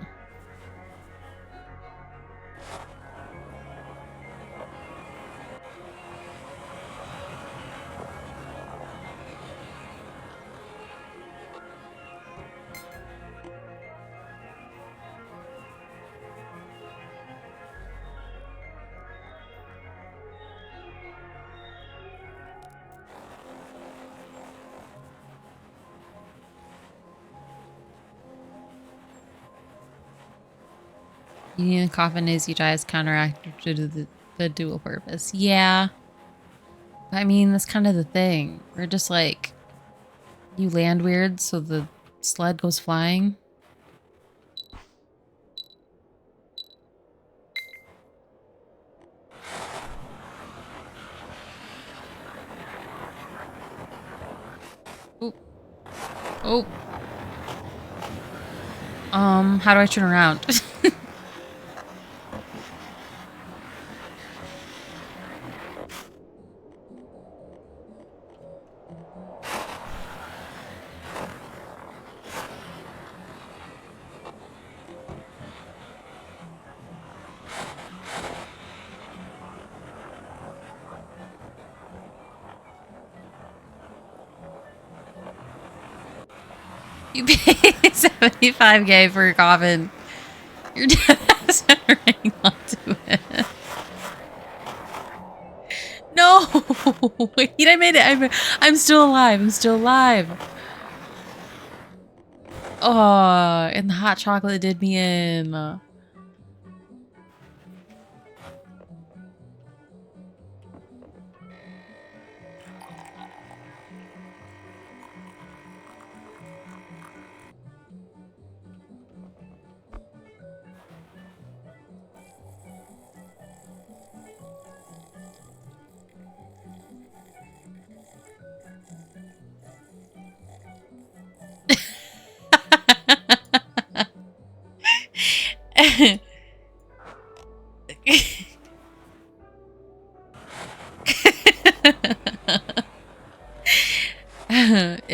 Union coffin is you die as counteractive to the dual purpose. Yeah. I mean, that's kind of the thing. We're just like, you land weird, so the sled goes flying. Oh. Oh. How do I turn around? You pay 75K for a coffin. Your dad has running onto it. No! Wait, I made it. I'm still alive. I'm still alive. Oh, and the hot chocolate did me in.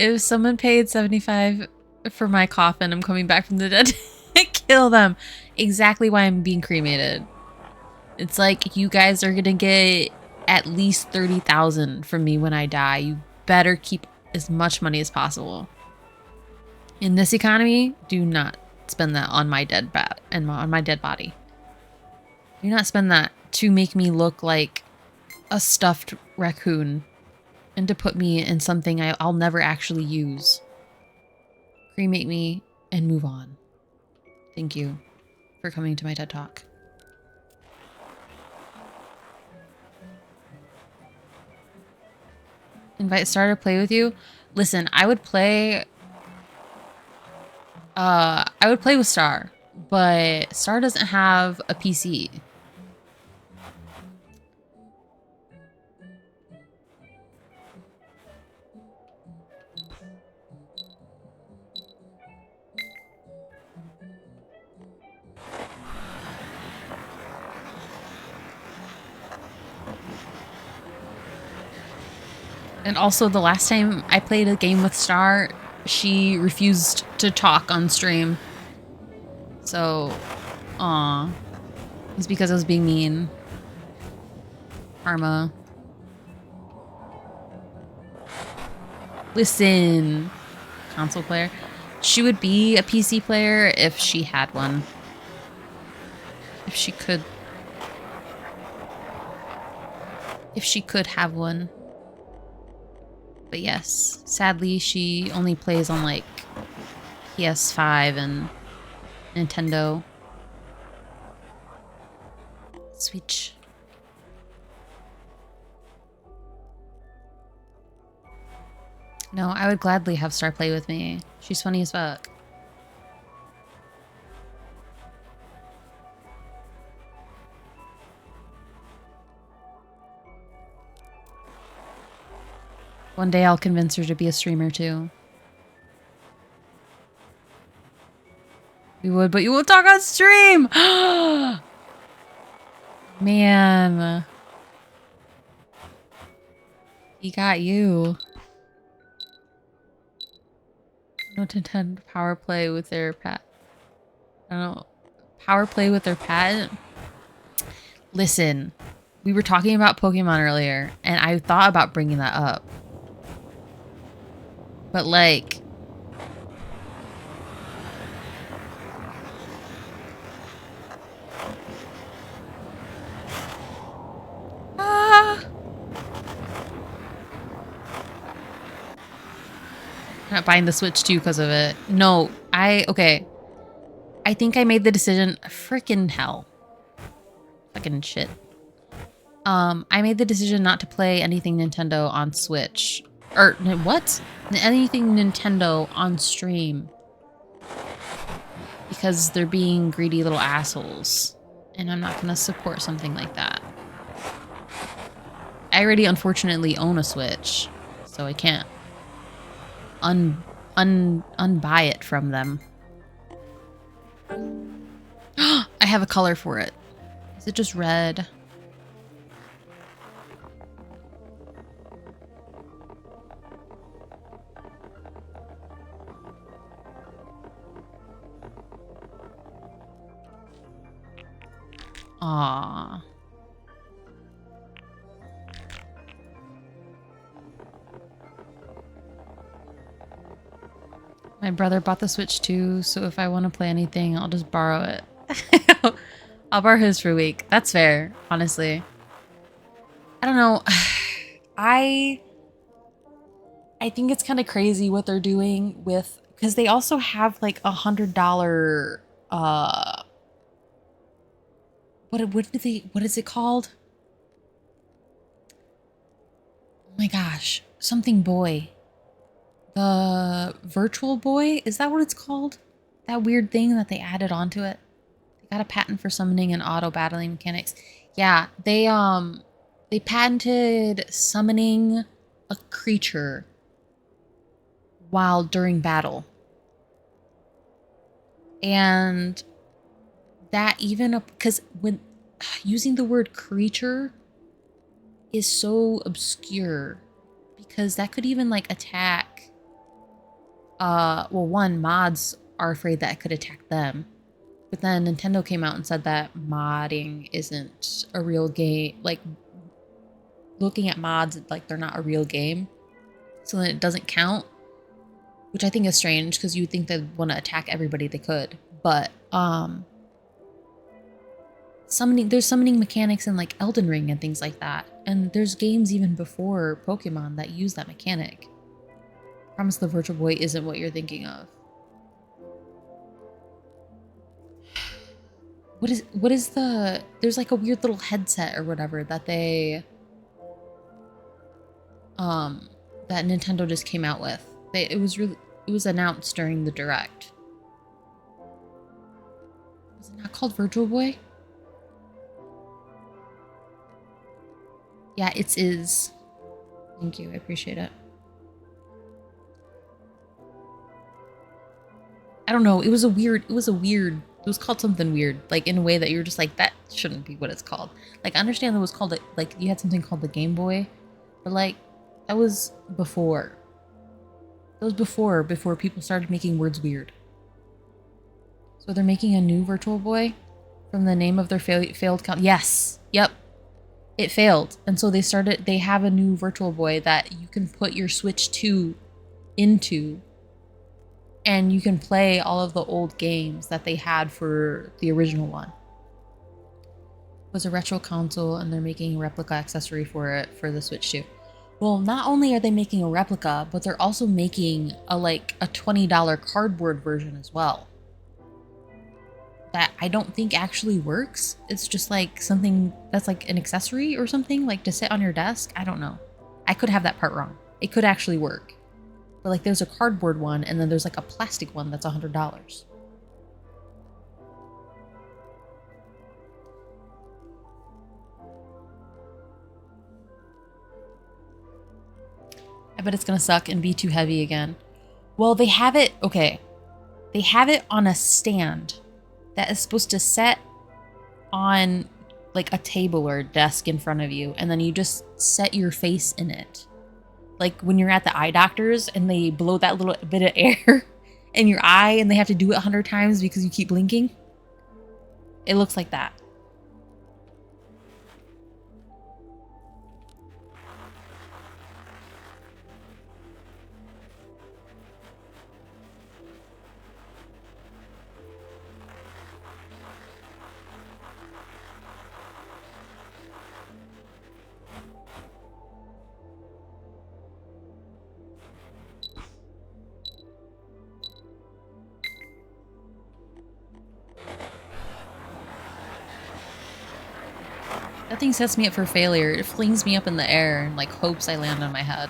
If someone paid 75 for my coffin, I'm coming back from the dead to kill them. Exactly why I'm being cremated. It's like you guys are gonna get at least 30,000 from me when I die. You better keep as much money as possible. In this economy, do not spend that on my dead bat and on my dead body. Do not spend that to make me look like a stuffed raccoon and to put me in something I'll never actually use. Cremate me and move on. Thank you for coming to my TED Talk. Invite Star to play with you? Listen, I would play with Star, but Star doesn't have a PC. And also, the last time I played a game with Star, she refused to talk on stream. So, aw. It's because I was being mean. Karma. Listen, console player. She would be a PC player if she had one. If she could. If she could have one. But yes, sadly, she only plays on like PS5 and Nintendo. Switch. No, I would gladly have Star play with me. She's funny as fuck. One day I'll convince her to be a streamer too. We would, but you won't talk on stream! Man. He got you. No Nintendo power play with their pet. I don't know. Power play with their pet? Listen, we were talking about Pokemon earlier, and I thought about bringing that up. But like... I'm not buying the Switch 2 because of it. No, okay. I think I made the decision. Frickin' hell. Fucking shit. I made the decision not to play anything Nintendo on Switch. Or, what? Anything Nintendo on stream. Because they're being greedy little assholes. And I'm not gonna support something like that. I already unfortunately own a Switch. So I can't unbuy it from them. I have a color for it. Is it just red? Aww. My brother bought the Switch too, so if I want to play anything, I'll just borrow it. I'll borrow his for a week. That's fair, honestly. I don't know. I think it's kind of crazy what they're doing with, because they also have like $100 what is it called? Oh my gosh, something boy. The virtual boy, is that what it's called? That weird thing that they added onto it. They got a patent for summoning and auto battling mechanics. Yeah, they patented summoning a creature while during battle. And that even, because when using the word creature is so obscure, because that could even like attack, well, one, mods are afraid that it could attack them. But then Nintendo came out and said that modding isn't a real game. Like, looking at mods, like, they're not a real game. So then it doesn't count. Which I think is strange, because you would think they'd want to attack everybody they could. But, there's summoning mechanics in, like, Elden Ring and things like that. And there's games even before Pokemon that use that mechanic. I promise the Virtual Boy isn't what you're thinking of. What is the, there's like a weird little headset or whatever that they that Nintendo just came out with. It was announced during the Direct. Was it not called Virtual Boy? Yeah, it is. Thank you, I appreciate it. I don't know, it was called something weird, like in a way that you're just like, that shouldn't be what it's called. Like, I understand that was called, like, you had something called the Game Boy, but like, that was before. That was before people started making words weird. So they're making a new Virtual Boy from the name of their failed count. Yes. Yep. It failed. And so they have a new Virtual Boy that you can put your Switch 2 into, and you can play all of the old games that they had for the original one. It was a retro console, and they're making a replica accessory for it for the Switch 2. Well, not only are they making a replica, but they're also making a $20 cardboard version as well. That I don't think actually works. It's just like something that's like an accessory or something, like to sit on your desk. I don't know. I could have that part wrong. It could actually work. But like there's a cardboard one, and then there's like a plastic one that's $100. I bet it's gonna suck and be too heavy again. Well, they have it, okay. They have it on a stand that is supposed to set on like a table or a desk in front of you, and then you just set your face in it. Like when you're at the eye doctors and they blow that little bit of air in your eye and they have to do it 100 times because you keep blinking. It looks like that. That thing sets me up for failure. It flings me up in the air and like hopes I land on my head.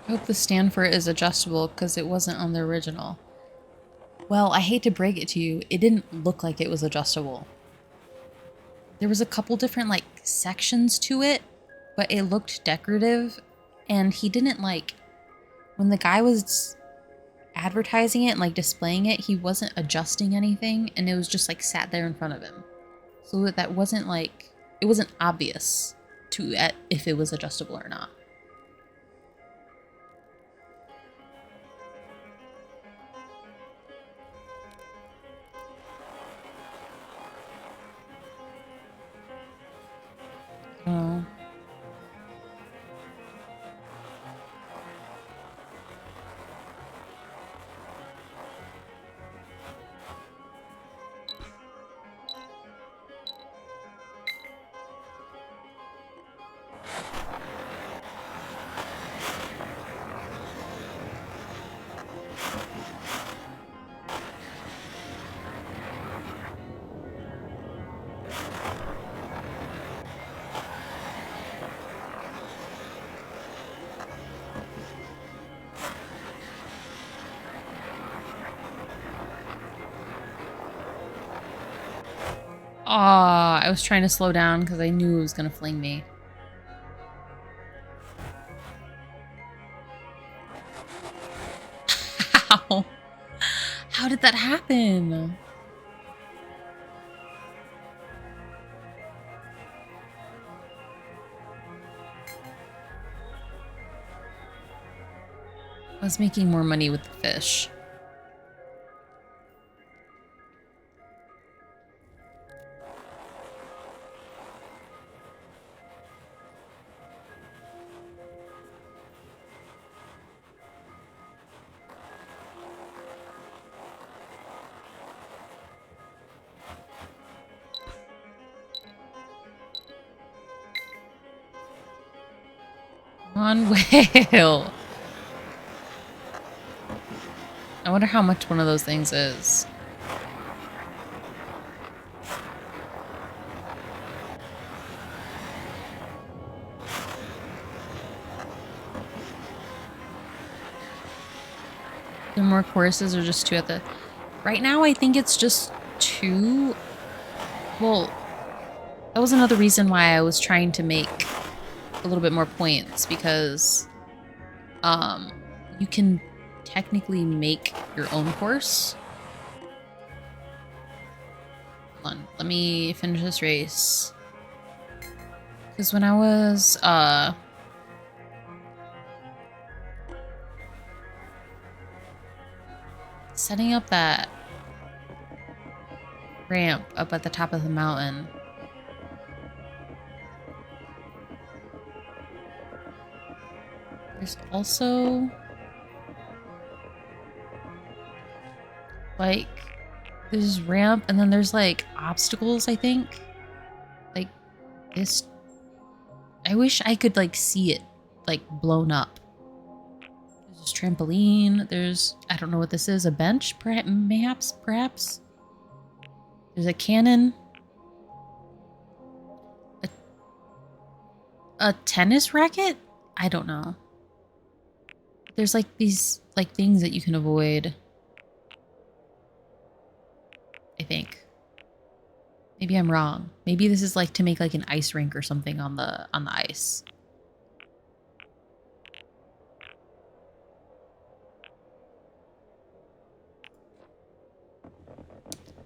I hope the stand for it is adjustable because it wasn't on the original. Well, I hate to break it to you, it didn't look like it was adjustable. There was a couple different like sections to it, but it looked decorative, and he didn't like, when the guy was advertising it and like displaying it, he wasn't adjusting anything, and it was just like sat there in front of him. So that wasn't like, it wasn't obvious to if it was adjustable or not. Oh. Aw, I was trying to slow down because I knew it was gonna fling me. How? How did that happen? I was making more money with the fish. On whale. I wonder how much one of those things is. There are more courses or just two at the... Right now, I think it's just two. Well, that was another reason why I was trying to make a little bit more points, because you can technically make your own course. Hold on, let me finish this race. Because when I was setting up that ramp up at the top of the mountain, there's also like there's ramp, and then there's like obstacles, I think. Like this, I wish I could like see it like blown up. There's this trampoline, there's, I don't know what this is, a bench perhaps. There's a cannon. A tennis racket? I don't know. There's like these like things that you can avoid, I think. Maybe I'm wrong. Maybe this is like to make like an ice rink or something on the ice.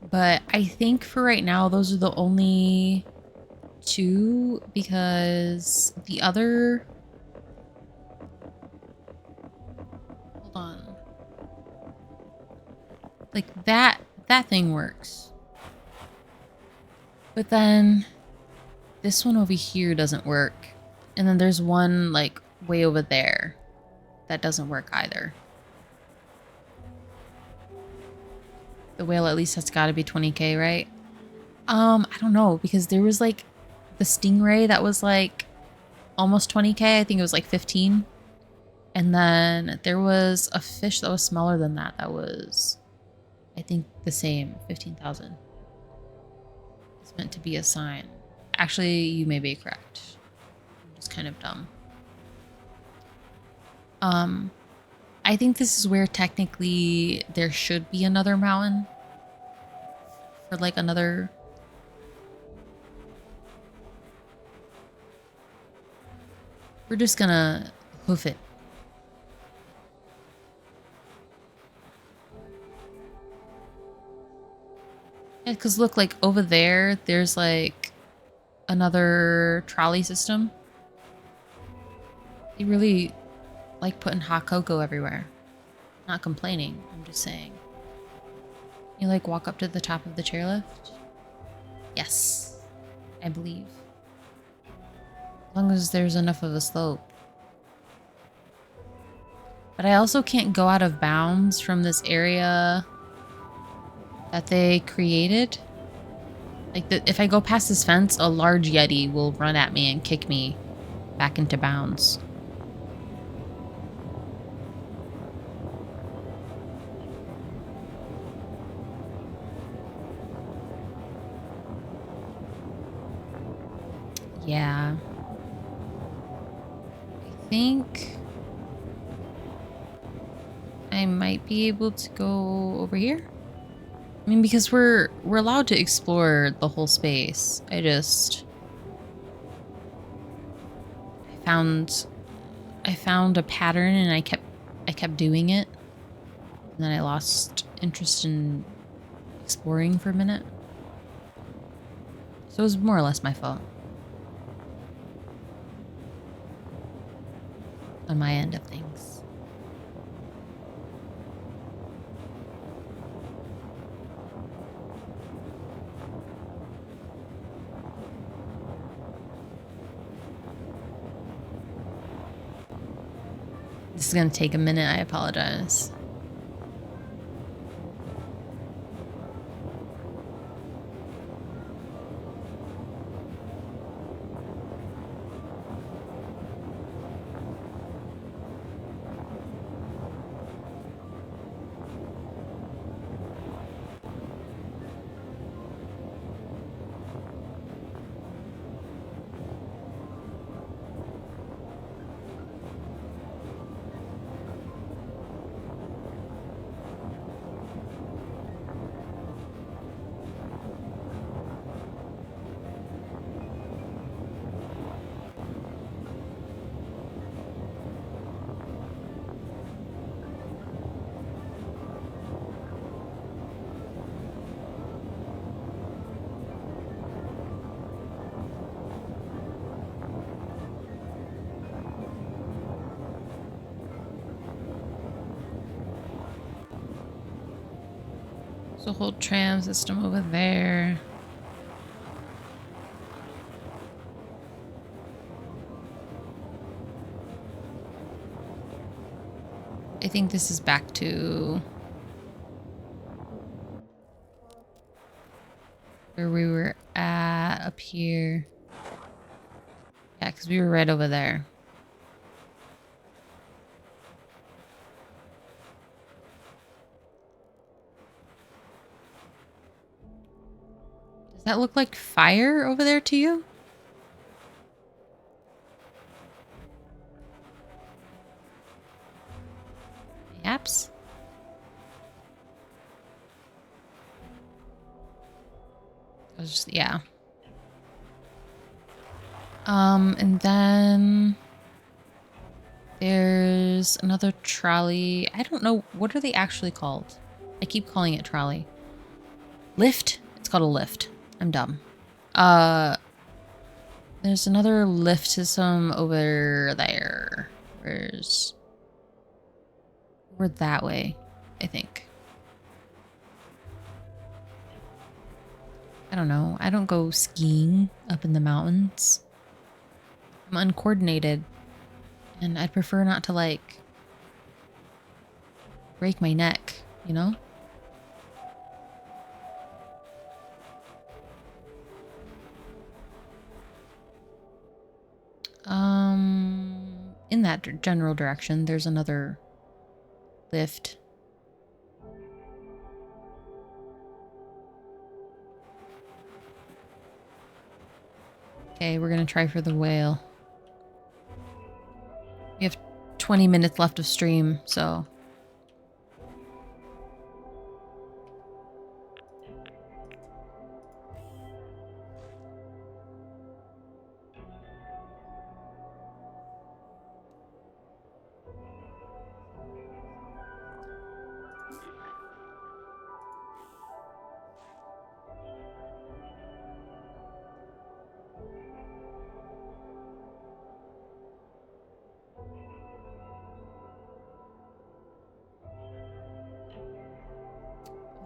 But I think for right now, those are the only two, because the other... Hold on. Like that thing works. But then this one over here doesn't work. And then there's one like way over there that doesn't work either. The whale at least has got to be 20k, right? I don't know, because there was like the stingray that was like almost 20k. I think it was like 15. And then there was a fish that was smaller than that. That was, I think, the same, 15,000. It's meant to be a sign. Actually, you may be correct. I'm just kind of dumb. I think this is where technically there should be another mountain. For like another... We're just gonna hoof it. Yeah, because look, like over there, there's like another trolley system. They really like putting hot cocoa everywhere. Not complaining, I'm just saying. You like walk up to the top of the chairlift? Yes, I believe. As long as there's enough of a slope. But I also can't go out of bounds from this area that they created. Like, if I go past this fence, a large yeti will run at me and kick me back into bounds. Yeah. I think I might be able to go over here. I mean, because we're allowed to explore the whole space. I found a pattern and I kept doing it. And then I lost interest in exploring for a minute. So it was more or less my fault. On my end of things. This is going to take a minute, I apologize. There's a whole tram system over there. I think this is back to where we were at up here. Yeah, because we were right over there. Does that look like fire over there to you? Yaps. I was just, yeah. And then there's another trolley. I don't know. What are they actually called? I keep calling it trolley. Lift? It's called a lift. I'm dumb. There's another lift system over there. We're that way, I think. I don't know. I don't go skiing up in the mountains. I'm uncoordinated. And I'd prefer not to, like, break my neck, you know? In that general direction, there's another lift. Okay, we're gonna try for the whale. We have 20 minutes left of stream, so...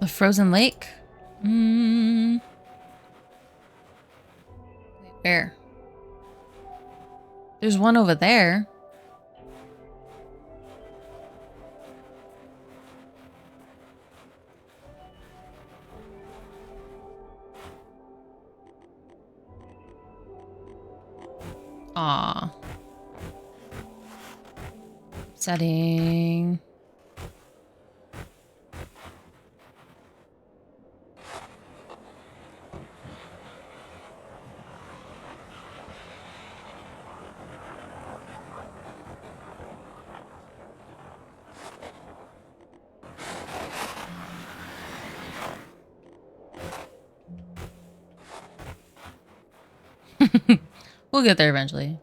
The frozen lake? Wait, where? There's one over there. Aw. Setting. We'll get there eventually.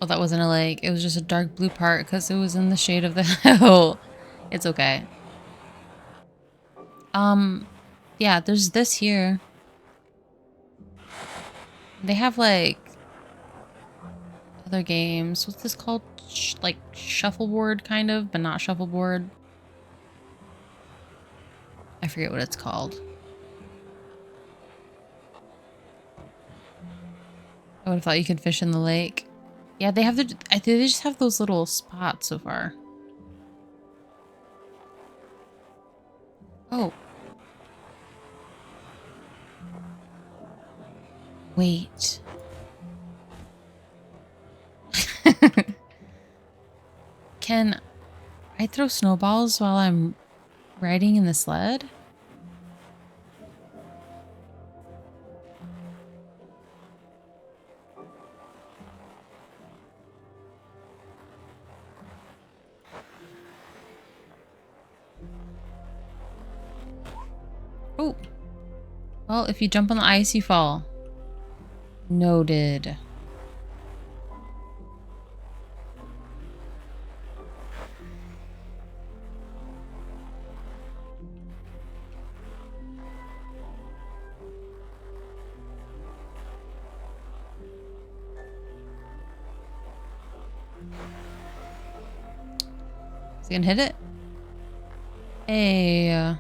Oh, that wasn't a lake. It was just a dark blue part because it was in the shade of the hill. It's okay. Yeah, there's this here. They have, like, other games. What's this called? Like, shuffleboard, kind of, but not shuffleboard. I forget what it's called. I would have thought you could fish in the lake. Yeah, they have the... I think they just have those little spots so far. Oh. Wait. Can I throw snowballs while I'm riding in the sled? Oh. Well, if you jump on the ice, you fall. Noted. Is he gonna hit it? Hey.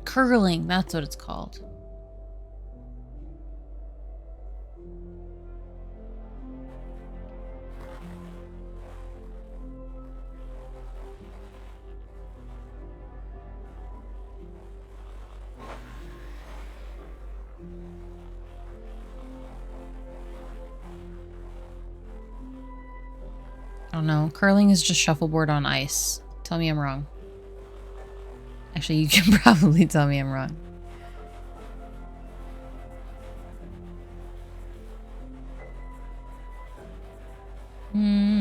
Curling, that's what it's called. I don't know. Curling is just shuffleboard on ice. Tell me I'm wrong. Actually, you can probably tell me I'm wrong. Hmm.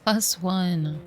+1.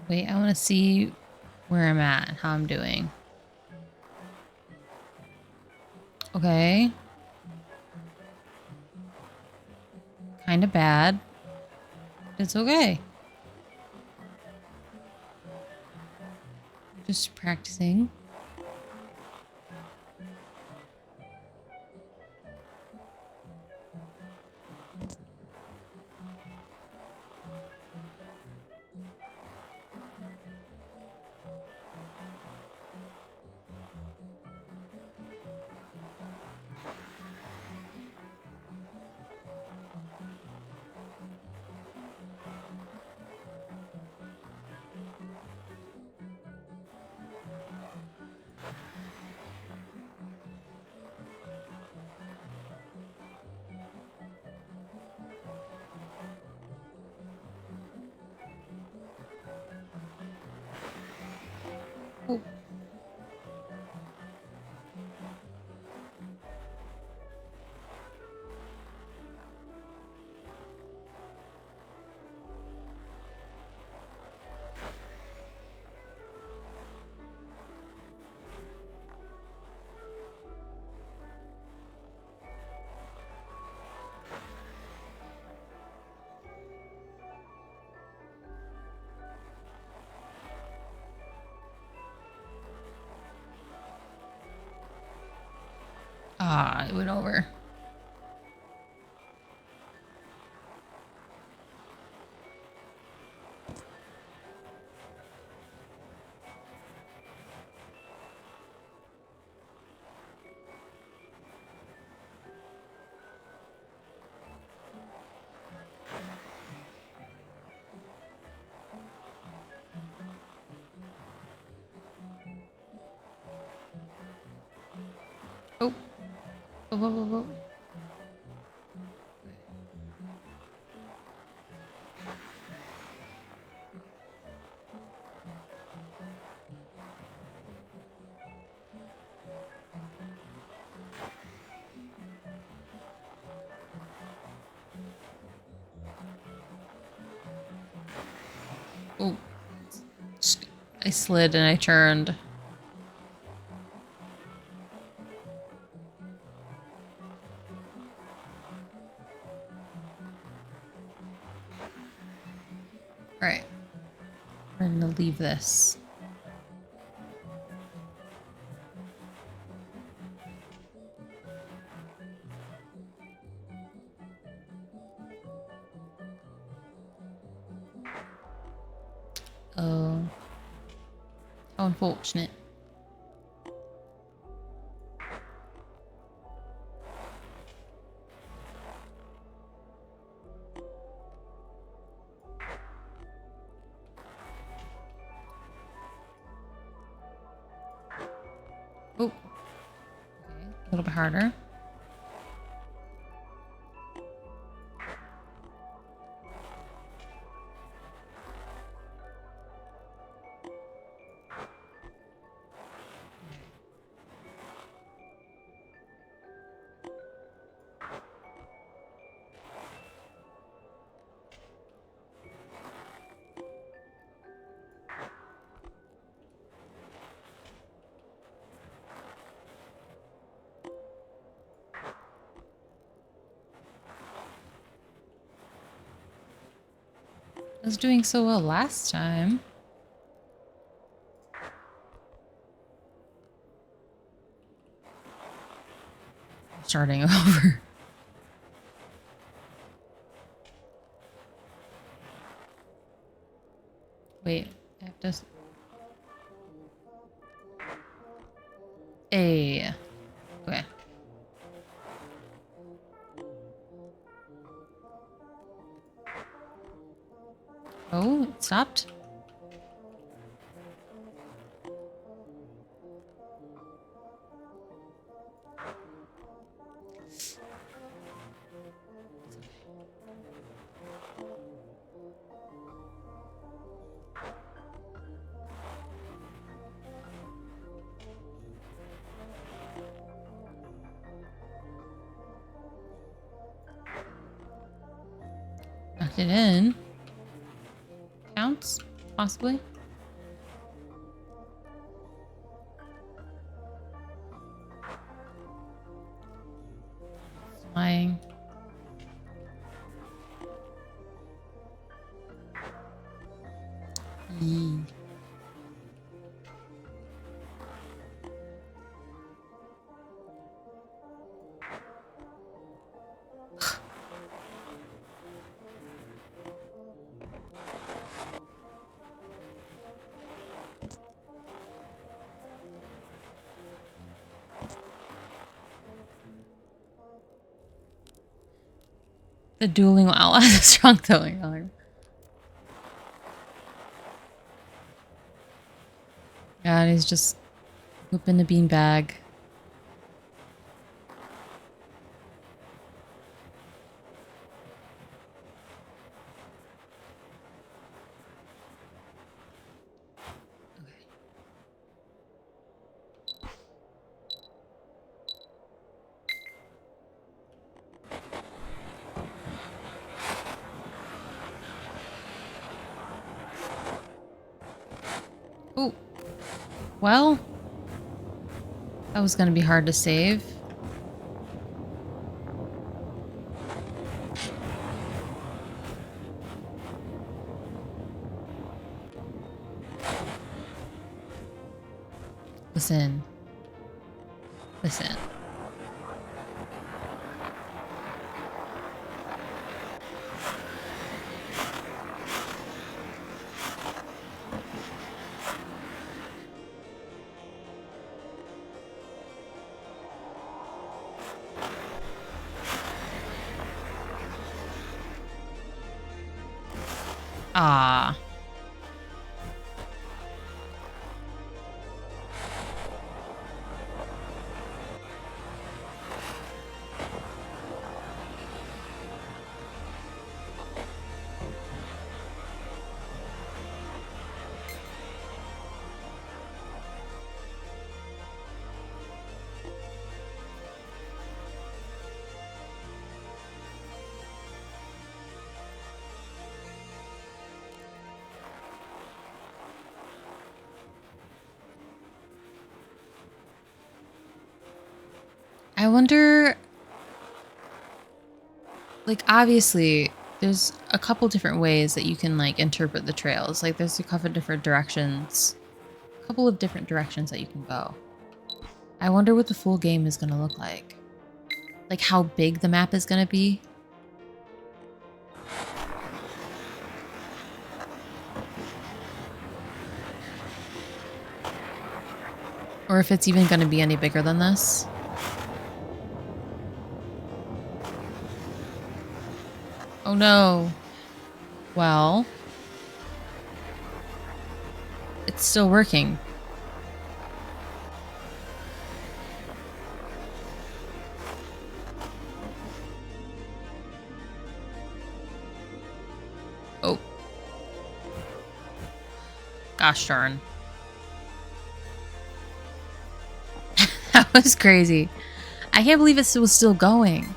Wait, I want to see where I'm at, how I'm doing. Okay. Kind of bad. It's okay. Just practicing. Oh. Ah, it went over. Oh. Oh, whoa, whoa, whoa. Oh, I slid and I turned. All right, we're gonna leave this. Oh, how unfortunate. Oh, okay, a little bit harder. I was doing so well last time. Starting over. Wait, I have to. Hey. Okay. Oh, it stopped. Knocked it in. Counts, possibly. Flying. Yee. The dueling owl has a strong throwing alarm. God, he's just whooping the beanbag. Oh, well, that was gonna be hard to save. Listen. Listen. Ah. I wonder, like, obviously, there's a couple different ways that you can, like, interpret the trails. Like, there's a couple of different directions. A couple of different directions that you can go. I wonder what the full game is going to look like. Like, how big the map is going to be. Or if it's even going to be any bigger than this. Oh no. Well, it's still working. Oh. Gosh darn. That was crazy. I can't believe it was still going.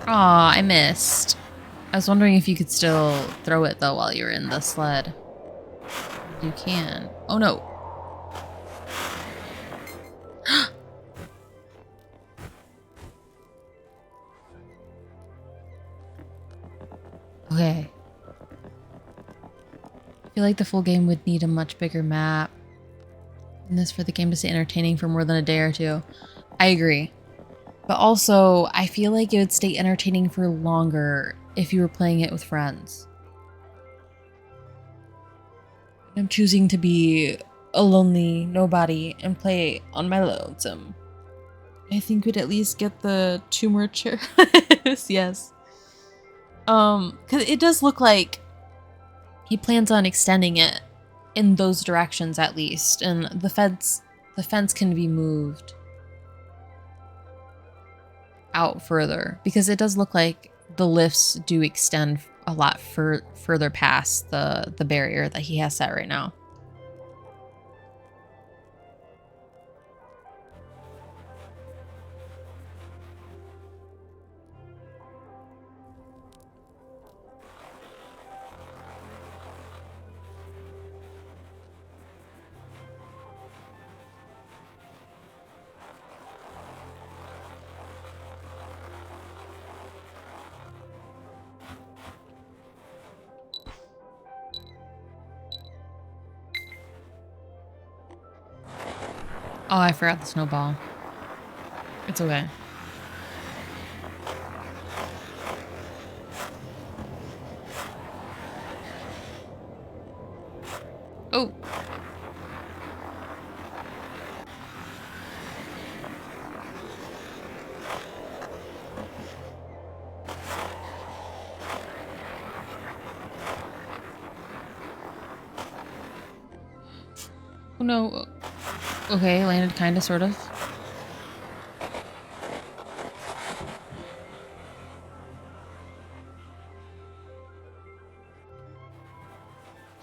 Aw, I missed. I was wondering if you could still throw it, though, while you're in the sled. You can. Oh, no. Okay. I feel like the full game would need a much bigger map. And this for the game to stay entertaining for more than a day or two. I agree. But also, I feel like it would stay entertaining for longer if you were playing it with friends. I'm choosing to be a lonely nobody and play on my lonesome. I think we'd at least get the 2 more chairs. Yes. Because it does look like he plans on extending it in those directions at least, and the fence can be moved out further because it does look like the lifts do extend a lot further past the barrier that he has set right now. Oh, I forgot the snowball. It's okay. Oh. Oh no. Okay, landed kind of, sort of.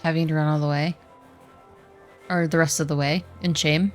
Having to run all the way. Or the rest of the way, in shame.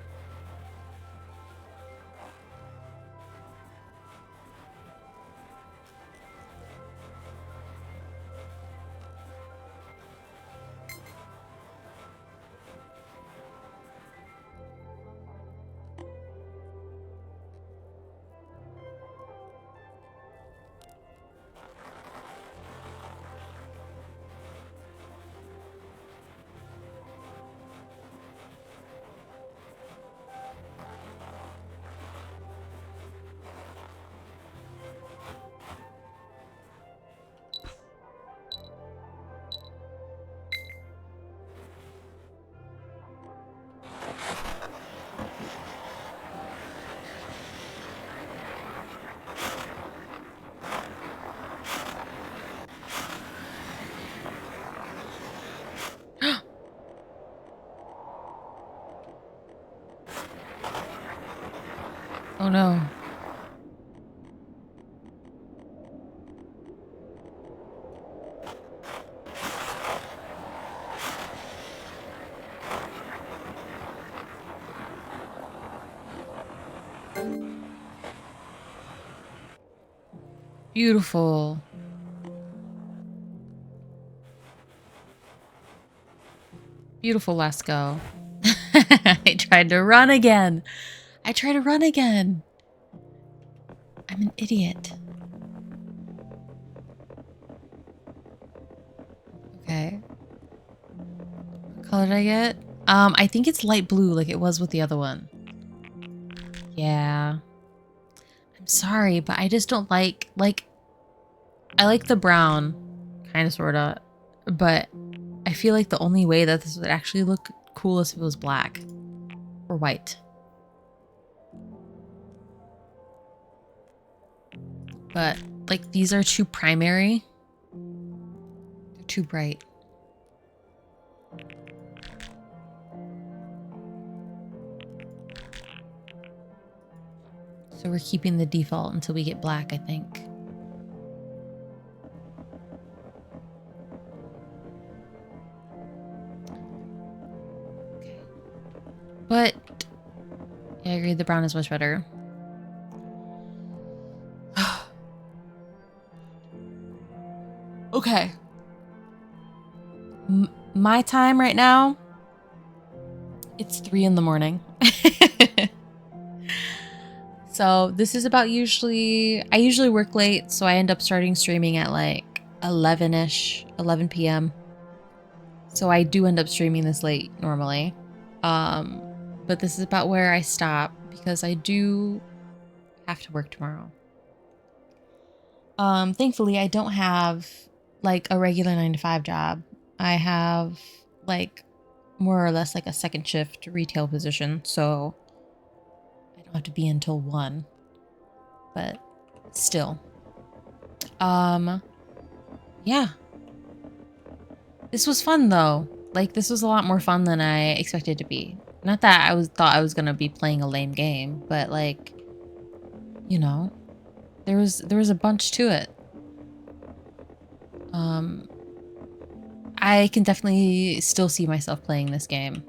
Oh no. Beautiful. Beautiful, let's go. I tried to run again. I tried to run again. I'm an idiot. Okay. What color did I get? I think it's light blue like it was with the other one. Yeah. I'm sorry, but I just don't like I like the brown, kind of, sorta, but I feel like the only way that this would actually look cool is if it was black or white. But like these are too primary. They're too bright. So we're keeping the default until we get black, I think. Okay. But yeah, I agree, the brown is much better. Okay. My time right now, it's 3 in the morning. So this is about I usually work late, so I end up starting streaming at like 11-ish, 11 p.m. So I do end up streaming this late normally. But this is about where I stop because I do have to work tomorrow. Thankfully I don't have like a regular 9-to-5 job. I have like more or less like a second shift retail position, so I don't have to be until 1. But still. Yeah. This was fun though. Like this was a lot more fun than I expected it to be. Not that thought I was gonna be playing a lame game, but like, you know, there was a bunch to it. I can definitely still see myself playing this game.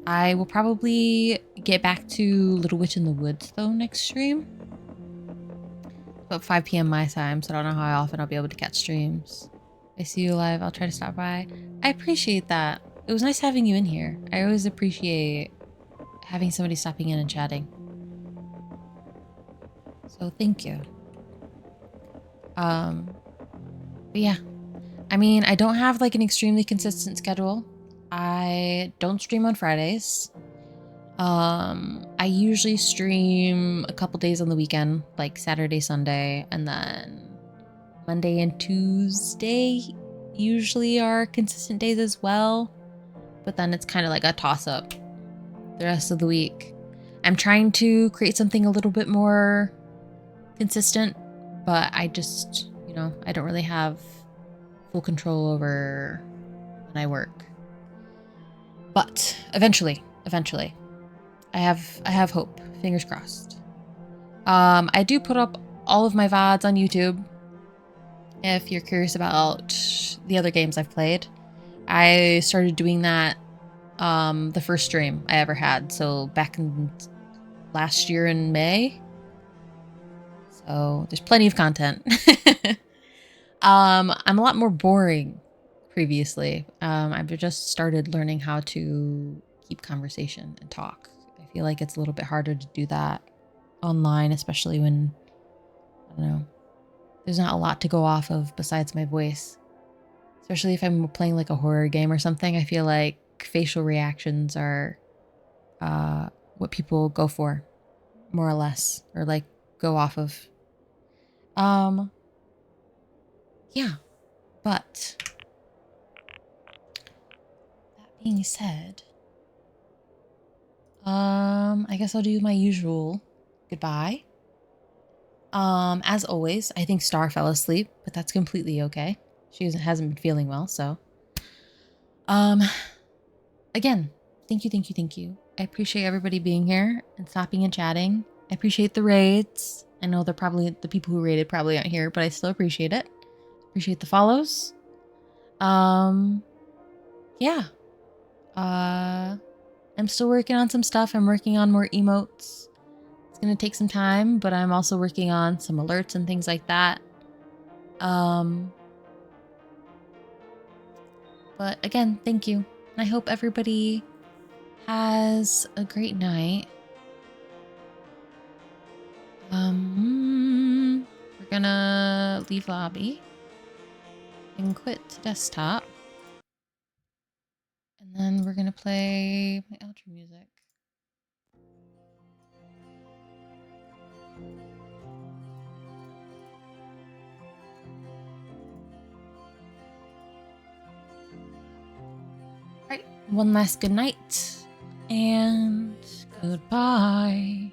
I will probably get back to Little Witch in the Woods though next stream. About 5 p.m. my time, so I don't know how often I'll be able to catch streams. I see you live. I'll try to stop by. I appreciate that. It was nice having you in here. I always appreciate having somebody stopping in and chatting. So thank you. But yeah. I mean, I don't have like an extremely consistent schedule. I don't stream on Fridays. I usually stream a couple days on the weekend, like Saturday, Sunday, and then Monday and Tuesday usually are consistent days as well. But then it's kind of like a toss-up the rest of the week. I'm trying to create something a little bit more consistent, but I just, you know, I don't really have full control over when I work. But eventually, I have hope. Fingers crossed. I do put up all of my VODs on YouTube. If you're curious about the other games I've played, I started doing that the first stream I ever had. So back in last year in May. So there's plenty of content. I'm a lot more boring previously. I've just started learning how to keep conversation and talk. I feel like it's a little bit harder to do that online, especially when, I don't know, there's not a lot to go off of besides my voice. Especially if I'm playing like a horror game or something, I feel like facial reactions are what people go for, more or less, or like go off of. Yeah, but that being said, I guess I'll do my usual goodbye. As always, I think Star fell asleep, but that's completely okay. She hasn't been feeling well, so. Again, thank you. I appreciate everybody being here and stopping and chatting. I appreciate the raids. I know they're probably the people who raided probably aren't here, but I still appreciate it. Appreciate the follows. Yeah. I'm still working on some stuff. I'm working on more emotes. It's gonna take some time, but I'm also working on some alerts and things like that. But again, thank you. And I hope everybody has a great night. We're gonna leave lobby and quit desktop. And then we're gonna play my outro music. Alright, one last good night and goodbye.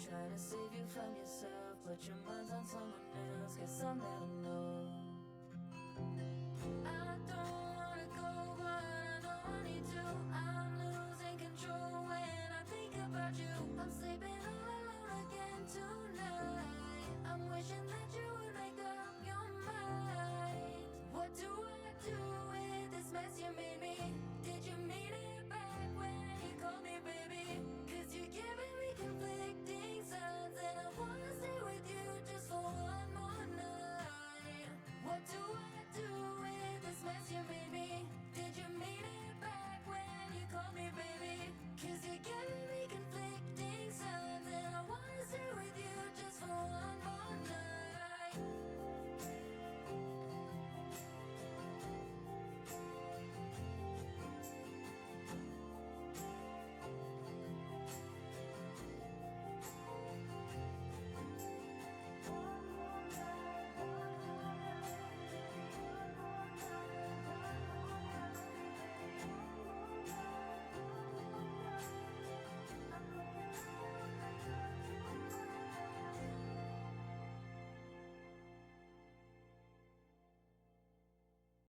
Trying to save you from yourself, but your mind's on someone else. Guess I'll never know.